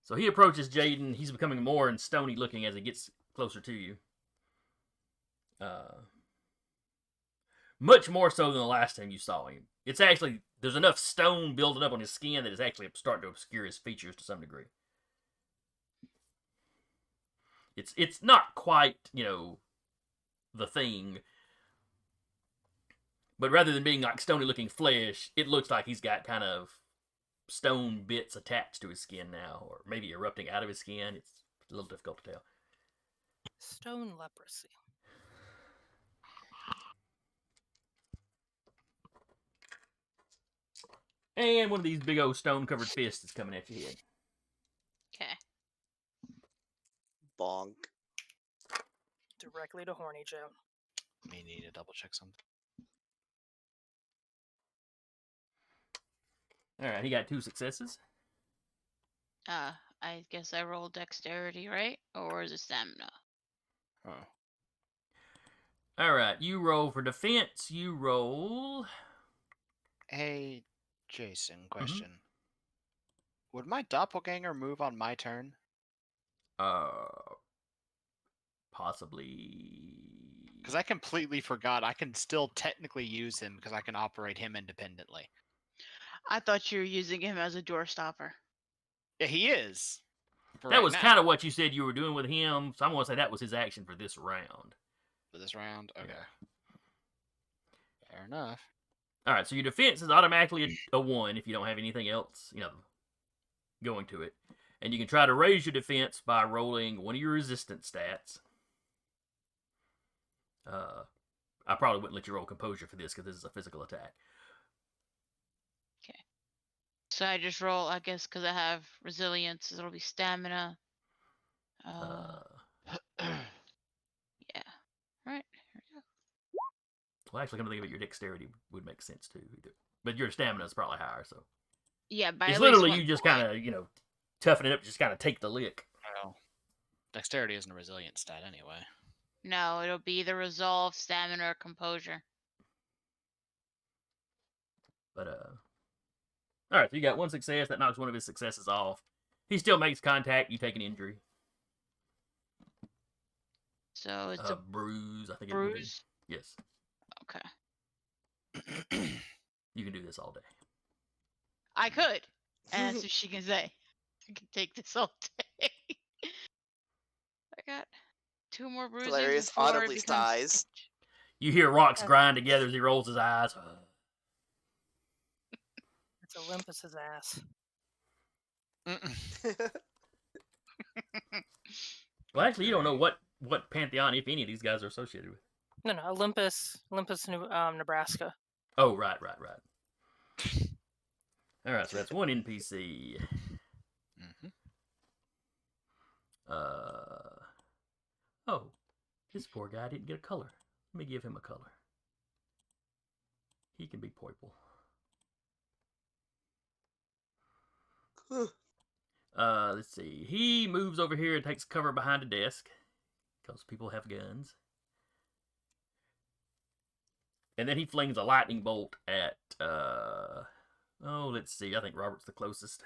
So he approaches Jaden. He's becoming more and stony looking as he gets closer to you. Much more so than the last time you saw him. It's actually, there's enough stone building up on his skin that it's actually starting to obscure his features to some degree. It's not quite, the thing. But rather than being like stony looking flesh, it looks like he's got kind of stone bits attached to his skin now, or maybe erupting out of his skin. It's a little difficult to tell. Stone leprosy. And one of these big old stone covered fists is coming at your head. Okay. bonk. Directly to Horny Joe. May need to double check something. Alright, he got 2 successes. I guess I rolled dexterity, right? Or is it stamina? Oh. Alright, you roll for defense. You roll. Hey, Jason, question. Would my doppelganger move on my turn? Possibly. Because I completely forgot. I can still technically use him because I can operate him independently. I thought you were using him as a door stopper. Yeah, he is. That was kind of what you said you were doing with him, so I'm going to say that was his action for this round. For this round? Okay. Yeah. Fair enough. Alright, so your defense is automatically a 1 if you don't have anything else, going to it. And you can try to raise your defense by rolling one of your resistance stats. I probably wouldn't let you roll composure for this because this is a physical attack. Okay. So I just roll, I guess, because I have resilience. It'll be stamina. Yeah. Right. Here we go. Well, actually, come to think of it, your dexterity would make sense too. But your stamina is probably higher, so. Yeah, by It's at least literally one you just point. kind of, toughen it up, just kind of take the lick. Well, dexterity isn't a resilient stat anyway. No, it'll be either resolve, stamina, or composure. But, alright, so you got 1 success. That knocks one of his successes off. He still makes contact. You take an injury. So it's A a bruise, I think it would be. bruise. Yes. Okay. You can do this all day. I could. And that's what she can say. I can take this all day. I got 2 more bruises. Hilarious, before it audibly becomes- sighs. You hear rocks grind together as he rolls his eyes. It's Olympus's ass. Mm-mm. Well, actually, you don't know what pantheon, if any, of these guys are associated with. No, Olympus, Nebraska. Oh, right. All right, so that's one NPC. Mhm. Oh, this poor guy didn't get a color. Let me give him a color. He can be purple. Let's see. He moves over here and takes cover behind a desk because people have guns. And then he flings a lightning bolt at. Let's see. I think Robert's the closest.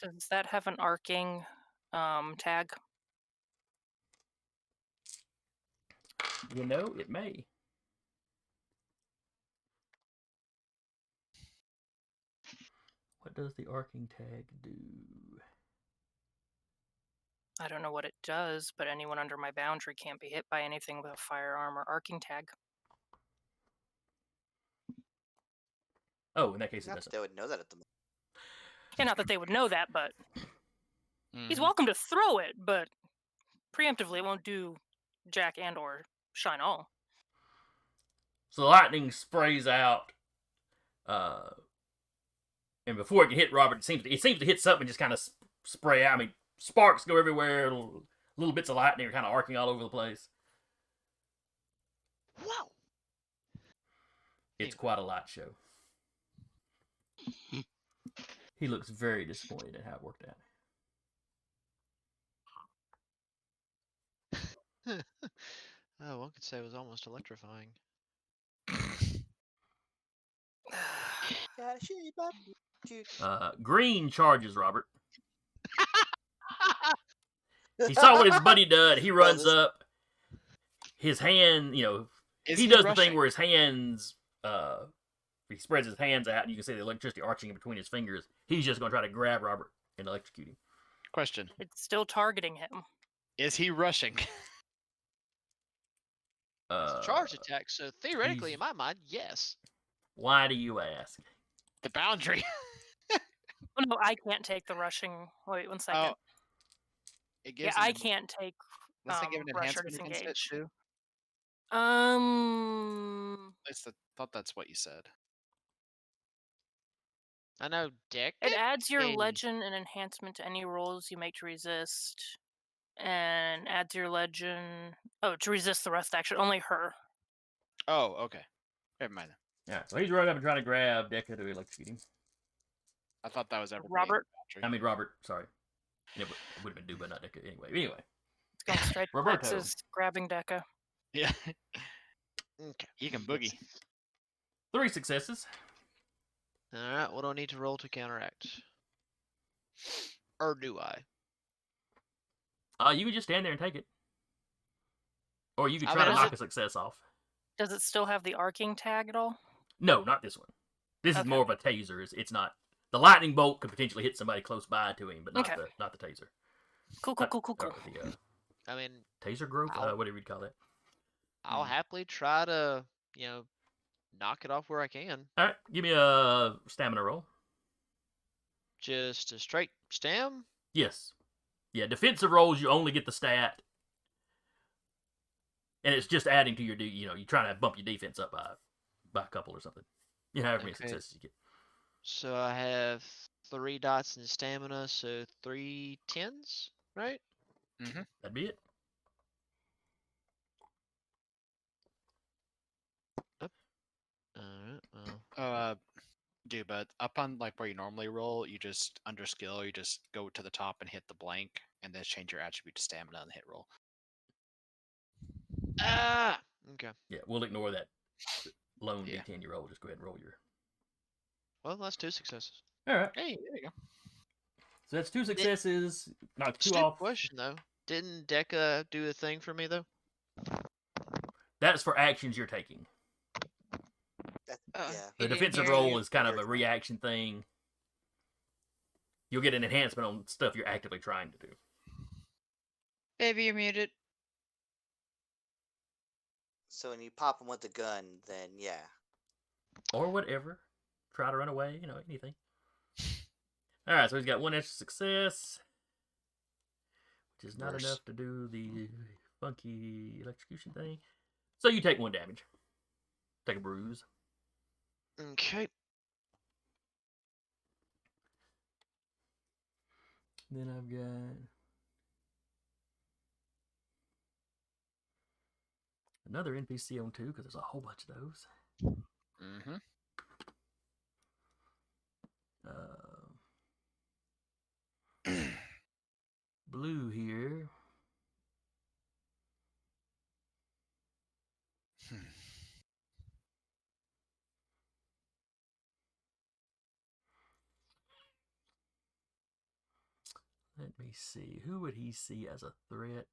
Does that have an arcing tag? You know, it may. What does the arcing tag do? I don't know what it does, but anyone under my boundary can't be hit by anything with a firearm or arcing tag. Oh, in that case, it Not that doesn't. they would know that at the moment. Yeah, not that they would know that, but he's Mhm. welcome to throw it, but preemptively it won't do jack and or shine all. So the lightning sprays out, and before it can hit Robert, it seems to hit something and just kind of spray out. I mean, sparks go everywhere. Little bits of lightning are kind of arcing all over the place. Wow. It's quite a light show. He looks very disappointed at how it worked out. Oh, one could say it was almost electrifying. Yeah, she about to. Green charges Robert. He saw what his buddy did. He Well, runs this- up. His hand, Is he does the rushing? thing where his hands, he spreads his hands out, and you can see the electricity arching in between his fingers. He's just going to try to grab Robert and electrocute him. Question: It's still targeting him. Is he rushing? It's a charge attack, so theoretically, in my mind, yes. Why do you ask? The boundary. Oh, no, I can't take the rushing. Wait 1 second. Oh, it Yeah, gives. I can't take Does it give an rush or enhancement against it disengage. too? At least I thought that's what you said. I know Deck. It adds your Hey. legend and enhancement to any rolls you make to resist, and adds your legend. Oh, to resist the rest action, only her. Oh, okay. Never mind. Yeah, so he's running up and trying to grab Deca to electrocute him. I thought that was everybody. Robert. I mean, Robert, sorry. It would have been but not Deca. Anyway. It's going straight to Roberto. Texas, grabbing Deca. Yeah. Okay. He can boogie. 3 successes. Alright, what do I need to roll to counteract? Or do I? You could just stand there and take it. Or you could I try mean, to is knock it- a success off. Does it still have the arcing tag at all? No, not this one. This is Okay. more of a taser. It's not. The lightning bolt could potentially hit somebody close by to him, but not Okay. not the taser. Cool. Or the I mean, taser growth, Ow. whatever you'd call that. I'll happily try to, knock it off where I can. All right, give me a stamina roll. Just a straight stam? Yes. Yeah, defensive rolls, you only get the stat. And it's just adding to your, you're trying to bump your defense up by a couple or something. However many Okay. successes you get. So I have 3 dots in stamina, so 3 tens, right? That'd be it. Alright, well. But up on where you normally roll, you just under skill, you just go to the top and hit the blank, and then change your attribute to stamina and hit roll. Ah! Okay. Yeah, we'll ignore that lone Yeah. D10 you roll. Just go ahead and roll your. Well, that's 2 successes. All right. Hey, there you go. So that's 2 successes. Knock 2 Stupid off. question, though. Didn't Deca do a thing for me, though? That's for actions you're taking. Yeah. The defensive roll is kind of a reaction thing. You'll get an enhancement on stuff you're actively trying to do. Baby, you're muted. So when you pop him with the gun, then yeah. Or whatever. try to run away, anything. All right, so he's got one extra success, which is not Worse. enough to do the funky electrocution thing. So you take 1 damage. Take a bruise. Okay. Then I've got another NPC on 2 because there's a whole bunch of those. Mm-hmm. Blue here. Let me see. Who would he see as a threat?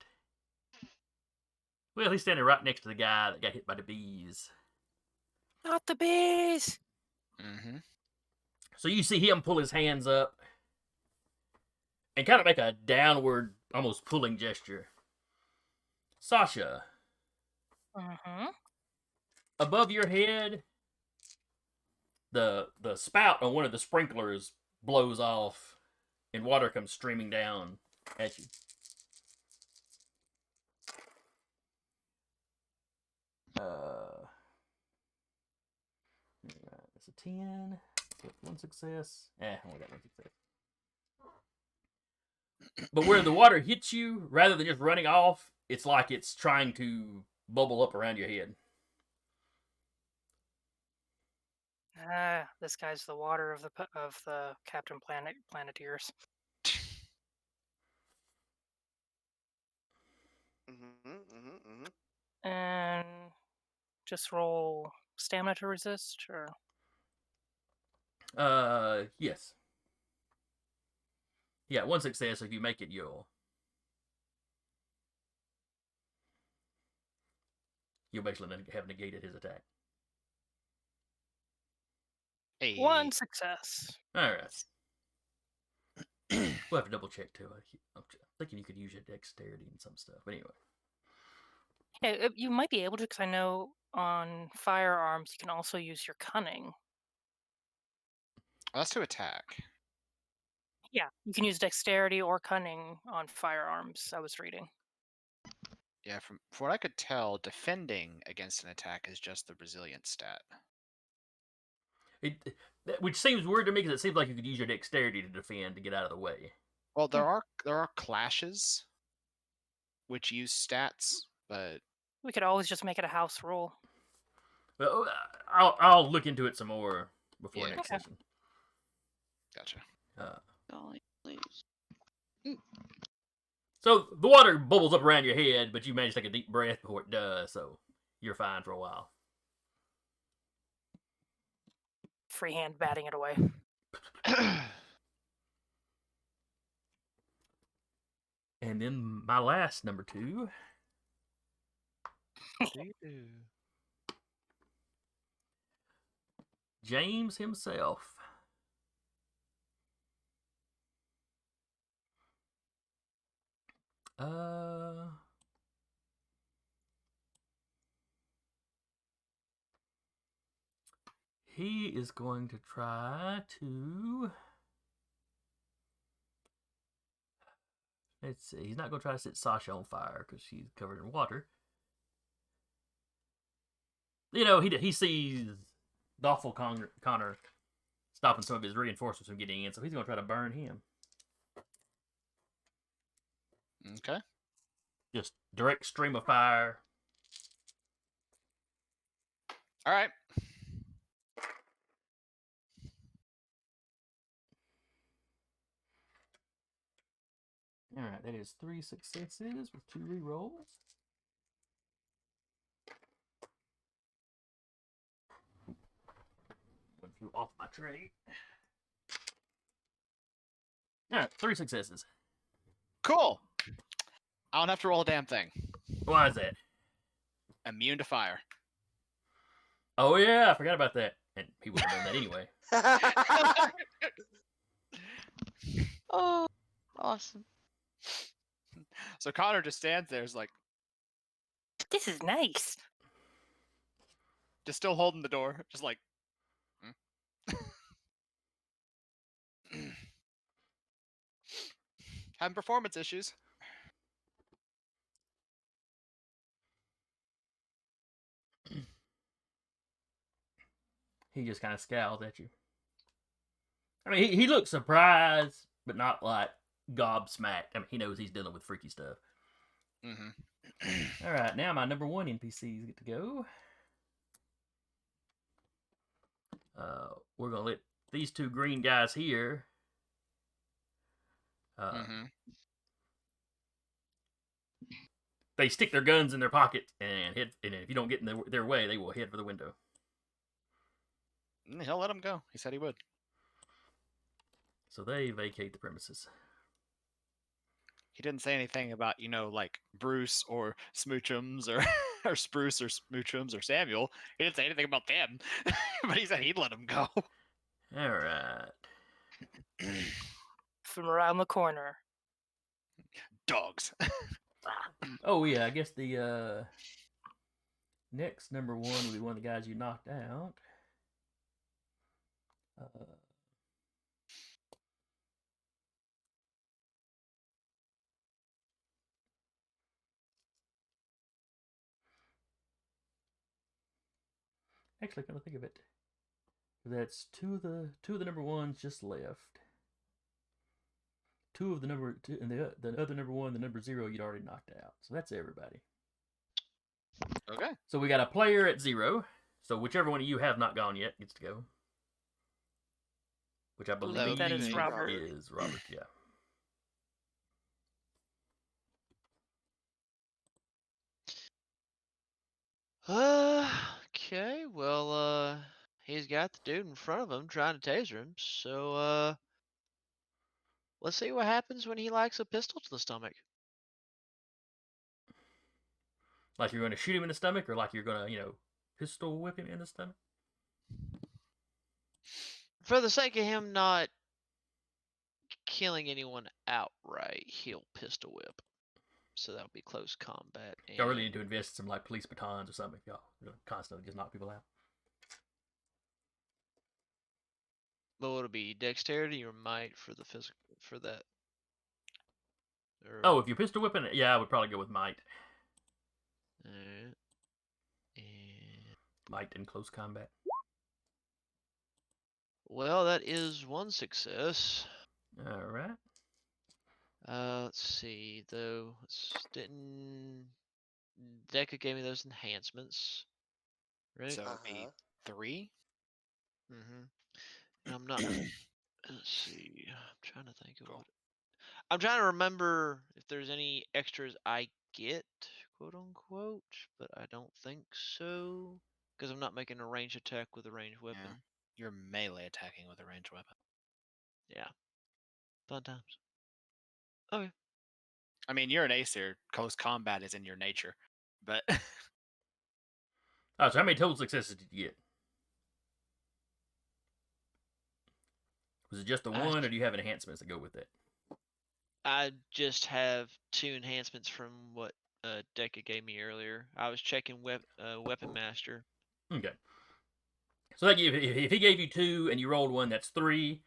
Well, he's standing right next to the guy that got hit by the bees. Not the bees! Mm-hmm. So you see him pull his hands up and kind of make a downward, almost pulling gesture. Sasha, Mm-hmm. above your head, the spout on one of the sprinklers blows off and water comes streaming down at you. That's a 10. Get 1 success. Only got 1 success. But where the water hits you, rather than just running off, it's like it's trying to bubble up around your head. This guy's the water of the Captain Planeteers. And just roll stamina to resist, or Yes. Yeah, 1 success. If you make it, you'll basically have negated his attack. Hey. 1 success. All right. We'll have to double check too. I'm thinking you could use your dexterity and some stuff. But anyway. Yeah, you might be able to, because I know on firearms you can also use your cunning. That's to attack. Yeah, you can use dexterity or cunning on firearms, I was reading. Yeah, from what I could tell, defending against an attack is just the resilience stat. Which seems weird to me because it seems like you could use your dexterity to defend to get out of the way. Well, there are clashes which use stats, but We could always just make it a house rule. Well, I'll look into it some more before Yeah. next Okay. session. gotcha. Golly, please. So the water bubbles up around your head, but you manage to take a deep breath before it does, so you're fine for a while. Freehand batting it away. And then my last number 2. James himself. He is going to try to... Let's see. He's not going to try to set Sasha on fire because she's covered in water. He sees Doffel Connor stopping some of his reinforcements from getting in, so he's going to try to burn him. Okay. Just direct stream of fire. All right. All right, that is 3 successes with 2 rerolls. One flew off my tray. All right, 3 successes. Cool. I don't have to roll a damn thing. Why is that? Immune to fire. Oh yeah, I forgot about that. And he would have done that anyway. Oh, awesome. So Connor just stands there, is like, This is nice. just still holding the door, just like. Having performance issues. He just kind of scowls at you. I mean, he looks surprised, but not like gobsmacked. I mean, he knows he's dealing with freaky stuff. Mm-hmm. All right, now my number 1 NPCs get to go. We're gonna let these 2 green guys here. Mm-hmm. They stick their guns in their pockets and hit. And if you don't get in their way, they will head for the window. He'll let him go. He said he would. So they vacate the premises. He didn't say anything about, like Bruce or Smoochums or or Spruce or Smoochums or Samuel. He didn't say anything about them, but he said he'd let him go. All right. From around the corner. Dogs. Oh yeah, I guess the next number 1 will be one of the guys you knocked out. Actually, come to think of it, that's two of the number 1s just left. 2 of the number 2 and the other number 1, the number 0, you'd already knocked out. So that's everybody. Okay. So we got a player at 0. So whichever one of you have not gone yet gets to go. Which I believe that is Robert. is Robert. Yeah. Okay. Well, he's got the dude in front of him trying to taser him. So, let's see what happens when he likes a pistol to the stomach. Like you're going to shoot him in the stomach, or like you're going to, pistol whip him in the stomach? For the sake of him not killing anyone outright, he'll pistol whip. So that'll be close combat. Y'all really need to invest in some like police batons or something. Y'all constantly just knock people out. But would it be dexterity or might for the physical for that? Or, Oh, if you're pistol whipping it, yeah, I would probably go with might. and Might in close combat. well, that is 1 success. All right. Let's see though. Didn't Deca gave me those enhancements, right? So it'd be 3. Mm-hmm. And I'm not. Let's see. I'm trying to think of what. I'm trying to remember if there's any extras I get, quote unquote, but I don't think so, because I'm not making a ranged attack with a ranged weapon. Yeah. You're melee attacking with a ranged weapon. Yeah. Fun times. Okay. I mean, you're an Acer. Close combat is in your nature, but Oh, so how many total successes did you get? Was it just the one, or do you have enhancements that go with it? I just have 2 enhancements from what Deca gave me earlier. I was checking Weapon Master. Okay. So that if he gave you 2 and you rolled 1, that's 3.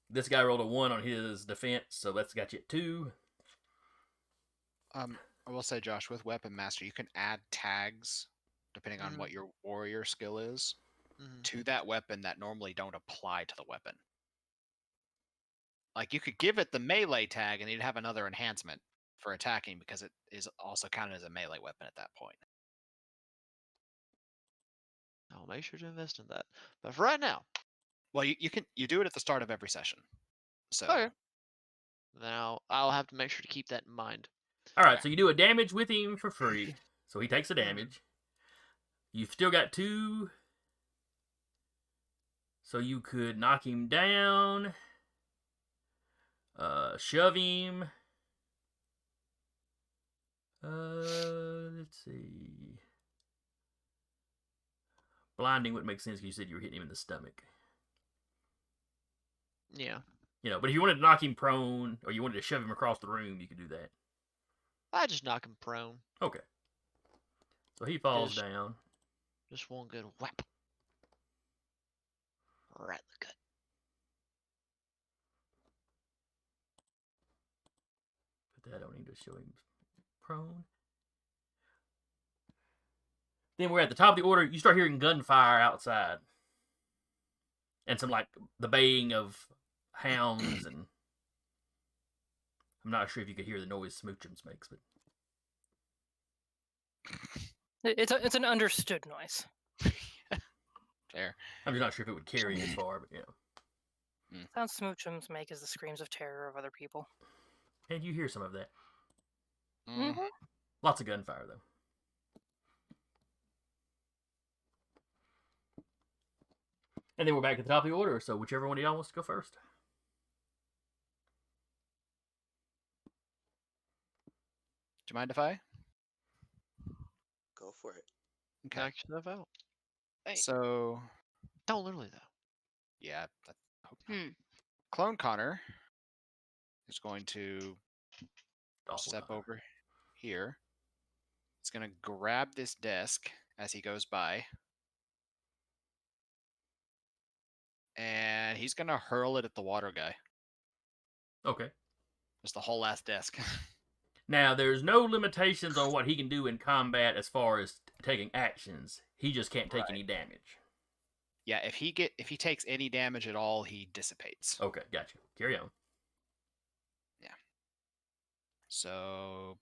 This guy rolled a 1 on his defense, so that's got you at 2. I will say, Josh, with Weapon Master, you can add tags depending on what your warrior skill is to that weapon that normally don't apply to the weapon. Like, you could give it the melee tag and you'd have another enhancement for attacking because it is also counted as a melee weapon at that point. I'll make sure to invest in that. But for right now, well, you do it at the start of every session. So okay. Now I'll have to make sure to keep that in mind. All right, so you do a damage with him for free, so he takes the damage. You've still got 2, so you could knock him down, shove him. Let's see. Blinding wouldn't make sense because you said you were hitting him in the stomach. Yeah. But if you wanted to knock him prone or you wanted to shove him across the room, you could do that. I just knock him prone. Okay. So he falls down. Just one good whap. Right in the gut. Just show him prone. Then we're at the top of the order. You start hearing gunfire outside. And some, like, the baying of hounds, and I'm not sure if you could hear the noise Smoochums makes, but It's an understood noise. Fair. I'm just not sure if it would carry as far, but yeah. Sounds Smoochums make is the screams of terror of other people. And you hear some of that. Mm. Lots of gunfire, though. And then we're back at the top of the order, so whichever one of y'all wants to go first. Do you mind if I? Go for it. Okay. Knock yourself out. Hey. So, Don't literally though. yeah. I hope not. Hmm. Clone Connor is going to Awful step Connor. over here. He's going to grab this desk as he goes by. And he's going to hurl it at the water guy. Okay. Just the whole last desk. Now, there's no limitations on what he can do in combat as far as taking actions. He just can't take any damage. Yeah, if he takes any damage at all, he dissipates. Okay, gotcha. Carry on. Yeah. So,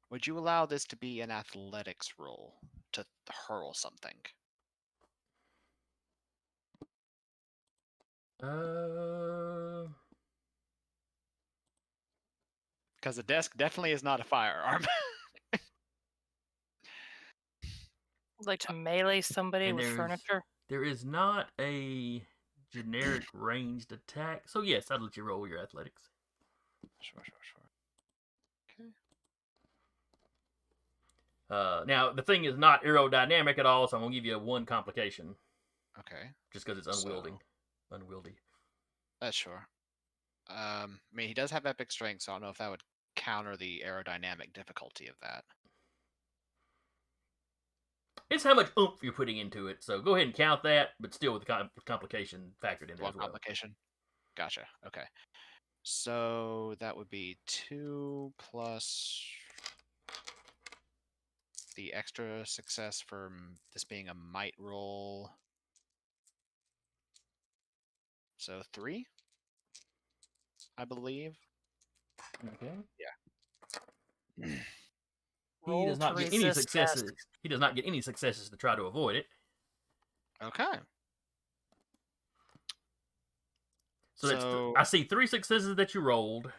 would you allow this to be an athletics roll to hurl something? Because the desk definitely is not a firearm. Like to melee somebody And with there's- furniture. There is not a generic ranged attack, so yes, I'd let you roll your athletics. Sure. Now, the thing is not aerodynamic at all, so I'm going to give you one complication, Okay. just because it's unwieldy. That's sure. I mean, he does have epic strength, so I don't know if that would counter the aerodynamic difficulty of that. It's how much oomph you're putting into it, so go ahead and count that, but still with the complication factored in there One as well. complication. Gotcha. Okay. So that would be 2 plus the extra success for this being a might roll. So 3, I believe. Okay. Yeah. He Roll does not to get any resist successes. desk. He does not get any successes to try to avoid it. Okay. So that's I see 3 successes that you rolled,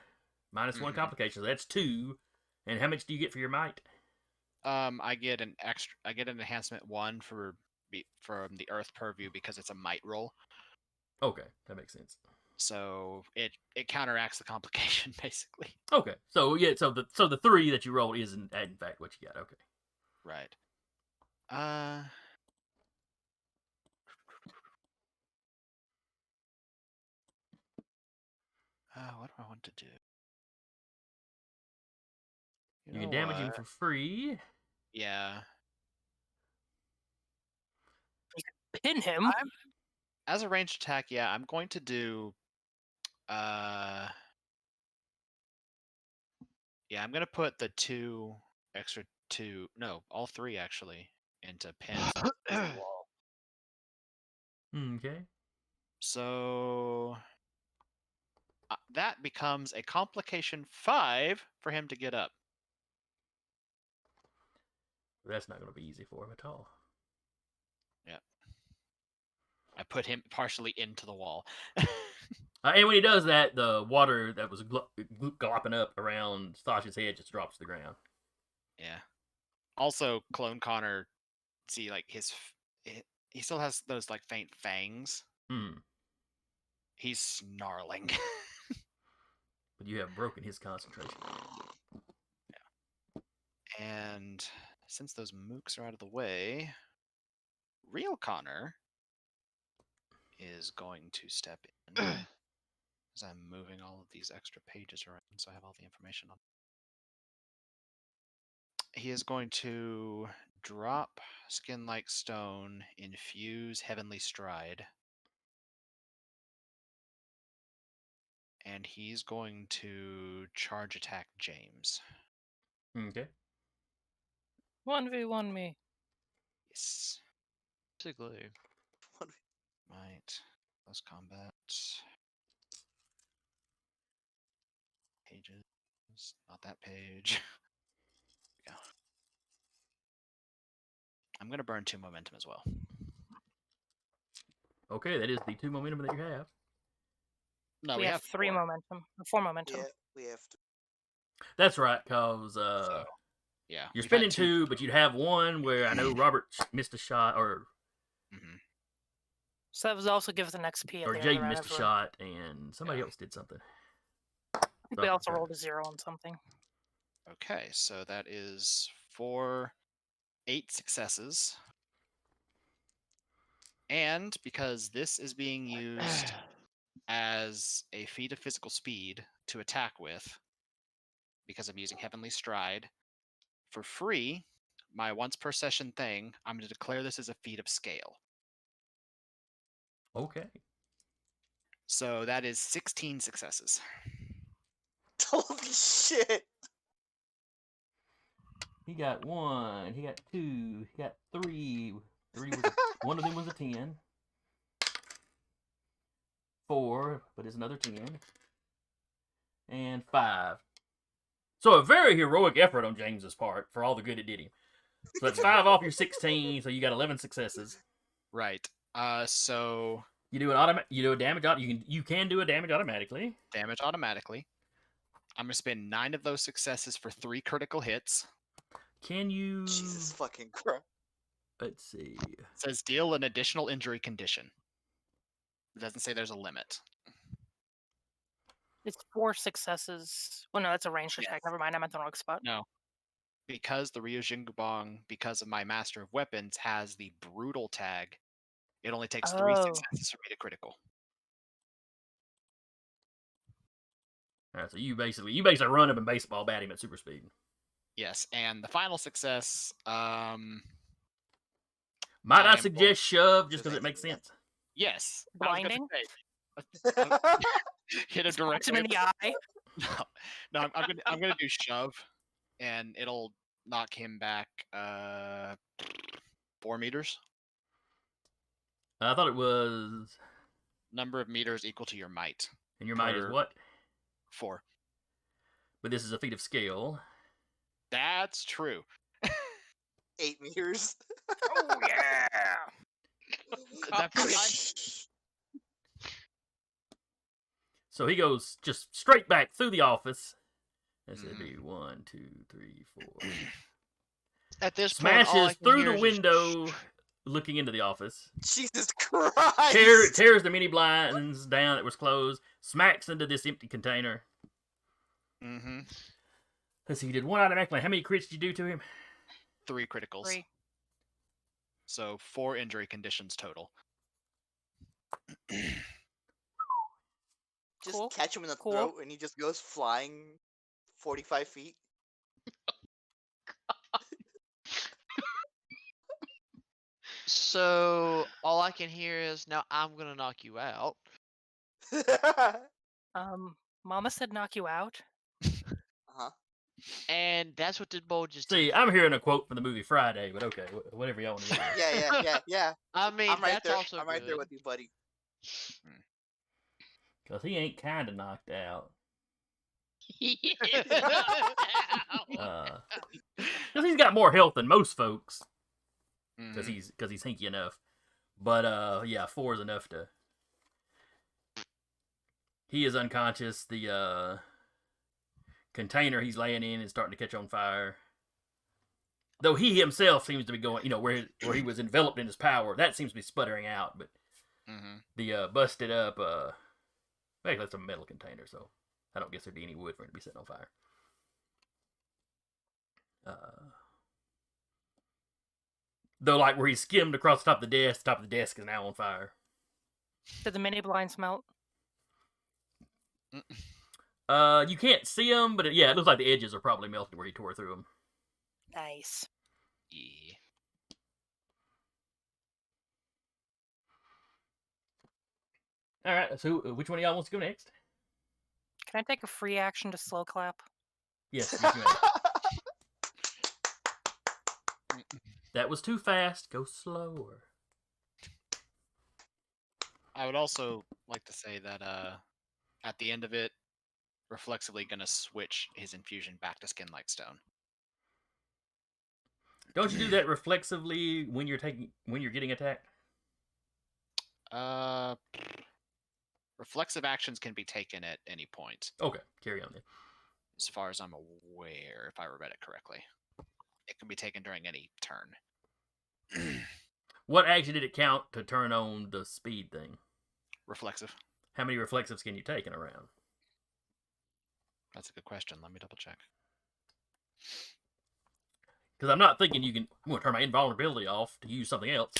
minus 1 Mhm. complication. So that's 2. And how much do you get for your might? I get an enhancement 1 from the Earth Purview because it's a might roll. Okay, that makes sense. So it counteracts the complication basically. Okay, so yeah, so the 3 that you rolled is in fact what you got. Okay. Right. What do I want to do? You can damage him for free. Yeah. Pin him. As a ranged attack, yeah, I'm going to do. Yeah, I'm gonna put the 2 extra 2. No, all 3 actually into pins on the wall. Okay. So that becomes a complication 5 for him to get up. That's not going to be easy for him at all. Yeah. I put him partially into the wall. And when he does that, the water that was glopping up around Sasha's head just drops to the ground. Yeah. Also, Clone Connor, see, like he still has those like faint fangs. Hmm. He's snarling. But you have broken his concentration. Yeah. And since those mooks are out of the way, real Connor is going to step in. As I'm moving all of these extra pages around, so I have all the information on. He is going to drop Skin Like Stone, infuse Heavenly Stride, and he's going to charge attack James. Okay. 1v1 me. Yes. Basically. Might. Close combat. Pages. Not that page. Yeah. I'm going to burn 2 momentum as well. Okay, that is the 2 momentum that you have. No, we have 3 4. momentum. 4 momentum. Yeah, we have to. That's right, because So, yeah. you're we've had spending 2, but you'd have 1 where I know Robert missed a shot, or Mhm. So that was also give us an XP at or the end of the Jaden round. missed a shot, and somebody else did something. I think we also rolled a 0 on something. Okay, so that is 8 successes. And because this is being used as a feat of physical speed to attack with, because I'm using Heavenly Stride, for free, my once per session thing, I'm going to declare this as a feat of scale. Okay. So that is 16 successes. Holy shit! He got 1. He got 2. He got 3. 3 was one of them was a 10. 4, but it's another 10. And 5. So a very heroic effort on James's part for all the good it did him. So that's 5 off your 16, so you got 11 successes. Right. So You do a damage. You can do a damage automatically. damage automatically. I'm going to spend 9 of those successes for 3 critical hits. Can you? Jesus fucking Christ! Let's see. It says deal an additional injury condition. It doesn't say there's a limit. It's 4 successes. Well, no, that's a ranged Yes. attack. Never mind, I'm at the wrong spot. No. Because the Ryujingbong, because of my Master of Weapons, has the brutal tag, it only takes 3 successes for me to critical. All right, so you basically run up and baseball bat him at super speed. Yes, and the final success, Might I I am suggest shove just because it makes Preventing sense? yes, I was gonna Blinding? say, hit a direct Punch him in the eye. No, I'm gonna do shove, and it'll knock him back 4 meters. I thought it was. Number of meters equal to your might. And your might is Per- what? 4. But this is a feat of scale. That's true. 8 meters. Oh, yeah! So he goes just straight back through the office. This would be 1, 2, 3, 4. At this point, all I Smashes can through hear the is window, looking into the office. Jesus Christ! Tears the mini blinds down that was closed. Smacks into this empty container. Mm-hmm. Let's see, you did 1 automatically. How many crits did you do to him? 3 criticals. 3. So 4 injury conditions total. Just Cool. catch him in the Cool. throat and he just goes flying 45 feet. So all I can hear is, now I'm gonna knock you out. Mama said knock you out. Uh-huh. And that's what this bowl just See, did. I'm hearing a quote from the movie Friday, but okay, whatever y'all want to hear. Yeah. I mean, I'm right that's there. also I'm right there good. with you, buddy. Because he ain't kind of knocked out. Because he's got more health than most folks. Because he's hinky enough. But yeah, 4 is enough to. He is unconscious. The container he's laying in is starting to catch on fire. Though he himself seems to be going, where he was enveloped in his power, that seems to be sputtering out. But the busted up, well, that's a metal container, so I don't guess there'd be any wood for it to be set on fire. Though, like where he skimmed across the top of the desk is now on fire. Did the mini blinds melt? You can't see them, but it looks like the edges are probably melted where he tore through them. Nice. Yeah. All right, so which one of y'all wants to go next? Can I take a free action to slow clap? Yes, you may. That was too fast. Go slower. I would also like to say that at the end of it, reflexively gonna switch his infusion back to skin like stone. Don't you do that reflexively when you're getting attacked? Reflexive actions can be taken at any point, Okay, carry on then. as far as I'm aware, if I read it correctly. It can be taken during any turn. What action did it count to turn on the speed thing? Reflexive. How many reflexives can you take in a round? That's a good question. Let me double check. Because I'm not thinking you can turn my invulnerability off to use something else,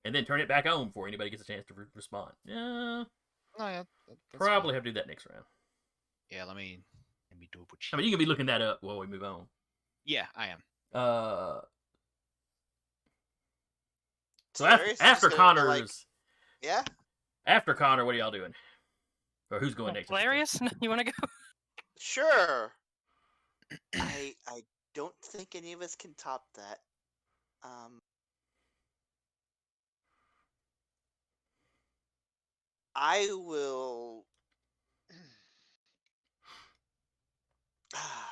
and then turn it back on before anybody gets a chance to respond. Yeah, Oh yeah, that's probably fine. have to do that next round. Yeah, let me double check. I mean, you can be looking that up while we move on. Yeah, I am. So Hilarious, it's after just gonna, Connor's, yeah. after Connor, what are y'all doing? Or who's going next? Hilarious? You want to go? Sure. I don't think any of us can top that. I will.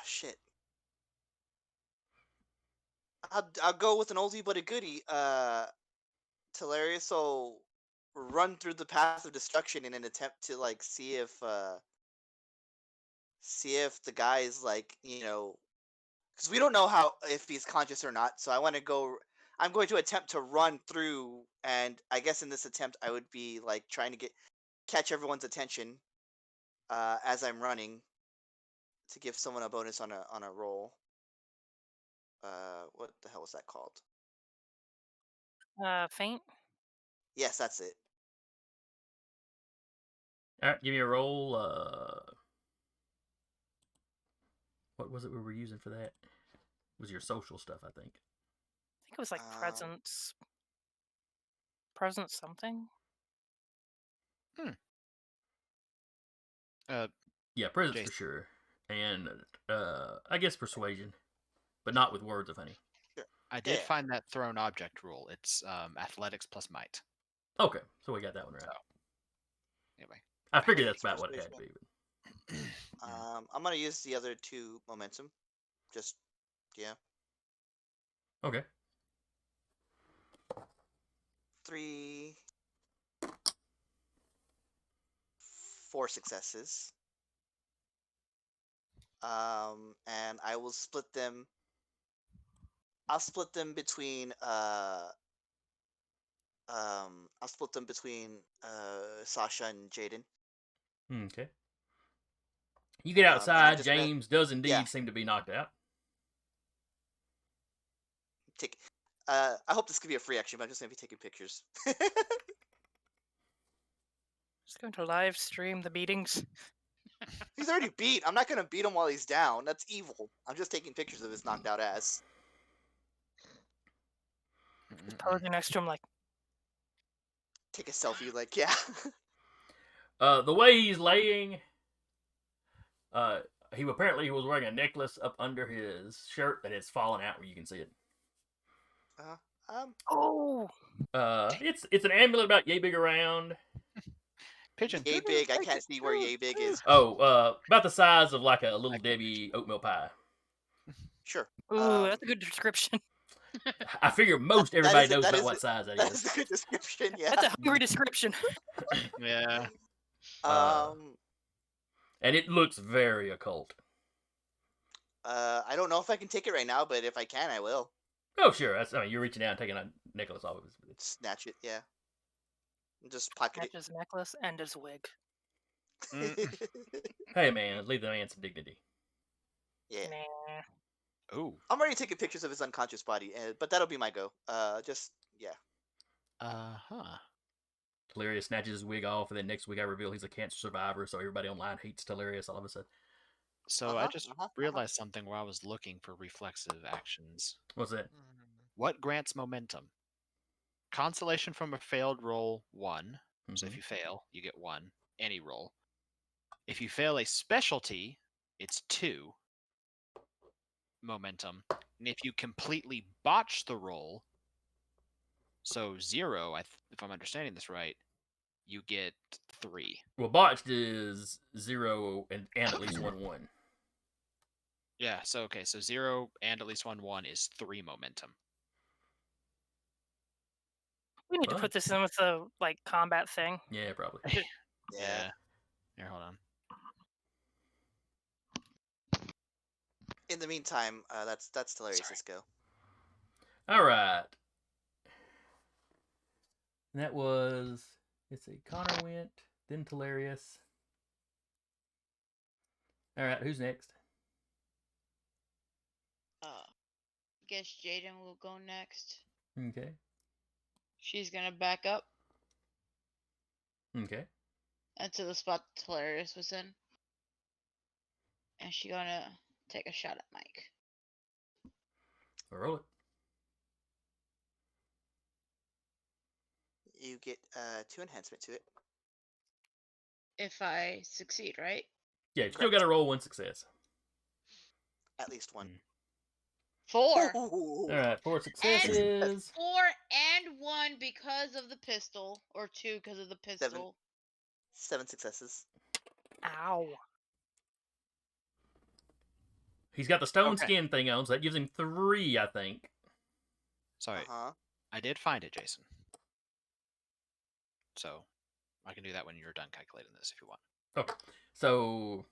Shit. I'll go with an oldie but a goodie. Hilarious will run through the path of destruction in an attempt to like see if the guy's like, because we don't know if he's conscious or not. So I'm going to attempt to run through, and I guess in this attempt I would be like trying to catch everyone's attention as I'm running to give someone a bonus on a roll. What the hell was that called? Faint? Yes, that's it. All right, give me a roll. What was it we were using for that? It was your social stuff, I think. I think it was like presence. Presence something? Yeah, presence Jason. for sure. And I guess persuasion, but not with words of honey. I did Yeah. find that thrown object rule. It's athletics plus might. Okay, so we got that one right. Anyway, I figured that's Athletics, about what it had to be. I'm gonna use the other two momentum. Just yeah. Okay. 3, 4 successes. And I will split them. I'll split them between Sasha and Jaden. Okay. You get I'm outside. just gonna- James does indeed yeah. seem to be knocked out. I hope this could be a free action, but I'm just gonna be taking pictures. Just going to live stream the beatings. He's already beat. I'm not gonna beat him while he's down. That's evil. I'm just taking pictures of his knocked out ass. Posing next to him like, Take a selfie, like yeah. The way he's laying, he was wearing a necklace up under his shirt that has fallen out where you can see it. oh! It's an amulet about yay big around. Pigeon. Yay big. I can't see where yay big is. Oh, about the size of like a little Debbie oatmeal pie. Sure. Ooh, that's a good description. I figure most everybody knows about what size that That is. is a good description. Yeah. That's a hungry description. Yeah. And it looks very occult. I don't know if I can take it right now, but if I can, I will. Oh, sure. You're reaching down and taking a necklace off of his. Snatch it, yeah. And just pocket Snatch his necklace and his wig. it. Hey, man, leave the man some dignity. Yeah. Nah. Ooh. I'm already taking pictures of his unconscious body, but that'll be my go. Yeah. Talarius snatches his wig off, and then next week I reveal he's a cancer survivor, so everybody online hates Talarius all of a sudden. So I just realized something while I was looking for reflexive actions. What's that? What grants momentum? Consolation from a failed roll, 1. So if you fail, you get 1. Any roll. If you fail a specialty, it's 2 momentum. And if you completely botch the roll, so 0, if I'm understanding this right, you get 3. Well, botched is 0 and at least 1-1. Yeah, so okay, so 0 and at least 1 is 3 momentum. We need to Fun. put this in with the combat thing. Yeah, probably. Yeah. Here, hold on. In the meantime, that's Telarius' go. All right. And that was, let's see, Connor went, then Telarius. All right, who's next? Guess Jaden will go next. Okay. She's gonna back up Okay. into the spot Telarius was in. And she's gonna take a shot at Mike. Roll it. You get 2 enhancement to it. If I succeed, right? Yeah, you still got to roll 1 success. At least 1. 4. All right, 4 successes. 4 and 1 because of the pistol, or 2 because of the pistol. 7 successes. Ow. He's got the stone Okay. skin thing on, so that gives him 3, I think. Sorry, Uh-huh. I did find it, Jason. So I can do that when you're done calculating this if you want. Okay. So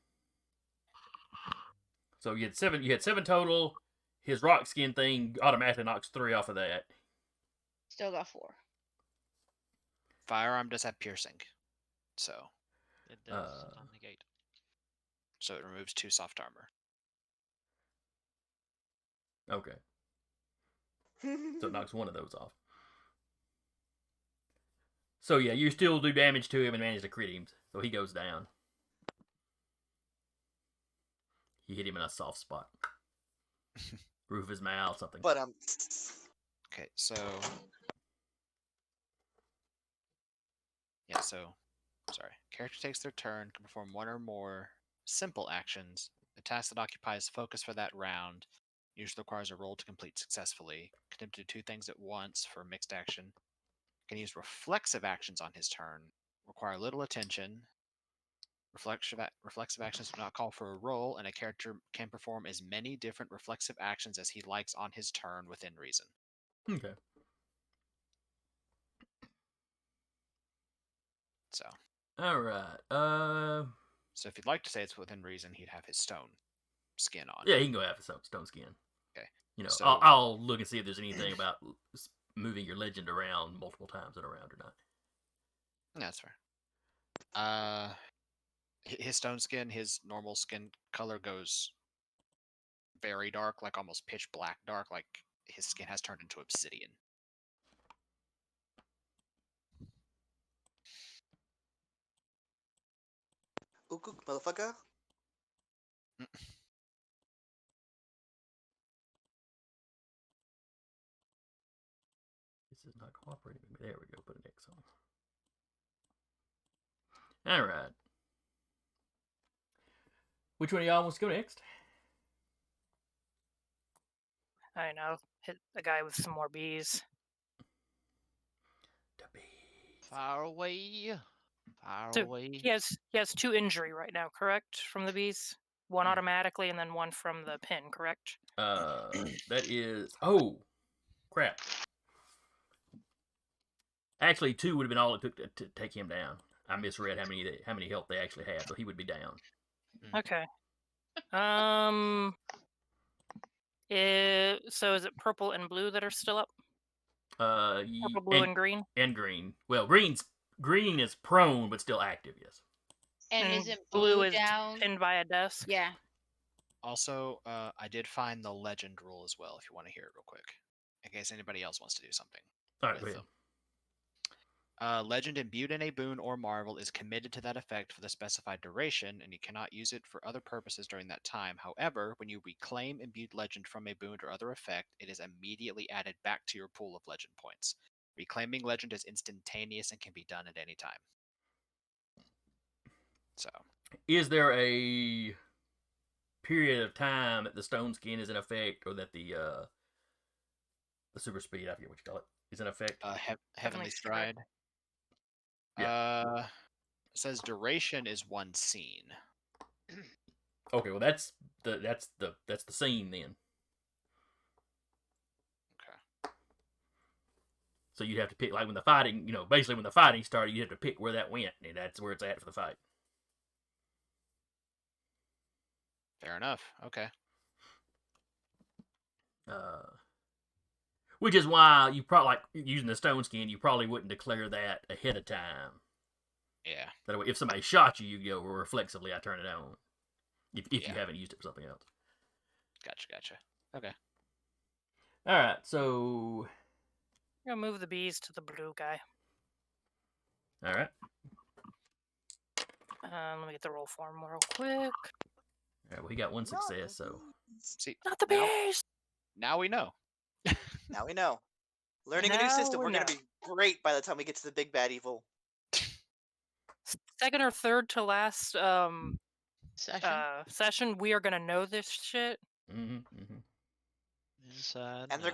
you had 7. You had 7 total. His rock skin thing automatically knocks 3 off of that. Still got 4. Firearm does have piercing, so It does non-negate. so it removes 2 soft armor. Okay. So it knocks 1 of those off. So yeah, you still do damage to him and manage to crit him, so he goes down. You hit him in a soft spot. Roof of his mouth, something. But Okay, so yeah, so sorry. Character takes their turn, can perform 1 or more simple actions. The task that occupies focus for that round usually requires a roll to complete successfully. Can attempt to do 2 things at once for mixed action. Can use reflexive actions on his turn. Require little attention. Reflexive actions do not call for a roll, and a character can perform as many different reflexive actions as he likes on his turn within reason. Okay. So, All right. so if you'd like to say it's within reason, he'd have his stone skin on. Yeah, he can go have a stone skin. Okay. You know, So- I'll look and see if there's anything about moving your legend around multiple times in a round or not. That's fair. His stone skin, his normal skin color goes very dark, like almost pitch black dark, like his skin has turned into obsidian. Ukuk, motherfucker. This is not cooperating with me. There we go. Put an X on. All right. Which one of y'all wants to go next? I know. Hit the guy with some more bees. The bees. Fire away. Fire So, away. He has 2 injury right now, correct? From the bees? 1 automatically and then 1 from the pin, correct? That is. Oh, crap. Actually, 2 would have been all it took to take him down. I misread how many health they actually have, so he would be down. Okay. So is it purple and blue that are still up? Purple, blue, and green? And green. Well, green is prone but still active. Yes. And And isn't blue blue is down? pinned by a desk? Yeah. Also, I did find the legend rule as well, if you want to hear it real quick, in case anybody else wants to do something. All right, go with ahead. them. Legend imbued in a boon or marvel is committed to that effect for the specified duration, and you cannot use it for other purposes during that time. However, when you reclaim imbued legend from a boon or other effect, it is immediately added back to your pool of legend points. Reclaiming legend is instantaneous and can be done at any time. So, Is there a period of time that the stone skin is in effect, or that the super speed, I forget what you call it, is in effect? Heavenly Stride. Stride. Yeah. It says duration is 1 scene. Okay, well that's the scene then. Okay. So you'd have to pick, like when the fighting, basically when the fighting started, you have to pick where that went, and that's where it's at for the fight. Fair enough. Okay. Which is why you probably, like using the stone skin, you probably wouldn't declare that ahead of time. Yeah. That way, if somebody shot you, you go, well, reflexively, I turn it on. If you Yeah. haven't used it for something else. Gotcha. Okay. All right, so I'm gonna move the bees to the blue guy. all right, Let me get the roll form real quick. all right. Well, he got one success, so See, Not the bees. now we know. Now we know. Learning a new Now system, we we're gonna know. be great by the time we get to the big bad evil. Second or third to last session, we are gonna know this shit. Inside. And they're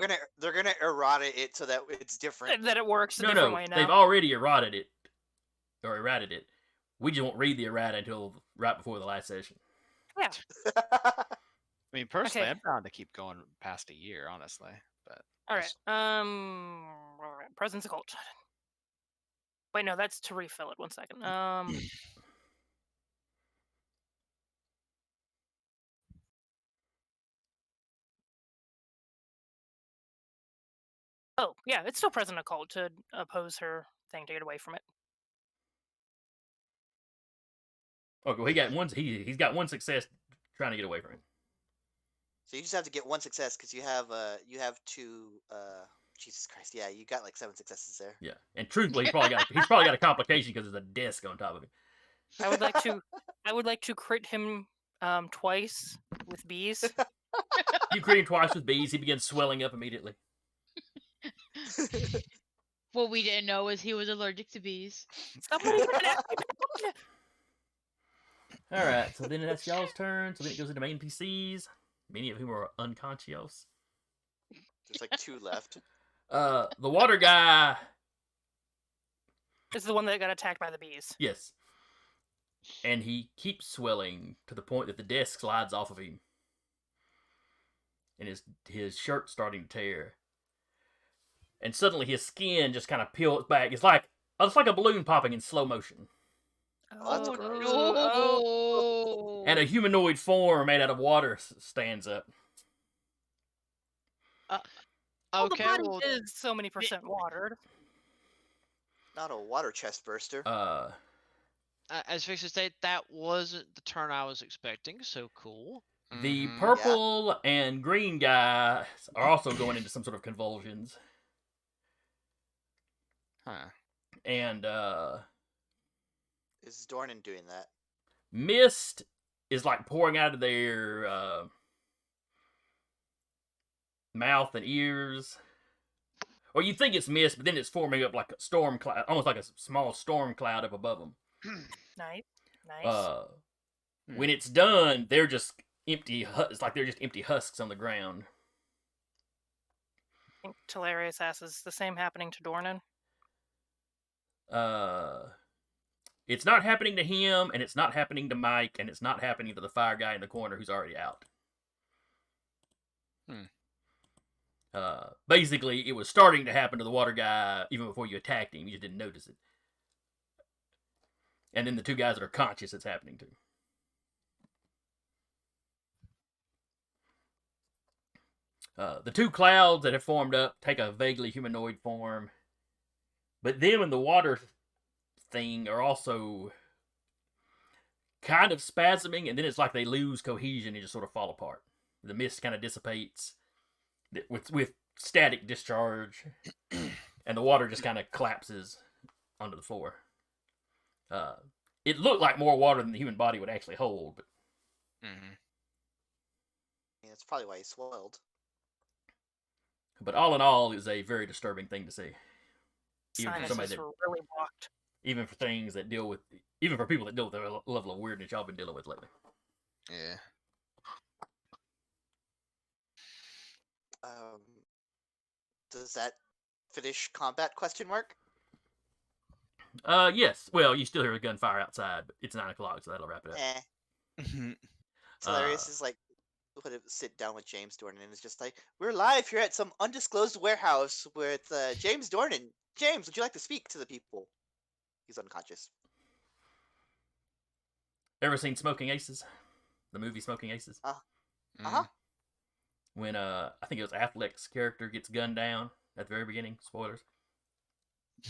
gonna errata it so that it's different. That it works a no, different way now. they've already errated it, or errated it. We just won't read the errata until right before the last session. Yeah. I mean, personally, Okay. I'm down to keep going past a year, honestly. But All right. Presence occult. Wait, no, that's to refill it. 1 second. Oh, yeah, it's still present occult to oppose her thing to get away from it. Okay, well, he got one. He's got one success trying to get away from it. So you just have to get one success because you have two. Jesus Christ, yeah, you got like 7 successes there. Yeah, and truthfully, he's probably got a complication because there's a desk on top of him. I would like to crit him twice with bees. You crit him twice with bees. He begins swelling up immediately. What we didn't know is he was allergic to bees. Somebody All right, so then that's y'all's turn. So then it goes into main PCs, many of whom are unconscious. There's like 2 left. The water guy. This is the one that got attacked by the bees. Yes. And he keeps swelling to the point that the desk slides off of him. And his shirt's starting to tear. And suddenly his skin just kind of peels back. It's like a balloon popping in slow motion. Oh, that's gross. No. And a humanoid form made out of water stands up. Okay, the body well, is so many percent watered. Not a water chest burster. as Fixer state, that wasn't the turn I was expecting. So cool. The Mhm. purple and green guys are also going into some sort of convulsions. Huh. And Is Dornan doing that? mist is like pouring out of their mouth and ears. Or you think it's mist, but then it's forming up like a storm cloud, almost like a small storm cloud up above them. Nice. Nice. When it's done, they're just empty. It's like they're just empty husks on the ground. I think Talarius asks, is the same happening to Dornan? It's not happening to him, and it's not happening to Mike, and it's not happening to the fire guy in the corner who's already out. Basically, it was starting to happen to the water guy even before you attacked him. You just didn't notice it. And then the 2 guys that are conscious, it's happening to. The 2 clouds that have formed up take a vaguely humanoid form. But them and the water thing are also kind of spasming, and then it's like they lose cohesion and just sort of fall apart. The mist kind of dissipates with static discharge, and the water just kind of collapses onto the floor. It looked like more water than the human body would actually hold, but Yeah, that's probably why he swelled. But all in all, it was a very disturbing thing to see. Even for Sinuses somebody that, were really blocked. even for things that deal with Even for people that deal with the level of weirdness y'all been dealing with lately. Yeah. Does that finish combat? Question mark. Yes. Well, you still hear a gunfire outside, but it's 9 o'clock, so that'll wrap it up. Hilarious is like would sit down with James Dornan and is just like, we're live here at some undisclosed warehouse with James Dornan. James, would you like to speak to the people? He's unconscious. Ever seen Smoking Aces? The movie Smoking Aces? Uh-huh. When I think it was Affleck's character gets gunned down at the very beginning. Spoilers.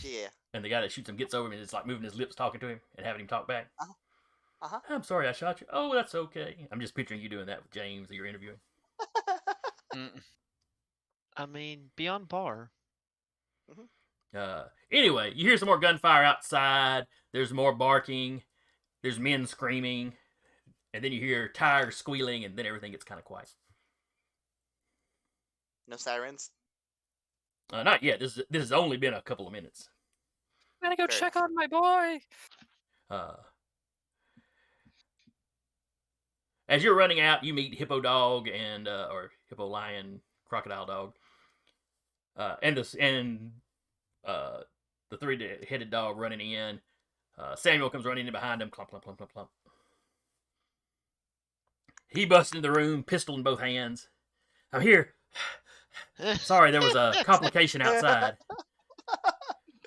Yeah. And the guy that shoots him gets over him and is like moving his lips, talking to him, and having him talk back. Uh-huh. I'm sorry I shot you. Oh, that's okay. I'm just picturing you doing that with James that you're interviewing. I mean, beyond bar. Anyway, you hear some more gunfire outside. There's more barking. There's men screaming. And then you hear tires squealing, and then everything gets kind of quiet. No sirens? Not yet. This has only been a couple of minutes. I'm gonna go Fair check enough. on my boy. As you're running out, you meet Hippo Dog and or Hippo Lion, Crocodile Dog, and the three-headed dog running in. Samuel comes running in behind him. Clump, clump, clump, clump, clump. He busts into the room, pistol in both hands. I'm here. Sorry, there was a complication outside.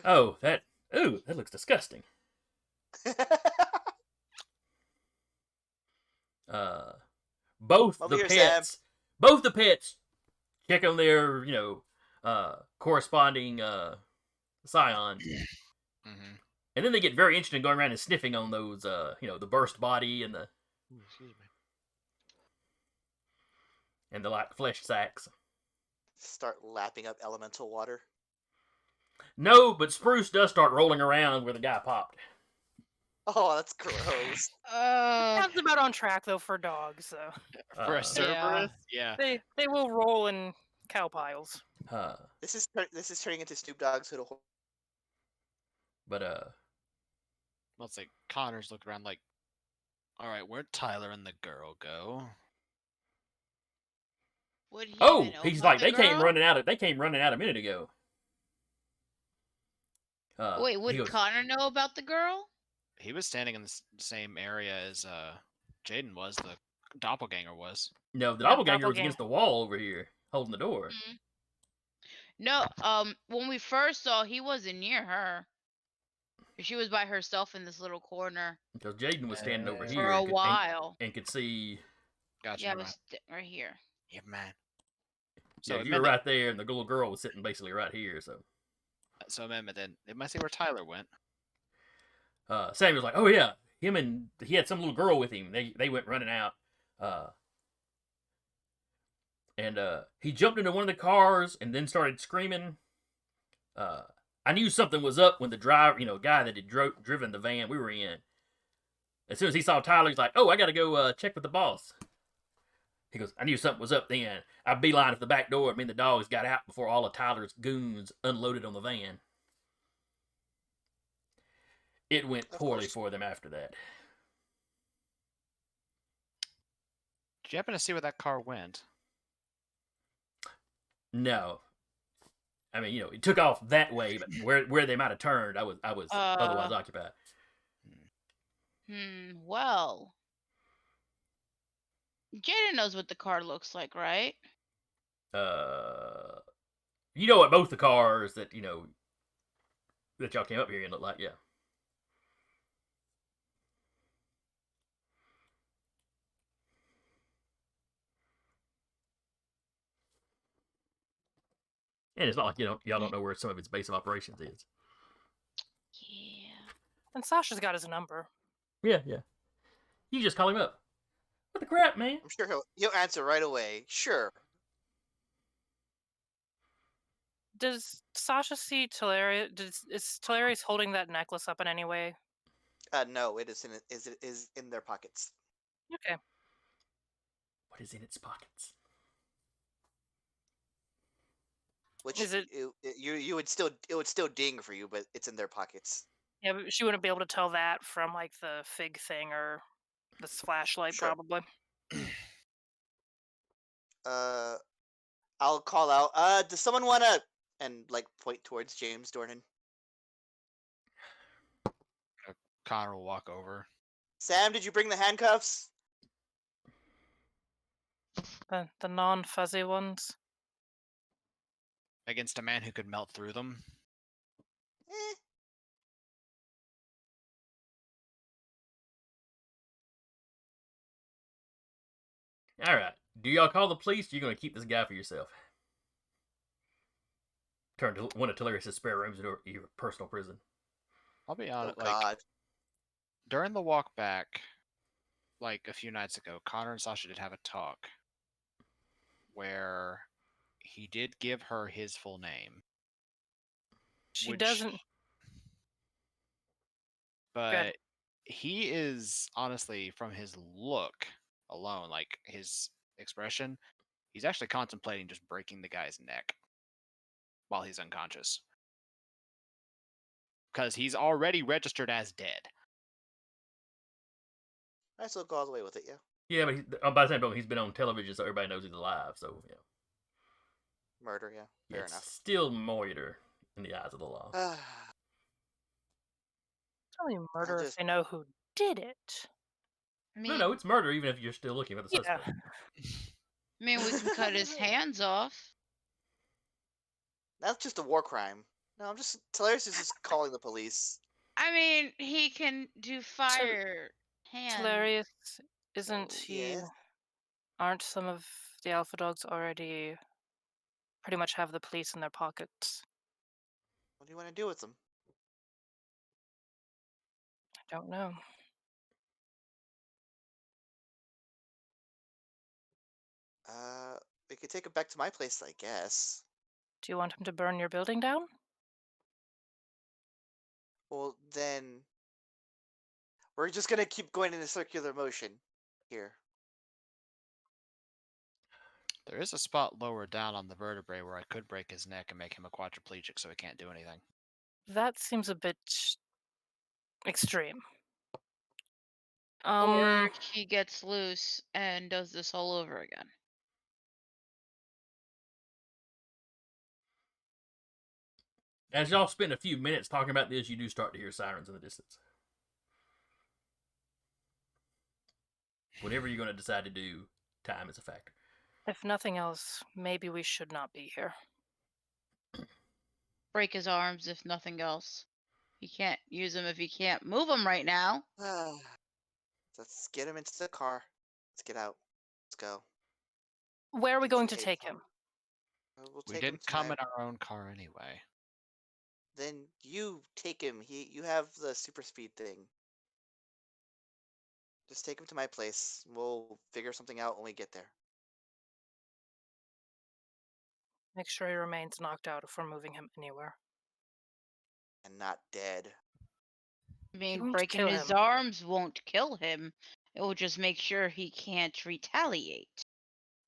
Oh, that looks disgusting. Both Over the here, Sam. pets check on their, corresponding Scions. And then they get very interested in going around and sniffing on those, the burst body and the Ooh, excuse me. like flesh sacks. Start lapping up elemental water. No, but Spruce does start rolling around where the guy popped. Oh, that's gross. Sounds about on track though for dogs. So For a Cerberus, yeah. they will roll in cow piles. This is turning into Snoop Dogg's Hood. But Well, it's like Connor's looking around like, all right, where'd Tyler and the girl go? Would he oh, even know he's about like the they came girl? running out. They came running out a minute ago. Wait, would he goes, Connor know about the girl? He was standing in the same area as Jaden was, the doppelganger was. No, the Yeah, doppelganger was doppelganger. against the wall over here, holding the door. No, when we first saw, he wasn't near her. She was by herself in this little corner Because Jaden was standing over For here for a and could- while. and could see. Gotcha. Yeah, I never was right here. Yeah, man. So So you were right there, and the little girl was sitting basically right here. So amendment then. It might see where Tyler went. Samuel's like, oh yeah, he had some little girl with him. They went running out. And he jumped into one of the cars and then started screaming. I knew something was up when the driver, guy that had driven the van we were in. As soon as he saw Tyler, he's like, oh, I got to go check with the boss. He goes, I knew something was up then. I beelined for the back door. The dogs got out before all of Tyler's goons unloaded on the van. It went poorly for them after that. Did you happen to see where that car went? No. I mean, it took off that way, but where they might have turned, I was otherwise occupied. Well, Jaden knows what the car looks like, right? You know what both the cars that that y'all came up here and look like, yeah. And it's not like y'all don't know where some of its base of operations is. Yeah. And Sasha's got his number. Yeah. You just call him up. What the crap, man? I'm sure he'll answer right away. Sure. Does Sasha see Teleria? Is Teleria's holding that necklace up in any way? No, it is in their pockets. Okay. What is in its pockets? Which Is it- you would still it would still ding for you, but it's in their pockets. Yeah, but she wouldn't be able to tell that from like the fig thing or this flashlight, Sure. probably. I'll call out. Does someone wanna and like point towards James Dornan? Connor will walk over. Sam, did you bring the handcuffs? The non-fuzzy ones. Against a man who could melt through them. Eh. All right. Do y'all call the police? Or you gonna keep this guy for yourself? Turn to one of Telarius' spare rooms into your personal prison. I'll be Oh honest. Like God. during the walk back, like a few nights ago, Connor and Sasha did have a talk where he did give her his full name. She which- doesn't. But he is honestly, from his look alone, like his expression, he's actually contemplating just breaking the guy's neck while he's unconscious. Because he's already registered as dead. I still go all the way with it. Yeah. Yeah, but by the same time, he's been on television, so everybody knows he's alive. So yeah, Murder. Yeah. yeah, Fair it's enough. still murder in the eyes of the law. It's only murder if just- they know who did it. I mean, No, it's murder even if you're still looking for the Yeah. suspect. I mean, we can cut his hands off. That's just a war crime. No, I'm just. Telarius is just calling the police. I mean, he can do fire hands. Hilarious, isn't he? Yes. Aren't some of the Alpha Dawgz already pretty much have the police in their pockets? What do you want to do with them? I don't know. We could take him back to my place, I guess. Do you want him to burn your building down? Well, then we're just gonna keep going in a circular motion here. There is a spot lower down on the vertebrae where I could break his neck and make him a quadriplegic so he can't do anything. That seems a bit extreme. Or he gets loose and does this all over again. As y'all spend a few minutes talking about this, you do start to hear sirens in the distance. Whatever you're going to decide to do, time is a factor. If nothing else, maybe we should not be here. Break his arms, if nothing else. He can't use them if he can't move them right now. Let's get him into the car. Let's get out. Let's go. Where are we Into going the to A take car. him? We'll We take him didn't to come my- in our own car anyway. Then you take him. You have the super speed thing. Just take him to my place. We'll figure something out when we get there. Make sure he remains knocked out if we're moving him anywhere. And not dead. I mean, won't breaking kill his him. arms won't kill him. It will just make sure he can't retaliate.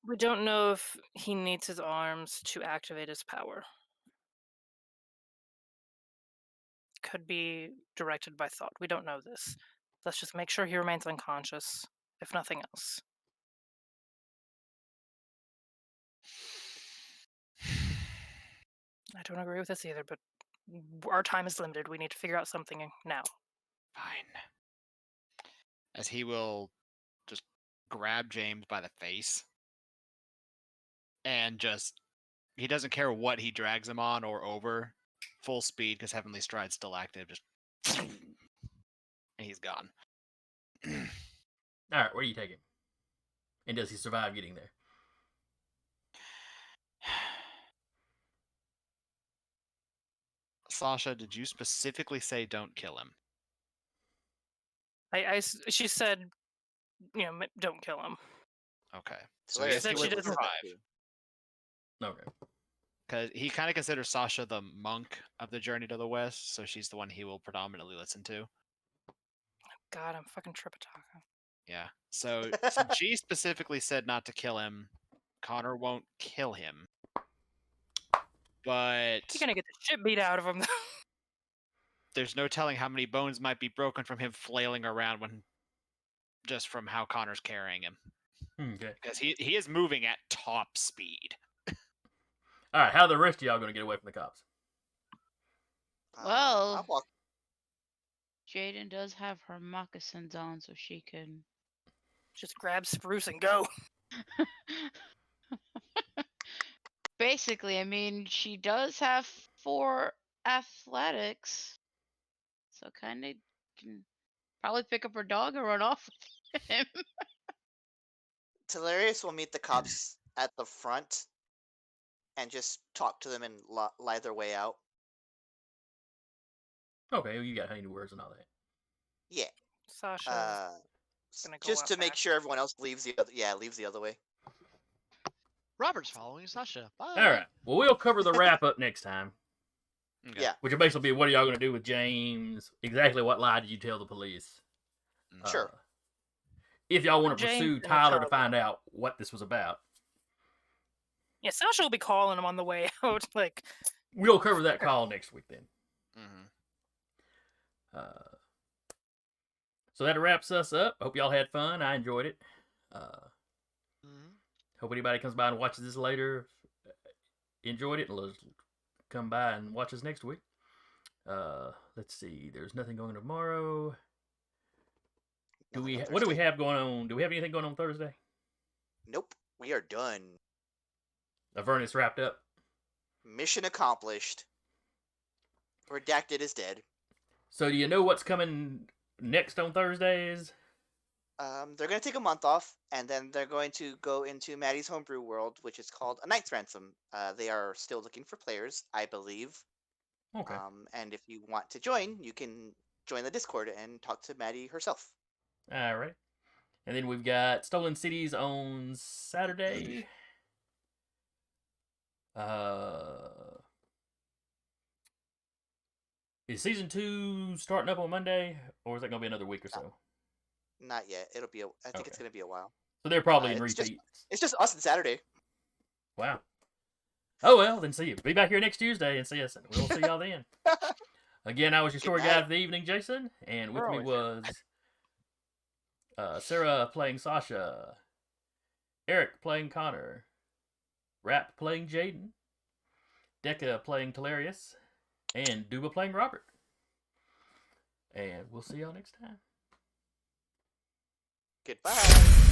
We don't know if he needs his arms to activate his power. Could be directed by thought. We don't know this. Let's just make sure he remains unconscious, if nothing else. I don't agree with this either, but our time is limited. We need to figure out something now. Fine. As he will just grab James by the face and just, he doesn't care what he drags him on or over, full speed because Heavenly Stride's still active, just and he's gone. All right, where do you take him? And does he survive getting there? Sasha, did you specifically say don't kill him? She said, don't kill him. Okay. So Telarius yes, said he she would doesn't- survive. Okay. Because he kind of considers Sasha the monk of the journey to the west, so she's the one he will predominantly listen to. God, I'm fucking Tripitaka. Yeah. So she specifically said not to kill him. Connor won't kill him. But You're gonna get the shit beat out of him. there's no telling how many bones might be broken from him flailing around just from how Connor's carrying him. Okay. Because he is moving at top speed. All right. How are the rest of y'all going to get away from the cops? Well- I'll walk. Jaden does have her moccasins on, so she can. Just grab Spruce and go. Basically, I mean, she does have 4 athletics, so kind of can probably pick up her dog and run off with him. Telarius will meet the cops at the front and just talk to them and lie their way out. Okay. Well, you got honeydew words and all that. Yeah. Sasha. gonna go Just out to make back. sure everyone else leaves the other way. Robert's following Sasha. Bye. All right. Well, we'll cover the wrap up next time, Okay. Yeah. which will basically be what are y'all going to do with James? Exactly what lie did you tell the police? Sure. If y'all want to James pursue and the Tyler to child. find out what this was about, Yeah, Sasha will be calling him on the way out. Like, we'll cover that call next week then. Mm-hmm. So that wraps us up. Hope y'all had fun. I enjoyed it. Mhm. Hope anybody comes by and watches this later enjoyed it, and let's come by and watch us next week. Let's see. There's nothing going tomorrow. Nothing on What do we Thursday. have going on? Do we have anything going on Thursday? Nope. We are done. Avernus wrapped up. Mission accomplished. Redacted is dead. So do you know what's coming next on Thursdays? They're going to take a month off, and then they're going to go into Maddie's homebrew world, which is called A Knight's Ransom. They are still looking for players, I believe. Okay. And if you want to join, you can join the Discord and talk to Maddie herself. All right. And then we've got Stolen Cities on Saturday. Is season 2 starting up on Monday, or is that going to be another week or so? Not yet. I think it's Okay. going to be a while. So they're probably in It's just- repeats. It's just us and Saturday. Wow. Oh, well, then see you. Be back here next Tuesday and see us. We'll see y'all then. Again, I was your story Good guide night. for the evening, Jason. And with We're me was Sarah playing Sasha, Eric playing Connor, Rap playing Jaden, Decca playing Telarius, and Duba playing Robert. And we'll see y'all next time. Goodbye.